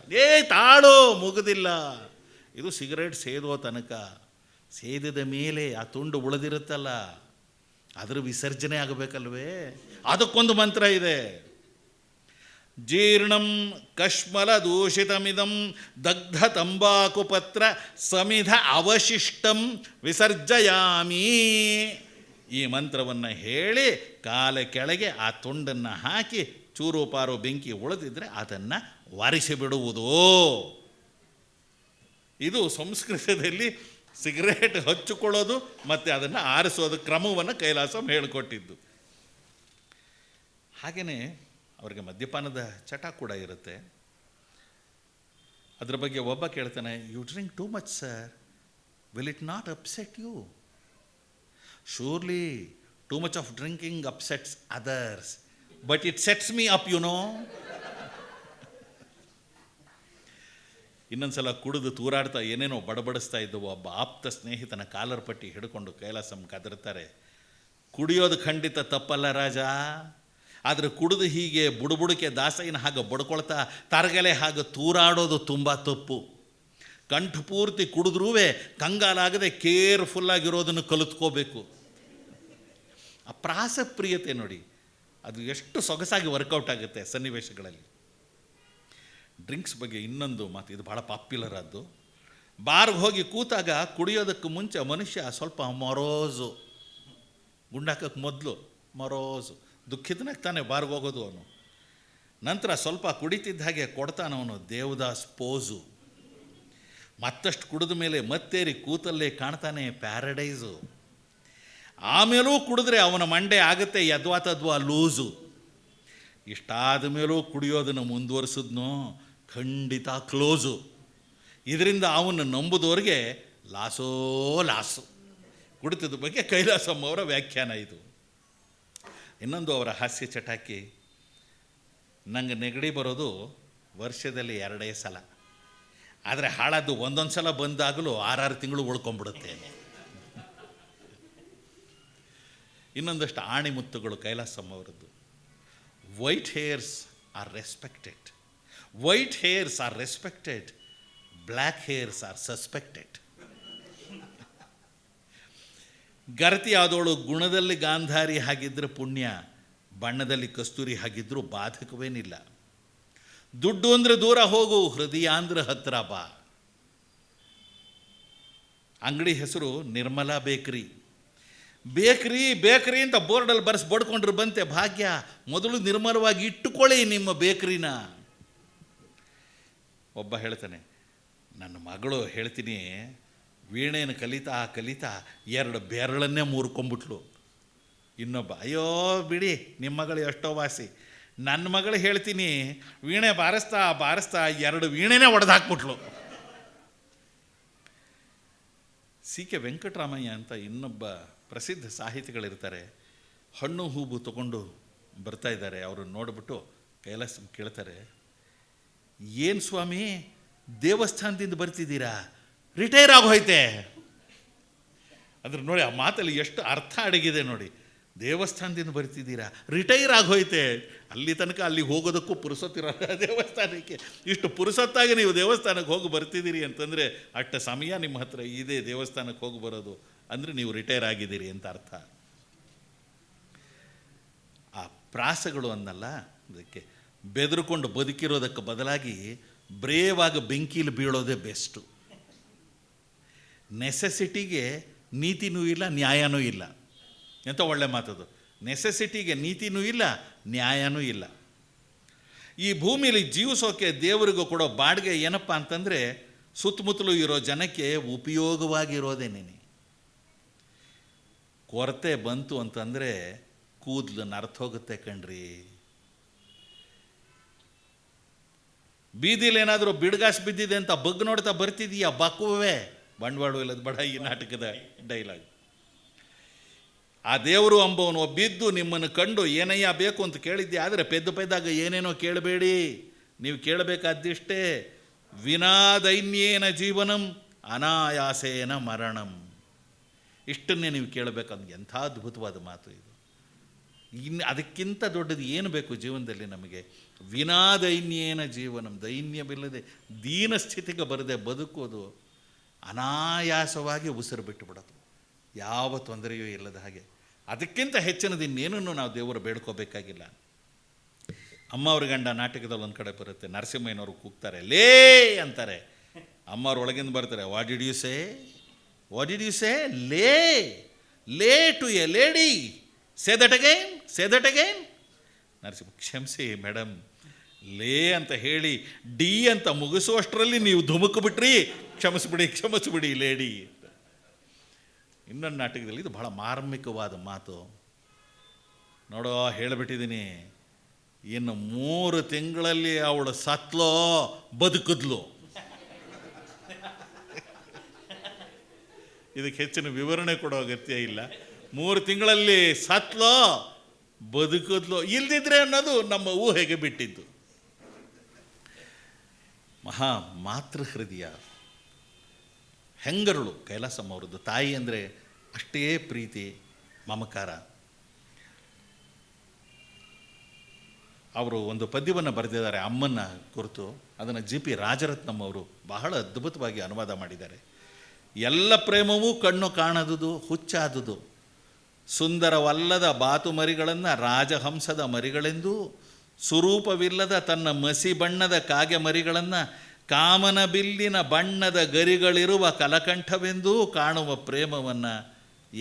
ತಾಳು, ಮುಗುದಿಲ್ಲ. ಇದು ಸಿಗರೇಟ್ ಸೇದೋ ತನಕ. ಸೇದಿದ ಮೇಲೆ ಆ ತುಂಡು ಉಳಿದಿರುತ್ತಲ್ಲ, ಅದರ ವಿಸರ್ಜನೆ ಆಗಬೇಕಲ್ವೇ, ಅದಕ್ಕೊಂದು ಮಂತ್ರ ಇದೆ. ಜೀರ್ಣಂ ಕಶ್ಮಲ ದೂಷಿತಮಿದಂ ದಗ್ಧ ತಂಬಾಕು ಪತ್ರ ಸಮಿಧ ಅವಶಿಷ್ಟಂ ವಿಸರ್ಜಯಾಮಿ. ಈ ಮಂತ್ರವನ್ನು ಹೇಳಿ ಕಾಲ ಕೆಳಗೆ ಆ ತುಂಡನ್ನು ಹಾಕಿ ಚೂರು ಪಾರು ಬೆಂಕಿ ಉಳಿದಿದ್ರೆ ಅದನ್ನು ವಾರಿಸಿಬಿಡುವುದು. ಇದು ಸಂಸ್ಕೃತದಲ್ಲಿ ಸಿಗರೇಟ್ ಹಚ್ಚಿಕೊಳ್ಳೋದು ಮತ್ತು ಅದನ್ನು ಆರಿಸೋದು ಕ್ರಮವನ್ನು ಕೈಲಾಸಂ ಹೇಳಿಕೊಟ್ಟಿದ್ದು. ಹಾಗೆಯೇ ಅವರಿಗೆ ಮದ್ಯಪಾನದ ಚಟ ಕೂಡ ಇರುತ್ತೆ. ಅದರ ಬಗ್ಗೆ ಒಬ್ಬ ಕೇಳ್ತಾನೆ, you drink too much sir, will it not upset you? Surely too much of drinking upsets others, but it sets me up, you know. ಇನ್ನೊಂದು ಸಲ ಕುಡಿದು ತೂರಾಡ್ತಾ ಏನೇನೋ ಬಡಬಡಿಸ್ತಾ ಇದ್ದವು. ಒಬ್ಬ ಆಪ್ತ ಸ್ನೇಹಿತನ ಕಾಲರ್ ಪಟ್ಟಿ ಹಿಡ್ಕೊಂಡು ಕೈಲಾಸಂ ಕದರ್ತಾರೆ. ಕುಡಿಯೋದು ಖಂಡಿತ ತಪ್ಪಲ್ಲ ರಾಜ, ಆದರೆ ಕುಡಿದು ಹೀಗೆ ಬುಡುಬುಡುಕೆ ದಾಸೈನ ಹಾಗೆ ಬಡ್ಕೊಳ್ತಾ ತರಗಲೆ ಹಾಗೆ ತೂರಾಡೋದು ತುಂಬ ತಪ್ಪು. ಕಂಠ ಪೂರ್ತಿ ಕುಡಿದ್ರೂ ಕಂಗಾಲಾಗದೆ ಕೇರ್ಫುಲ್ಲಾಗಿರೋದನ್ನು ಕಲಿತ್ಕೋಬೇಕು. ಆ ಪ್ರಾಸಪ್ರಿಯತೆ ನೋಡಿ, ಅದು ಎಷ್ಟು ಸೊಗಸಾಗಿ ವರ್ಕೌಟ್ ಆಗುತ್ತೆ ಸನ್ನಿವೇಶಗಳಲ್ಲಿ. ಡ್ರಿಂಕ್ಸ್ ಬಗ್ಗೆ ಇನ್ನೊಂದು ಮಾತು, ಇದು ಭಾಳ ಪಾಪ್ಯುಲರ್ ಆದ್ದು. ಬಾರ್ಗೆ ಹೋಗಿ ಕೂತಾಗ ಕುಡಿಯೋದಕ್ಕೆ ಮುಂಚೆ ಮನುಷ್ಯ ಸ್ವಲ್ಪ ಮೊರೋಸು, ಗುಂಡಾಕಕ್ಕೆ ಮೊದಲು ಮೊರೋಸು, ದುಃಖಿತನಾಗ ತಾನೆ ಬಾರ್ಗೆ ಹೋಗೋದು ಅವನು. ನಂತರ ಸ್ವಲ್ಪ ಕುಡಿತಿದ್ದ ಹಾಗೆ ಕೊಡ್ತಾನವನು ದೇವದಾಸ್ ಪೋಸು. ಮತ್ತಷ್ಟು ಕುಡಿದ ಮೇಲೆ ಮತ್ತೇರಿ ಕೂತಲ್ಲೇ ಕಾಣ್ತಾನೆ ಪ್ಯಾರಡೈಸು. ಆಮೇಲೂ ಕುಡಿದ್ರೆ ಅವನ ಮಂಡೆ ಆಗುತ್ತೆ ಯದ್ವಾ ತದ್ವಾ ಲೂಸು. ಇಷ್ಟಾದ ಮೇಲೂ ಕುಡಿಯೋದನ್ನು ಮುಂದುವರಿಸಿದ್ನೋ ಖಂಡಿತ ಕ್ಲೋಸು. ಇದರಿಂದ ಅವನು ನಂಬುದವ್ರಿಗೆ ಲಾಸೋ ಲಾಸು. ಕುಡಿತದ ಬಗ್ಗೆ ಕೈಲಾಸಂ ಅವರ ವ್ಯಾಖ್ಯಾನ ಇದು. ಇನ್ನೊಂದು ಅವರ ಹಾಸ್ಯ ಚಟಾಕಿ, ನಂಗೆ ನೆಗಡಿ ಬರೋದು ವರ್ಷದಲ್ಲಿ 2 ಸಲ, ಆದರೆ ಹಾಳಾದ್ದು ಒಂದೊಂದು ಸಲ ಬಂದಾಗಲೂ 6 ತಿಂಗಳು ಉಳ್ಕೊಂಡ್ಬಿಡುತ್ತೆ. ಇನ್ನೊಂದಷ್ಟು ಆಣಿಮುತ್ತುಗಳು ಕೈಲಾಸಂ ಅವರದ್ದು. White hairs are respected, white hairs are respected, black hairs are suspected. ಗರತಿ ಆದವಳು ಗುಣದಲ್ಲಿ ಗಾಂಧಾರಿ ಹಾಗಿದ್ದರೆ ಪುಣ್ಯ, ಬಣ್ಣದಲ್ಲಿ ಕಸ್ತೂರಿ ಹಾಗಿದ್ದರೂ ಬಾಧಕವೇನಿಲ್ಲ. ದುಡ್ಡು ಅಂದರೆ ದೂರ ಹೋಗು, ಹೃದಯ ಅಂದರೆ ಹತ್ತಿರ ಬಾ. ಅಂಗಡಿ ಹೆಸರು ನಿರ್ಮಲಾ ಬೇಕರಿ. ಬೇಕ್ರಿ ಬೇಕ್ರಿ ಅಂತ ಬೋರ್ಡಲ್ಲಿ ಬಡ್ಕೊಂಡ್ರೆ ಬಂತೆ ಭಾಗ್ಯ. ಮೊದಲು ನಿರ್ಮಲವಾಗಿ ಇಟ್ಟುಕೊಳ್ಳಿ ನಿಮ್ಮ ಬೇಕ್ರಿನ. ಒಬ್ಬ ಹೇಳ್ತಾನೆ, ನನ್ನ ಮಗಳು ಹೇಳ್ತೀನಿ ವೀಣೆಯನ್ನು ಕಲಿತಾ ಕಲಿತಾ 2 ಬೆರಳನ್ನೇ ಮುರ್ಕೊಂಬಿಟ್ಲು. ಇನ್ನೊಬ್ಬ, ಅಯ್ಯೋ ಬಿಡಿ ನಿಮ್ಮ ಮಗಳು ಎಷ್ಟೋ ವಾಸಿ, ನನ್ನ ಮಗಳು ಹೇಳ್ತೀನಿ ವೀಣೆ ಬಾರಿಸ್ತಾ ಬಾರಿಸ್ತಾ 2 ವೀಣೆನೇ ಒಡೆದಾಕ್ಬಿಟ್ಲು. ಸಿ ಕೆ ವೆಂಕಟರಾಮಯ್ಯ ಅಂತ ಇನ್ನೊಬ್ಬ ಪ್ರಸಿದ್ಧ ಸಾಹಿತಿಗಳಿರ್ತಾರೆ. ಹಣ್ಣು ಹೂವು ತಗೊಂಡು ಬರ್ತಾ ಇದ್ದಾರೆ. ಅವರು ನೋಡಿಬಿಟ್ಟು ಕೈಲಾಸಂ ಕೇಳ್ತಾರೆ, ಏನು ಸ್ವಾಮಿ ದೇವಸ್ಥಾನದಿಂದ ಬರ್ತಿದ್ದೀರಾ, ರಿಟೈರ್ ಆಗೋಯ್ತೆ? ಅಂದ್ರೆ ನೋಡಿ ಆ ಮಾತಲ್ಲಿ ಎಷ್ಟು ಅರ್ಥ ಅಡಗಿದೆ ನೋಡಿ. ದೇವಸ್ಥಾನದಿಂದ ಬರ್ತಿದ್ದೀರಾ, ರಿಟೈರ್ ಆಗೋಯ್ತೆ. ಅಲ್ಲಿ ತನಕ ಅಲ್ಲಿಗೆ ಹೋಗೋದಕ್ಕೂ ಪುರುಸೊತ್ತಿರಲ್ಲ ದೇವಸ್ಥಾನಕ್ಕೆ. ಇಷ್ಟು ಪುರುಸೊತ್ತಾಗಿ ನೀವು ದೇವಸ್ಥಾನಕ್ಕೆ ಹೋಗಿ ಬರ್ತಿದ್ದೀರಿ ಅಂತಂದರೆ ಅಷ್ಟು ಸಮಯ ನಿಮ್ಮ ಹತ್ರ ಇದೆ ದೇವಸ್ಥಾನಕ್ಕೆ ಹೋಗಿ ಬರೋದು ಅಂದರೆ ನೀವು ರಿಟೈರ್ ಆಗಿದ್ದೀರಿ ಅಂತ ಅರ್ಥ. ಆ ಪ್ರಾಸಗಳು ಅನ್ನಲ್ಲ, ಅದಕ್ಕೆ ಬೆದರ್ಕೊಂಡು ಬದುಕಿರೋದಕ್ಕೆ ಬದಲಾಗಿ ಬ್ರೇವಾಗಿ ಬೆಂಕೀಲಿ ಬೀಳೋದೇ ಬೆಸ್ಟು. ನೆಸೆಸಿಟಿಗೆ ನೀತಿನೂ ಇಲ್ಲ, ನ್ಯಾಯನೂ ಇಲ್ಲ. ಎಂಥ ಒಳ್ಳೆ ಮಾತದು. ನೆಸೆಸಿಟಿಗೆ ನೀತಿನೂ ಇಲ್ಲ, ನ್ಯಾಯನೂ ಇಲ್ಲ. ಈ ಭೂಮಿಯಲ್ಲಿ ಜೀವಿಸೋಕೆ ದೇವರಿಗೂ ಕೊಡೋ ಬಾಡಿಗೆ ಏನಪ್ಪ ಅಂತಂದರೆ ಸುತ್ತಮುತ್ತಲೂ ಇರೋ ಜನಕ್ಕೆ ಉಪಯೋಗವಾಗಿರೋದೇನೇನೆ. ಕೊರತೆ ಬಂತು ಅಂತಂದರೆ ಕೂದಲು ನರ್ತೋಗುತ್ತೆ ಕಣ್ರಿ. ಬೀದಿಲಿ ಏನಾದರೂ ಬಿಡ್ಗಾಸ್ ಬಿದ್ದಿದೆ ಅಂತ ಬಗ್ ನೋಡ್ತಾ ಬರ್ತಿದೀಯ ಬಕ್ಕುವೇ, ಬಂಡವಾಳ ಇಲ್ಲದ ಬಡ ಈ ನಾಟಕದ ಡೈಲಾಗ್. ಆ ದೇವರು ಅಂಬವನು ಬಿದ್ದು ನಿಮ್ಮನ್ನು ಕಂಡು ಏನಯ್ಯ ಬೇಕು ಅಂತ ಕೇಳಿದ್ದೆ, ಆದರೆ ಪೆದ್ದಾಗ ಏನೇನೋ ಕೇಳಬೇಡಿ, ನೀವು ಕೇಳಬೇಕಾದಿಷ್ಟೇ, ವಿನಾ ದೈನ್ಯೇನ ಜೀವನಂ ಅನಾಯಾಸೇನ ಮರಣಂ. ಇಷ್ಟನ್ನೇ ನೀವು ಕೇಳಬೇಕಂದು. ಎಂಥ ಅದ್ಭುತವಾದ ಮಾತು ಇದು. ಇನ್ನು ಅದಕ್ಕಿಂತ ದೊಡ್ಡದು ಏನು ಬೇಕು ಜೀವನದಲ್ಲಿ ನಮಗೆ? ವಿನಾ ದೈನ್ಯೇನ ಜೀವನಂ, ದೈನ್ಯವಿಲ್ಲದೆ ದೀನ ಸ್ಥಿತಿಗೆ ಬರದೆ ಬದುಕೋದು, ಅನಾಯಾಸವಾಗಿ ಉಸಿರು ಬಿಟ್ಟು ಬಿಡೋದು, ಯಾವ ತೊಂದರೆಯೂ ಇಲ್ಲದ ಹಾಗೆ. ಅದಕ್ಕಿಂತ ಹೆಚ್ಚಿನದು ಇನ್ನೇನನ್ನು ನಾವು ದೇವರು ಬೇಡ್ಕೋಬೇಕಾಗಿಲ್ಲ. ಅಮ್ಮ ಅವ್ರ ಗಂಡ ನಾಟಕದಲ್ಲಿ ಒಂದು ಕಡೆ ಬರುತ್ತೆ, ನರಸಿಂಹಯ್ಯನವರು ಕೂಗ್ತಾರೆ, ಲೇ ಅಂತಾರೆ. ಅಮ್ಮ ಅವ್ರ ಒಳಗಿಂದ ಬರ್ತಾರೆ, what did you say, what did you say, lay, lay to a lady, say that again, say that again. Narasimha, ಕ್ಷಮಿಸಿ ಮೇಡಮ್, ಲೇ ಅಂತ ಹೇಳಿ ಡಿ ಅಂತ ಮುಗಿಸುವಷ್ಟರಲ್ಲಿ ನೀವು ಧುಮುಕು ಬಿಟ್ರಿ, ಕ್ಷಮಿಸ್ಬಿಡಿ ಲೇಡಿ. ಇನ್ನೊಂದು ನಾಟಕದಲ್ಲಿ ಇದು ಬಹಳ ಮಾರ್ಮಿಕವಾದ ಮಾತು ನೋಡೋ, ಹೇಳಿಬಿಟ್ಟಿದ್ದೀನಿ. ಇನ್ನು 3 ತಿಂಗಳಲ್ಲಿ ಅವಳು ಸತ್ಲೋ ಬದುಕಿದ್ಲು. ಇದಕ್ಕೆ ಹೆಚ್ಚಿನ ವಿವರಣೆ ಕೊಡೋ ಅಗತ್ಯ ಇಲ್ಲ. 3 ತಿಂಗಳಲ್ಲಿ ಸತ್ಲೋ ಬದುಕಿದ್ಲೋ, ಇಲ್ದಿದ್ರೆ ಅನ್ನೋದು ನಮ್ಮ ಊಹೆಗೆ ಬಿಟ್ಟಿದ್ದು. ಮಹಾ ಮಾತೃ ಹೃದಯ, ಹೆಂಗರುಳು ಕೈಲಾಸಮ್ಮ ಅವರದ್ದು. ತಾಯಿ ಅಂದರೆ ಅಷ್ಟೇ ಪ್ರೀತಿ ಮಮಕಾರ. ಅವರು ಒಂದು ಪದ್ಯವನ್ನು ಬರೆದಿದ್ದಾರೆ ಅಮ್ಮನ ಕುರಿತು. ಅದನ್ನು GP ರಾಜರತ್ನಂ ಅವರು ಬಹಳ ಅದ್ಭುತವಾಗಿ ಅನುವಾದ ಮಾಡಿದ್ದಾರೆ. ಎಲ್ಲ ಪ್ರೇಮವೂ ಕಣ್ಣು ಕಾಣದುದು, ಹುಚ್ಚಾದುದು, ಸುಂದರವಲ್ಲದ ಬಾತು ಮರಿಗಳನ್ನು ರಾಜಹಂಸದ ಮರಿಗಳೆಂದು, ಸ್ವರೂಪವಿಲ್ಲದ ತನ್ನ ಮಸಿ ಬಣ್ಣದ ಕಾಗೆ ಮರಿಗಳನ್ನು ಕಾಮನ ಬಿಲ್ಲಿನ ಬಣ್ಣದ ಗರಿಗಳಿರುವ ಕಲಕಂಠವೆಂದೂ ಕಾಣುವ ಪ್ರೇಮವನ್ನು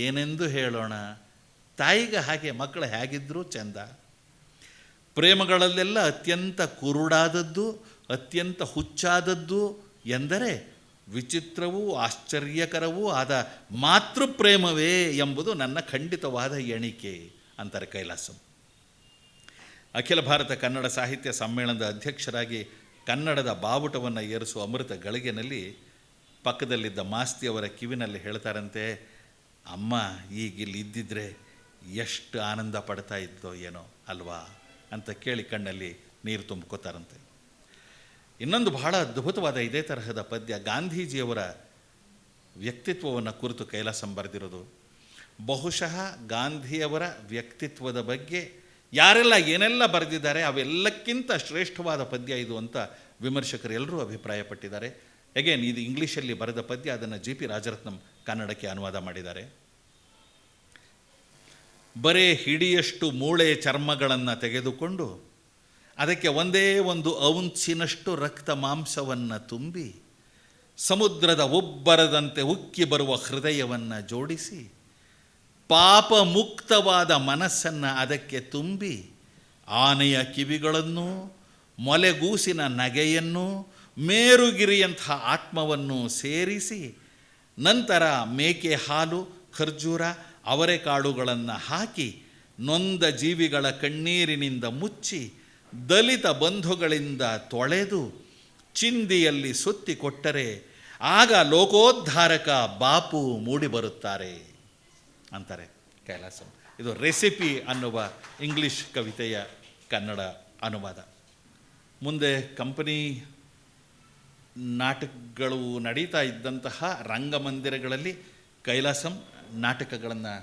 ಏನೆಂದು ಹೇಳೋಣ. ತಾಯಿಗೆ ಹಾಗೆ ಮಕ್ಕಳು ಹೇಗಿದ್ದರೂ ಚೆಂದ. ಪ್ರೇಮಗಳಲ್ಲೆಲ್ಲ ಅತ್ಯಂತ ಕುರುಡಾದದ್ದು, ಅತ್ಯಂತ ಹುಚ್ಚಾದದ್ದು ಎಂದರೆ ವಿಚಿತ್ರವೂ ಆಶ್ಚರ್ಯಕರವೂ ಆದ ಮಾತೃಪ್ರೇಮವೇ ಎಂಬುದು ನನ್ನ ಖಂಡಿತವಾದ ಎಣಿಕೆ ಅಂತಾರೆ ಕೈಲಾಸಂ. ಅಖಿಲ ಭಾರತ ಕನ್ನಡ ಸಾಹಿತ್ಯ ಸಮ್ಮೇಳನದ ಅಧ್ಯಕ್ಷರಾಗಿ ಕನ್ನಡದ ಬಾವುಟವನ್ನು ಏರಿಸುವ ಅಮೃತ ಗಳಿಗೆನಲ್ಲಿ ಪಕ್ಕದಲ್ಲಿದ್ದ ಮಾಸ್ತಿಯವರ ಕಿವಿನಲ್ಲಿ ಹೇಳ್ತಾರಂತೆ, ಅಮ್ಮ ಈಗಿಲ್ಲಿ ಇದ್ದಿದ್ರೆ ಎಷ್ಟು ಆನಂದ ಪಡ್ತಾ ಇದ್ದೋ ಏನೋ ಅಲ್ವಾ ಅಂತ ಕೇಳಿ ಕಣ್ಣಲ್ಲಿ ನೀರು ತುಂಬ್ಕೋತಾರಂತೆ. ಇನ್ನೊಂದು ಬಹಳ ಅದ್ಭುತವಾದ ಇದೇ ತರಹದ ಪದ್ಯ ಗಾಂಧೀಜಿಯವರ ವ್ಯಕ್ತಿತ್ವವನ್ನು ಕುರಿತು ಕೈಲಾಸಂ ಬರೆದಿರೋದು. ಬಹುಶಃ ಗಾಂಧಿಯವರ ವ್ಯಕ್ತಿತ್ವದ ಬಗ್ಗೆ ಯಾರೆಲ್ಲ ಏನೆಲ್ಲ ಬರೆದಿದ್ದಾರೆ ಅವೆಲ್ಲಕ್ಕಿಂತ ಶ್ರೇಷ್ಠವಾದ ಪದ್ಯ ಇದು ಅಂತ ವಿಮರ್ಶಕರು ಎಲ್ಲರೂ ಅಭಿಪ್ರಾಯಪಟ್ಟಿದ್ದಾರೆ. ಅಗೇನ್ ಇದು ಇಂಗ್ಲೀಷಲ್ಲಿ ಬರೆದ ಪದ್ಯ, ಅದನ್ನು GP ರಾಜರತ್ನಂ ಕನ್ನಡಕ್ಕೆ ಅನುವಾದ ಮಾಡಿದ್ದಾರೆ. ಬರೇ ಹಿಡಿಯಷ್ಟು ಮೂಳೆ ಚರ್ಮಗಳನ್ನು ತೆಗೆದುಕೊಂಡು ಅದಕ್ಕೆ ಒಂದೇ ಒಂದು ಔನ್ಸಿನಷ್ಟು ರಕ್ತ ಮಾಂಸವನ್ನು ತುಂಬಿ ಸಮುದ್ರದ ಉಬ್ಬರದಂತೆ ಉಕ್ಕಿ ಬರುವ ಹೃದಯವನ್ನು ಜೋಡಿಸಿ ಪಾಪ ಮುಕ್ತವಾದ ಮನಸ್ಸನ್ನು ಅದಕ್ಕೆ ತುಂಬಿ ಆನೆಯ ಕಿವಿಗಳನ್ನು, ಮೊಲೆಗೂಸಿನ ನಗೆಯನ್ನು, ಮೇರುಗಿರಿಯಂತಹ ಆತ್ಮವನ್ನು ಸೇರಿಸಿ ನಂತರ ಮೇಕೆ ಹಾಲು, ಖರ್ಜೂರ, ಅವರೆಕಾಳುಗಳನ್ನು ಹಾಕಿ ನೊಂದ ಜೀವಿಗಳ ಕಣ್ಣೀರಿನಿಂದ ಮುಚ್ಚಿ ದಲಿತ ಬಂಧುಗಳಿಂದ ತೊಳೆದು ಚಿಂದಿಯಲ್ಲಿ ಸುತ್ತಿಕೊಟ್ಟರೆ ಆಗ ಲೋಕೋದ್ಧಾರಕ ಬಾಪು ಮೂಡಿಬರುತ್ತಾರೆ ಅಂತಾರೆ ಕೈಲಾಸಂ. ಇದು ರೆಸಿಪಿ ಅನ್ನುವ ಇಂಗ್ಲಿಷ್ ಕವಿತೆಯ ಕನ್ನಡ ಅನುವಾದ. ಮುಂದೆ ಕಂಪನಿ ನಾಟಕಗಳು ನಡೀತಾ ಇದ್ದಂತಹ ರಂಗಮಂದಿರಗಳಲ್ಲಿ ಕೈಲಾಸಂ ನಾಟಕಗಳನ್ನು,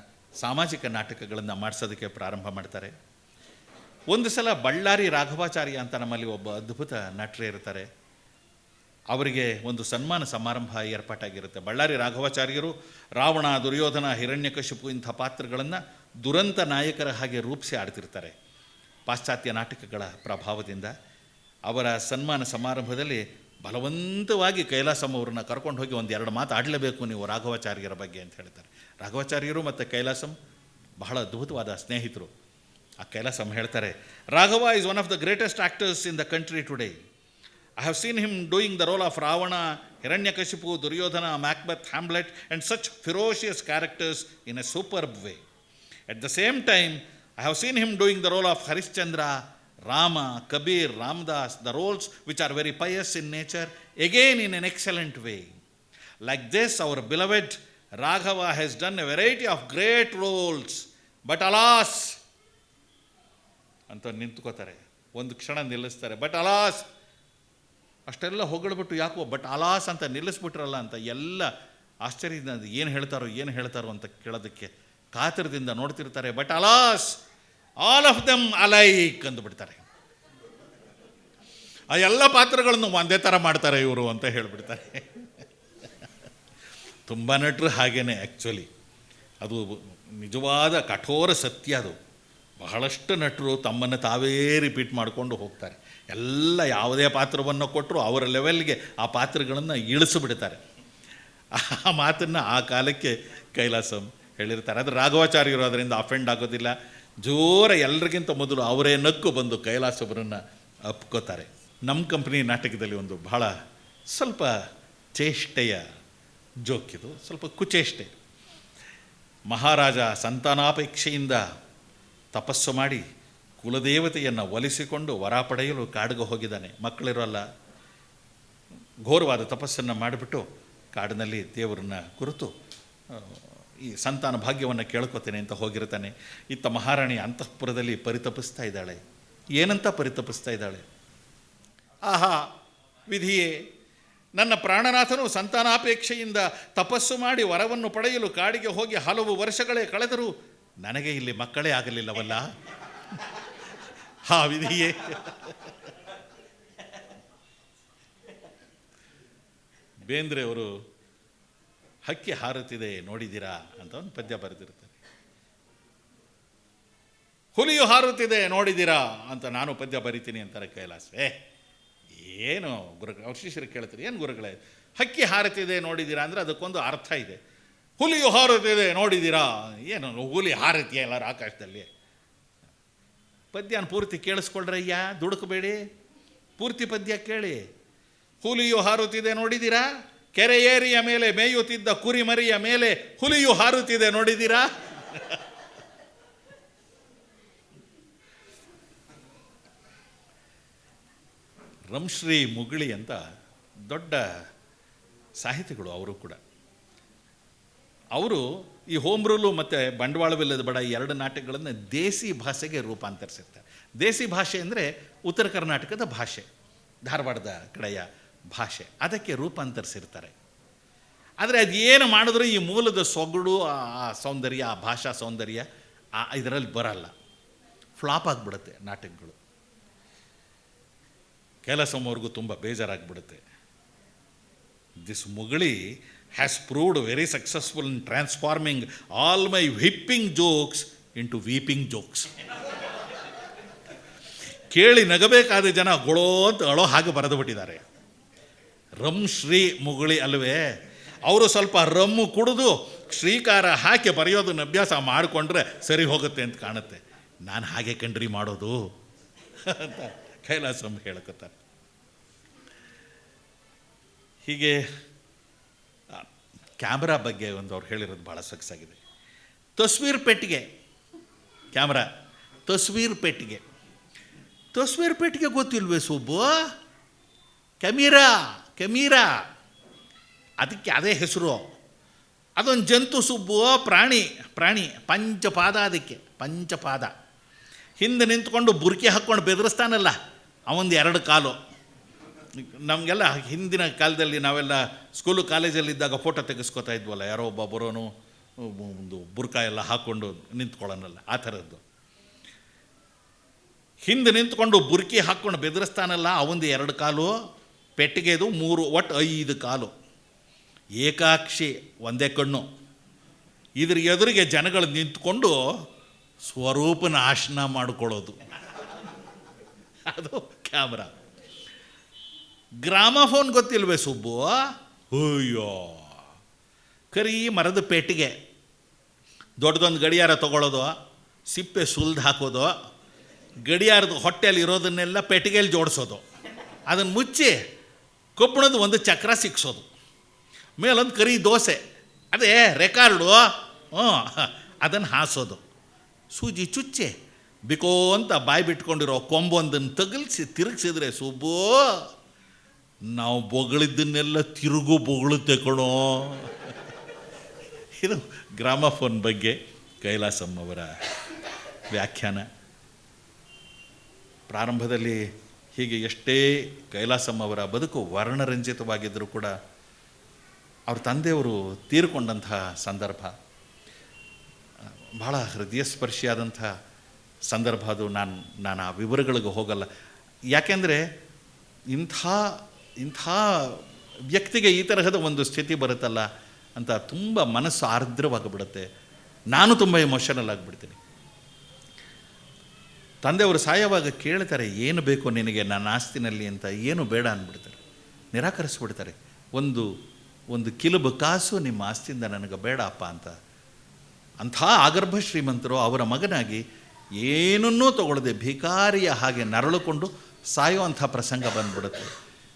ಸಾಮಾಜಿಕ ನಾಟಕಗಳನ್ನು ಮಾಡಿಸೋದಕ್ಕೆ ಪ್ರಾರಂಭ ಮಾಡ್ತಾರೆ. ಒಂದು ಸಲ ಬಳ್ಳಾರಿ ರಾಘವಾಚಾರ್ಯ ಅಂತ ನಮ್ಮಲ್ಲಿ ಒಬ್ಬ ಅದ್ಭುತ ನಟರು ಇರ್ತಾರೆ. ಅವರಿಗೆ ಒಂದು ಸನ್ಮಾನ ಸಮಾರಂಭ ಏರ್ಪಾಟಾಗಿರುತ್ತೆ. ಬಳ್ಳಾರಿ ರಾಘವಾಚಾರ್ಯರು ರಾವಣ, ದುರ್ಯೋಧನ, ಹಿರಣ್ಯಕಶಿಪು ಇಂಥ ಪಾತ್ರಗಳನ್ನು ದುರಂತ ನಾಯಕರ ಹಾಗೆ ರೂಪಿಸಿ ಆಡ್ತಿರ್ತಾರೆ. ಪಾಶ್ಚಾತ್ಯ ನಾಟಕಗಳ ಪ್ರಭಾವದಿಂದ ಅವರ ಸನ್ಮಾನ ಸಮಾರಂಭದಲ್ಲಿ ಬಲವಂತವಾಗಿ ಕೈಲಾಸಂ ಅವರನ್ನು ಕರ್ಕೊಂಡು ಹೋಗಿ 1-2 ಮಾತು ಆಡಲೇಬೇಕು ನೀವು ರಾಘವಾಚಾರ್ಯರ ಬಗ್ಗೆ ಅಂತ ಹೇಳ್ತಾರೆ. ರಾಘವಾಚಾರ್ಯರು ಮತ್ತು ಕೈಲಾಸಂ ಬಹಳ ಅದ್ಭುತವಾದ ಸ್ನೇಹಿತರು. ಆ ಕೈಲಾಸಂ ಹೇಳ್ತಾರೆ, Raghava is one of the greatest actors in the country today. I have seen him doing the role of Ravana, Hiranyakashipu, Duryodhana, Macbeth, Hamlet and such ferocious characters in a superb way. At the same time, I have seen him doing the role of Harishchandra, Rama, Kabir, Ramdas, the roles which are very pious in nature, again in an excellent way. Like this, our beloved Raghava has done a variety of great roles, but alas, ಅಂತ ನಿಂತ್ಕೋತಾರೆ, ಒಂದು ಕ್ಷಣ ನಿಲ್ಲಿಸ್ತಾರೆ, but alas, ಅಷ್ಟೆಲ್ಲ ಹೊಗಳ್ಬಿಟ್ಟು ಯಾಕೋ but alas ಅಂತ ನಿಲ್ಲಿಸ್ಬಿಟ್ರಲ್ಲ ಅಂತ ಎಲ್ಲ ಆಶ್ಚರ್ಯದಿಂದ ಏನು ಹೇಳ್ತಾರೋ ಅಂತ ಕೇಳೋದಕ್ಕೆ ಕಾತರದಿಂದ ನೋಡ್ತಿರ್ತಾರೆ. But alas, all of them alike ಅಂದುಬಿಡ್ತಾರೆ. ಆ ಎಲ್ಲ ಪಾತ್ರಗಳನ್ನು ಒಂದೇ ಥರ ಮಾಡ್ತಾರೆ ಇವರು ಅಂತ ಹೇಳಿಬಿಡ್ತಾರೆ. ತುಂಬ ನಟರು ಹಾಗೇನೆ. ಆ್ಯಕ್ಚುಲಿ ಅದು ನಿಜವಾದ ಕಠೋರ ಸತ್ಯ. ಅದು ಬಹಳಷ್ಟು ನಟರು ತಮ್ಮನ್ನು ತಾವೇ ರಿಪೀಟ್ ಮಾಡಿಕೊಂಡು ಹೋಗ್ತಾರೆ. ಎಲ್ಲ ಯಾವುದೇ ಪಾತ್ರವನ್ನು ಕೊಟ್ಟರು ಅವರ ಲೆವೆಲ್ಗೆ ಆ ಪಾತ್ರಗಳನ್ನು ಇಳಿಸಿಬಿಡ್ತಾರೆ. ಆ ಮಾತನ್ನು ಆ ಕಾಲಕ್ಕೆ ಕೈಲಾಸಂ ಹೇಳಿರ್ತಾರೆ. ಅದು ರಾಘವಾಚಾರ್ಯರು ಅದರಿಂದ ಅಫೆಂಡ್ ಆಗೋದಿಲ್ಲ. ಜೋರ ಎಲ್ಲರಿಗಿಂತ ಮೊದಲು ಅವರೇ ನಕ್ಕು ಬಂದು ಕೈಲಾಸವರನ್ನು ಅಪ್ಕೋತಾರೆ. ನಮ್ಮ ಕಂಪ್ನಿ ನಾಟಕದಲ್ಲಿ ಒಂದು ಬಹಳ ಸ್ವಲ್ಪ ಚೇಷ್ಟೆಯ ಜೋಕಿದು, ಸ್ವಲ್ಪ ಕುಚೇಷ್ಟೆ. ಮಹಾರಾಜ ಸಂತಾನಾಪೇಕ್ಷೆಯಿಂದ ತಪಸ್ಸು ಮಾಡಿ ಕುಲದೇವತೆಯನ್ನು ಒಲಿಸಿಕೊಂಡು ವರ ಪಡೆಯಲು ಕಾಡಿಗೆ ಹೋಗಿದ್ದಾನೆ. ಮಕ್ಕಳಿರೋಲ್ಲ. ಘೋರವಾದ ತಪಸ್ಸನ್ನು ಮಾಡಿಬಿಟ್ಟು ಕಾಡಿನಲ್ಲಿ ದೇವರನ್ನ ಕುರಿತು ಈ ಸಂತಾನ ಭಾಗ್ಯವನ್ನು ಕೇಳ್ಕೊತೇನೆ ಅಂತ ಹೋಗಿರ್ತಾನೆ. ಇತ್ತ ಮಹಾರಾಣಿ ಅಂತಃಪುರದಲ್ಲಿ ಪರಿತಪಿಸ್ತಾ ಇದ್ದಾಳೆ. ಏನಂತ ಪರಿತಪಿಸ್ತಾ ಇದ್ದಾಳೆ? ಆಹಾ ವಿಧಿಯೇ, ನನ್ನ ಪ್ರಾಣನಾಥನು ಸಂತಾನಾಪೇಕ್ಷೆಯಿಂದ ತಪಸ್ಸು ಮಾಡಿ ವರವನ್ನು ಪಡೆಯಲು ಕಾಡಿಗೆ ಹೋಗಿ ಹಲವು ವರ್ಷಗಳೇ ಕಳೆದರೂ ನನಗೆ ಇಲ್ಲಿ ಮಕ್ಕಳೇ ಆಗಲಿಲ್ಲವಲ್ಲ. ಹಾ ವಿಧಿಯೇ, ಬೇಂದ್ರೆ ಅವರು ಹಕ್ಕಿ ಹಾರುತ್ತಿದೆ ನೋಡಿದ್ದೀರಾ ಅಂತ ಒಂದು ಪದ್ಯ ಬರೆದಿರ್ತಾರೆ. ಹುಲಿಯು ಹಾರುತ್ತಿದೆ ನೋಡಿದ್ದೀರಾ ಅಂತ ನಾನು ಪದ್ಯ ಬರಿತೀನಿ ಅಂತಾರೆ ಕೈಲಾಸ. ಏನು ಗುರುಗಳು, ಅವ್ರ ಶಿಷ್ಯರು ಕೇಳ್ತಾರೆ, ಏನು ಗುರುಗಳೇ ಹಕ್ಕಿ ಹಾರುತ್ತಿದೆ ನೋಡಿದ್ದೀರಾ ಅಂದರೆ ಅದಕ್ಕೊಂದು ಅರ್ಥ ಇದೆ. ಹುಲಿಯು ಹಾರುತ್ತಿದೆ ನೋಡಿದ್ದೀರಾ, ಏನು ಹುಲಿ ಹಾರುತ್ತೀಯ ಎಲ್ಲರೂ ಆಕಾಶದಲ್ಲಿ? ಪದ್ಯನ ಪೂರ್ತಿ ಕೇಳಿಸ್ಕೊಳ್ರಯ್ಯ, ದುಡುಕಬೇಡಿ, ಪೂರ್ತಿ ಪದ್ಯ ಕೇಳಿ. ಹುಲಿಯು ಹಾರುತ್ತಿದೆ ನೋಡಿದ್ದೀರಾ, ಕೆರೆ ಏರಿಯ ಮೇಲೆ ಮೇಯುತ್ತಿದ್ದ ಕುರಿಮರಿಯ ಮೇಲೆ ಹುಲಿಯು ಹಾರುತ್ತಿದೆ ನೋಡಿದ್ದೀರಾ? ರಂಶ್ರೀ ಮುಗುಳಿ ಅಂತ ದೊಡ್ಡ ಸಾಹಿತಿಗಳು ಅವರು ಕೂಡ. ಅವರು ಈ ಹೋಮ್ ರೂಲು ಮತ್ತು ಬಂಡವಾಳವಿಲ್ಲದ ಬಡ ಈ ಎರಡು ನಾಟಕಗಳನ್ನು ದೇಸಿ ಭಾಷೆಗೆ ರೂಪಾಂತರಿಸಿರ್ತಾರೆ. ದೇಸಿ ಭಾಷೆ ಅಂದರೆ ಉತ್ತರ ಕರ್ನಾಟಕದ ಭಾಷೆ, ಧಾರವಾಡದ ಕಡೆಯ ಭಾಷೆ, ಅದಕ್ಕೆ ರೂಪಾಂತರಿಸಿರ್ತಾರೆ. ಆದರೆ ಅದು ಏನು ಮಾಡಿದ್ರು ಈ ಮೂಲದ ಸೊಗಡು, ಆ ಸೌಂದರ್ಯ, ಆ ಭಾಷಾ ಸೌಂದರ್ಯ ಇದರಲ್ಲಿ ಬರಲ್ಲ. ಫ್ಲಾಪ್ ಆಗಿಬಿಡುತ್ತೆ ನಾಟಕಗಳು. ಕೈಲಾಸಂ ಅವ್ರಿಗೂ ತುಂಬ ಬೇಜಾರಾಗಿಬಿಡುತ್ತೆ. This Mugali has proved very successful in transforming all my whipping jokes into weeping jokes. ಕೇಳಿ ನಗಬೇಕಾದ ಜನ ಗೊಳೋ ಅಂತ ಅಳೋ ಹಾಗೆ ಬರೆದು ಬಿಟ್ಟಿದ್ದಾರೆ. ರಮ್ ಶ್ರೀ ಮುಗುಳಿ ಅಲ್ವೇ, ಅವರು ಸ್ವಲ್ಪ ರಮ್ಮು ಕುಡಿದು ಶ್ರೀಕಾರ ಹಾಕಿ ಬರೆಯೋದನ್ನ ಅಭ್ಯಾಸ ಮಾಡಿಕೊಂಡ್ರೆ ಸರಿ ಹೋಗುತ್ತೆ ಅಂತ ಕಾಣುತ್ತೆ. ನಾನು ಹಾಗೆ ಕಂಡ್ರಿ ಮಾಡೋದು ಅಂತ ಕೈಲಾಸಂ ಹೇಳ್ಕೊತಾರೆ. ಹೀಗೆ ಕ್ಯಾಮ್ರಾ ಬಗ್ಗೆ ಒಂದು ಅವ್ರು ಹೇಳಿರೋದು ಭಾಳ ಸೊಗಸಾಗಿದೆ. ತಸ್ವೀರ್ ಪೆಟ್ಟಿಗೆ ಕ್ಯಾಮ್ರಾ, ತಸ್ವೀರ್ ಪೆಟ್ಟಿಗೆ. ತಸ್ವೀರ್ ಪೆಟ್ಟಿಗೆ ಗೊತ್ತಿಲ್ವೇ ಸುಬ್ಬು? ಕೆಮೀರಾ ಅದಕ್ಕೆ ಅದೇ ಹೆಸರು. ಅದೊಂದು ಜಂತು ಸುಬ್ಬು, ಪ್ರಾಣಿ ಪಂಚಪಾದ. ಅದಕ್ಕೆ ಪಂಚಪಾದ. ಹಿಂದೆ ನಿಂತ್ಕೊಂಡು ಬುರ್ಕಿ ಹಾಕ್ಕೊಂಡು ಬೆದರಿಸ್ತಾನಲ್ಲ, ಅವೊಂದು 2 ಕಾಲು. ನಮಗೆಲ್ಲ ಹಿಂದಿನ ಕಾಲದಲ್ಲಿ ನಾವೆಲ್ಲ ಸ್ಕೂಲು ಕಾಲೇಜಲ್ಲಿದ್ದಾಗ ಫೋಟೋ ತೆಗೆಸ್ಕೊತಾ ಇದ್ವಲ್ಲ, ಯಾರೋ ಒಬ್ಬ ಬರೋನು ಒಂದು ಬುರ್ಕ ಎಲ್ಲ ಹಾಕ್ಕೊಂಡು ನಿಂತ್ಕೊಳ್ಳೋನಲ್ಲ, ಆ ಥರದ್ದು. ಹಿಂದೆ ನಿಂತ್ಕೊಂಡು ಬುರ್ಕಿ ಹಾಕ್ಕೊಂಡು ಬೆದರಿಸ್ತಾನಲ್ಲ, ಅವೊಂದು 2 ಕಾಲು. ಪೆಟ್ಟಿಗೆದು 3, ಒಟ್ಟು 5 ಕಾಲು. ಏಕಾಕ್ಷಿ, ಒಂದೇ ಕಣ್ಣು. ಇದ್ರ ಎದುರಿಗೆ ಜನಗಳು ನಿಂತ್ಕೊಂಡು ಸ್ವರೂಪ ನಾಶನ ಮಾಡಿಕೊಳ್ಳೋದು, ಅದು ಕ್ಯಾಮ್ರಾ. ಗ್ರಾಮಫೋನ್ ಗೊತ್ತಿಲ್ವೇ ಸುಬ್ಬು? ಅಯ್ಯೋ, ಕರಿ ಮರದ ಪೆಟ್ಟಿಗೆ. ದೊಡ್ಡದೊಂದು ಗಡಿಯಾರ ತೊಗೊಳ್ಳೋದು, ಸಿಪ್ಪೆ ಸುಲ್ದು ಹಾಕೋದು, ಗಡಿಯಾರದ ಹೊಟ್ಟೆಯಲ್ಲಿ ಇರೋದನ್ನೆಲ್ಲ ಪೆಟ್ಟಿಗೆಯಲ್ಲಿ ಜೋಡಿಸೋದು, ಅದನ್ನು ಮುಚ್ಚಿ ಕಬ್ಬಿಣದ ಒಂದು ಚಕ್ರ ಸಿಕ್ಸೋದು, ಮೇಲೊಂದು ಕರಿ ದೋಸೆ, ಅದೇ ರೆಕಾರ್ಡು, ಅದನ್ನು ಹಾಸೋದು, ಸೂಜಿ ಚುಚ್ಚಿ ಬಿಕೋ ಅಂತ ಬಾಯಿ ಬಿಟ್ಕೊಂಡಿರೋ ಕೊಂಬೊಂದನ್ನು ತಗಲ್ಸಿ ತಿರುಗಿಸಿದ್ರೆ ಸುಬ್ಬೋ ನಾವು ಬೊಗಳಿದ್ದನ್ನೆಲ್ಲ ತಿರುಗು ಬೊಗಳುತ್ತೆ ಕಣೋ. ಇದು ಗ್ರಾಮಫೋನ್ ಬಗ್ಗೆ ಕೈಲಾಸಮ್ಮವರ ವ್ಯಾಖ್ಯಾನ. ಪ್ರಾರಂಭದಲ್ಲಿ ಹೀಗೆ ಎಷ್ಟೇ ಕೈಲಾಸಮ್ಮವರ ಬದುಕು ವರ್ಣರಂಜಿತವಾಗಿದ್ದರೂ ಕೂಡ ಅವ್ರ ತಂದೆಯವರು ತೀರಿಕೊಂಡಂತಹ ಸಂದರ್ಭ ಬಹಳ ಹೃದಯಸ್ಪರ್ಶಿಯಾದಂಥ ಸಂದರ್ಭ. ಅದು ನಾನು ಆ ವಿವರಗಳಿಗೆ ಹೋಗಲ್ಲ. ಯಾಕೆಂದರೆ ಇಂಥ ವ್ಯಕ್ತಿಗೆ ಈ ತರಹದ ಒಂದು ಸ್ಥಿತಿ ಬರುತ್ತಲ್ಲ ಅಂತ ತುಂಬ ಮನಸ್ಸು ಆರ್ದ್ರವಾಗಿಬಿಡುತ್ತೆ. ನಾನು ತುಂಬ ಎಮೋಷನಲ್ ಆಗಿಬಿಡ್ತೀನಿ. ತಂದೆಯವರು ಸಾಯವಾಗ ಕೇಳ್ತಾರೆ, ಏನು ಬೇಕು ನಿನಗೆ ನನ್ನ ಆಸ್ತಿನಲ್ಲಿ ಅಂತ. ಏನು ಬೇಡ ಅಂದ್ಬಿಡ್ತಾರೆ, ನಿರಾಕರಿಸ್ಬಿಡ್ತಾರೆ. ಒಂದು ಕಿಲುಬು ಕಾಸು ನಿಮ್ಮ ಆಸ್ತಿಯಿಂದ ನನಗೆ ಬೇಡ ಅಪ್ಪ ಅಂತ. ಅಂಥ ಆಗರ್ಭ ಶ್ರೀಮಂತರು ಅವರ ಮಗನಾಗಿ ಏನನ್ನೂ ತಗೊಳ್ಳದೆ ಭಿಕಾರಿಯ ಹಾಗೆ ನರಳುಕೊಂಡು ಸಾಯುವಂಥ ಪ್ರಸಂಗ ಬಂದ್ಬಿಡುತ್ತೆ.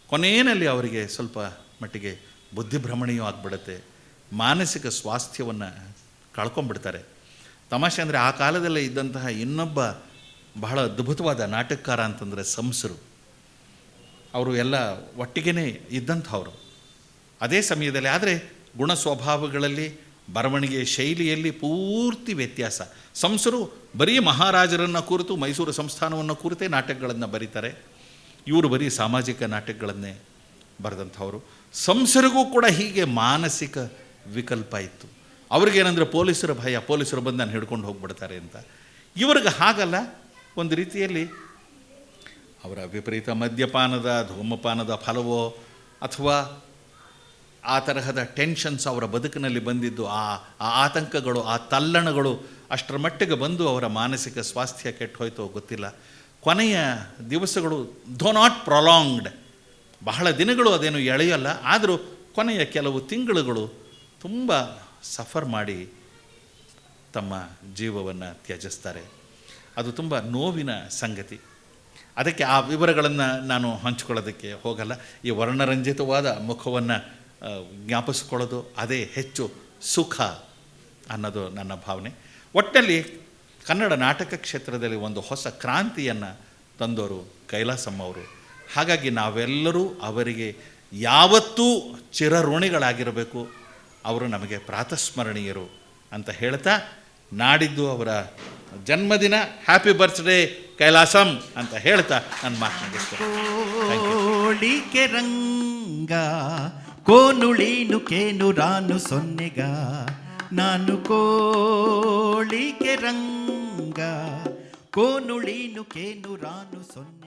ಕೊನೆಯಲ್ಲಿ ಅವರಿಗೆ ಸ್ವಲ್ಪ ಮಟ್ಟಿಗೆ ಬುದ್ಧಿಭ್ರಮಣೆಯೂ ಆಗಿಬಿಡುತ್ತೆ. ಮಾನಸಿಕ ಸ್ವಾಸ್ಥ್ಯವನ್ನು ಕಳ್ಕೊಂಡ್ಬಿಡ್ತಾರೆ. ತಮಾಷೆ ಅಂದರೆ ಆ ಕಾಲದಲ್ಲೇ ಇದ್ದಂತಹ ಇನ್ನೊಬ್ಬ ಬಹಳ ಅದ್ಭುತವಾದ ನಾಟಕಕಾರ ಅಂತಂದರೆ ಸಂಸರು. ಅವರು ಎಲ್ಲ ಒಟ್ಟಿಗೆ ಇದ್ದಂಥವ್ರು ಅದೇ ಸಮಯದಲ್ಲಿ. ಆದರೆ ಗುಣ ಸ್ವಭಾವಗಳಲ್ಲಿ, ಬರವಣಿಗೆ ಶೈಲಿಯಲ್ಲಿ ಪೂರ್ತಿ ವ್ಯತ್ಯಾಸ. ಸಂಸರು ಬರೀ ಮಹಾರಾಜರನ್ನು ಕುರಿತು, ಮೈಸೂರು ಸಂಸ್ಥಾನವನ್ನು ಕುರಿತೇ ನಾಟಕಗಳನ್ನು ಬರೀತಾರೆ. ಇವರು ಬರೀ ಸಾಮಾಜಿಕ ನಾಟಕಗಳನ್ನೇ ಬರೆದಂಥವರು. ಸಂಸರಿಗೂ ಕೂಡ ಹೀಗೆ ಮಾನಸಿಕ ವಿಕಲ್ಪ ಇತ್ತು. ಅವ್ರಿಗೇನೆಂದರೆ ಪೊಲೀಸರ ಭಯ, ಪೊಲೀಸರು ಬಂದು ನಾನು ಹಿಡ್ಕೊಂಡು ಹೋಗ್ಬಿಡ್ತಾರೆ ಅಂತ. ಇವ್ರಿಗೆ ಹಾಗಲ್ಲ. ಒಂದು ರೀತಿಯಲ್ಲಿ ಅವರ ವಿಪರೀತ ಮದ್ಯಪಾನದ, ಧೂಮಪಾನದ ಫಲವೋ ಅಥವಾ ಆ ತರಹದ ಟೆನ್ಷನ್ಸ್ ಅವರ ಬದುಕಿನಲ್ಲಿ ಬಂದಿದ್ದು, ಆ ಆತಂಕಗಳು, ಆ ತಲ್ಲಣಗಳು ಅಷ್ಟರ ಮಟ್ಟಿಗೆ ಬಂದು ಅವರ ಮಾನಸಿಕ ಸ್ವಾಸ್ಥ್ಯ ಕೆಟ್ಟು ಹೋಯ್ತೋ ಗೊತ್ತಿಲ್ಲ. ಕೊನೆಯ ದಿವಸಗಳು ಧೋ ನಾಟ್ ಪ್ರೊಲಾಂಗ್ಡ್, ಬಹಳ ದಿನಗಳು ಅದೇನು ಎಳೆಯಲ್ಲ, ಆದರೂ ಕೊನೆಯ ಕೆಲವು ತಿಂಗಳುಗಳು ತುಂಬ ಸಫರ್ ಮಾಡಿ ತಮ್ಮ ಜೀವವನ್ನು ತ್ಯಜಿಸ್ತಾರೆ. ಅದು ತುಂಬ ನೋವಿನ ಸಂಗತಿ. ಅದಕ್ಕೆ ಆ ವಿವರಗಳನ್ನು ನಾನು ಹಂಚ್ಕೊಳ್ಳೋದಕ್ಕೆ ಹೋಗಲ್ಲ. ಈ ವರ್ಣರಂಜಿತವಾದ ಮುಖವನ್ನು ಜ್ಞಾಪಿಸ್ಕೊಳ್ಳೋದು ಅದೇ ಹೆಚ್ಚು ಸುಖ ಅನ್ನೋದು ನನ್ನ ಭಾವನೆ. ಒಟ್ಟಿನಲ್ಲಿ ಕನ್ನಡ ನಾಟಕ ಕ್ಷೇತ್ರದಲ್ಲಿ ಒಂದು ಹೊಸ ಕ್ರಾಂತಿಯನ್ನು ತಂದವರು ಕೈಲಾಸಮ್ಮವರು. ಹಾಗಾಗಿ ನಾವೆಲ್ಲರೂ ಅವರಿಗೆ ಯಾವತ್ತೂ ಚಿರಋಣಿಗಳಾಗಿರಬೇಕು. ಅವರು ನಮಗೆ ಪ್ರಾತಸ್ಮರಣೀಯರು ಅಂತ ಹೇಳ್ತಾ, ನಾಡಿದ್ದು ಅವರ ಜನ್ಮದಿನ. ಹ್ಯಾಪಿ ಬರ್ತ್ಡೇ ಕೈಲಾಸಂ ಅಂತ ಹೇಳ್ತಾ ನನ್ನ ಮಾತು ಮುಗಿಸ್ತೇನೆ. ಕೋಳಿಕೆ ರಂಗ ಕೋನುಳೀನು ಕೇನು ರಾನು ಸೊನ್ನೆಗ ನಾನು ಕೋಳಿಕೆ ರಂಗ ಕೋನುಳೀನು ಕೇನು ರಾನು ಸೊನ್ನೆ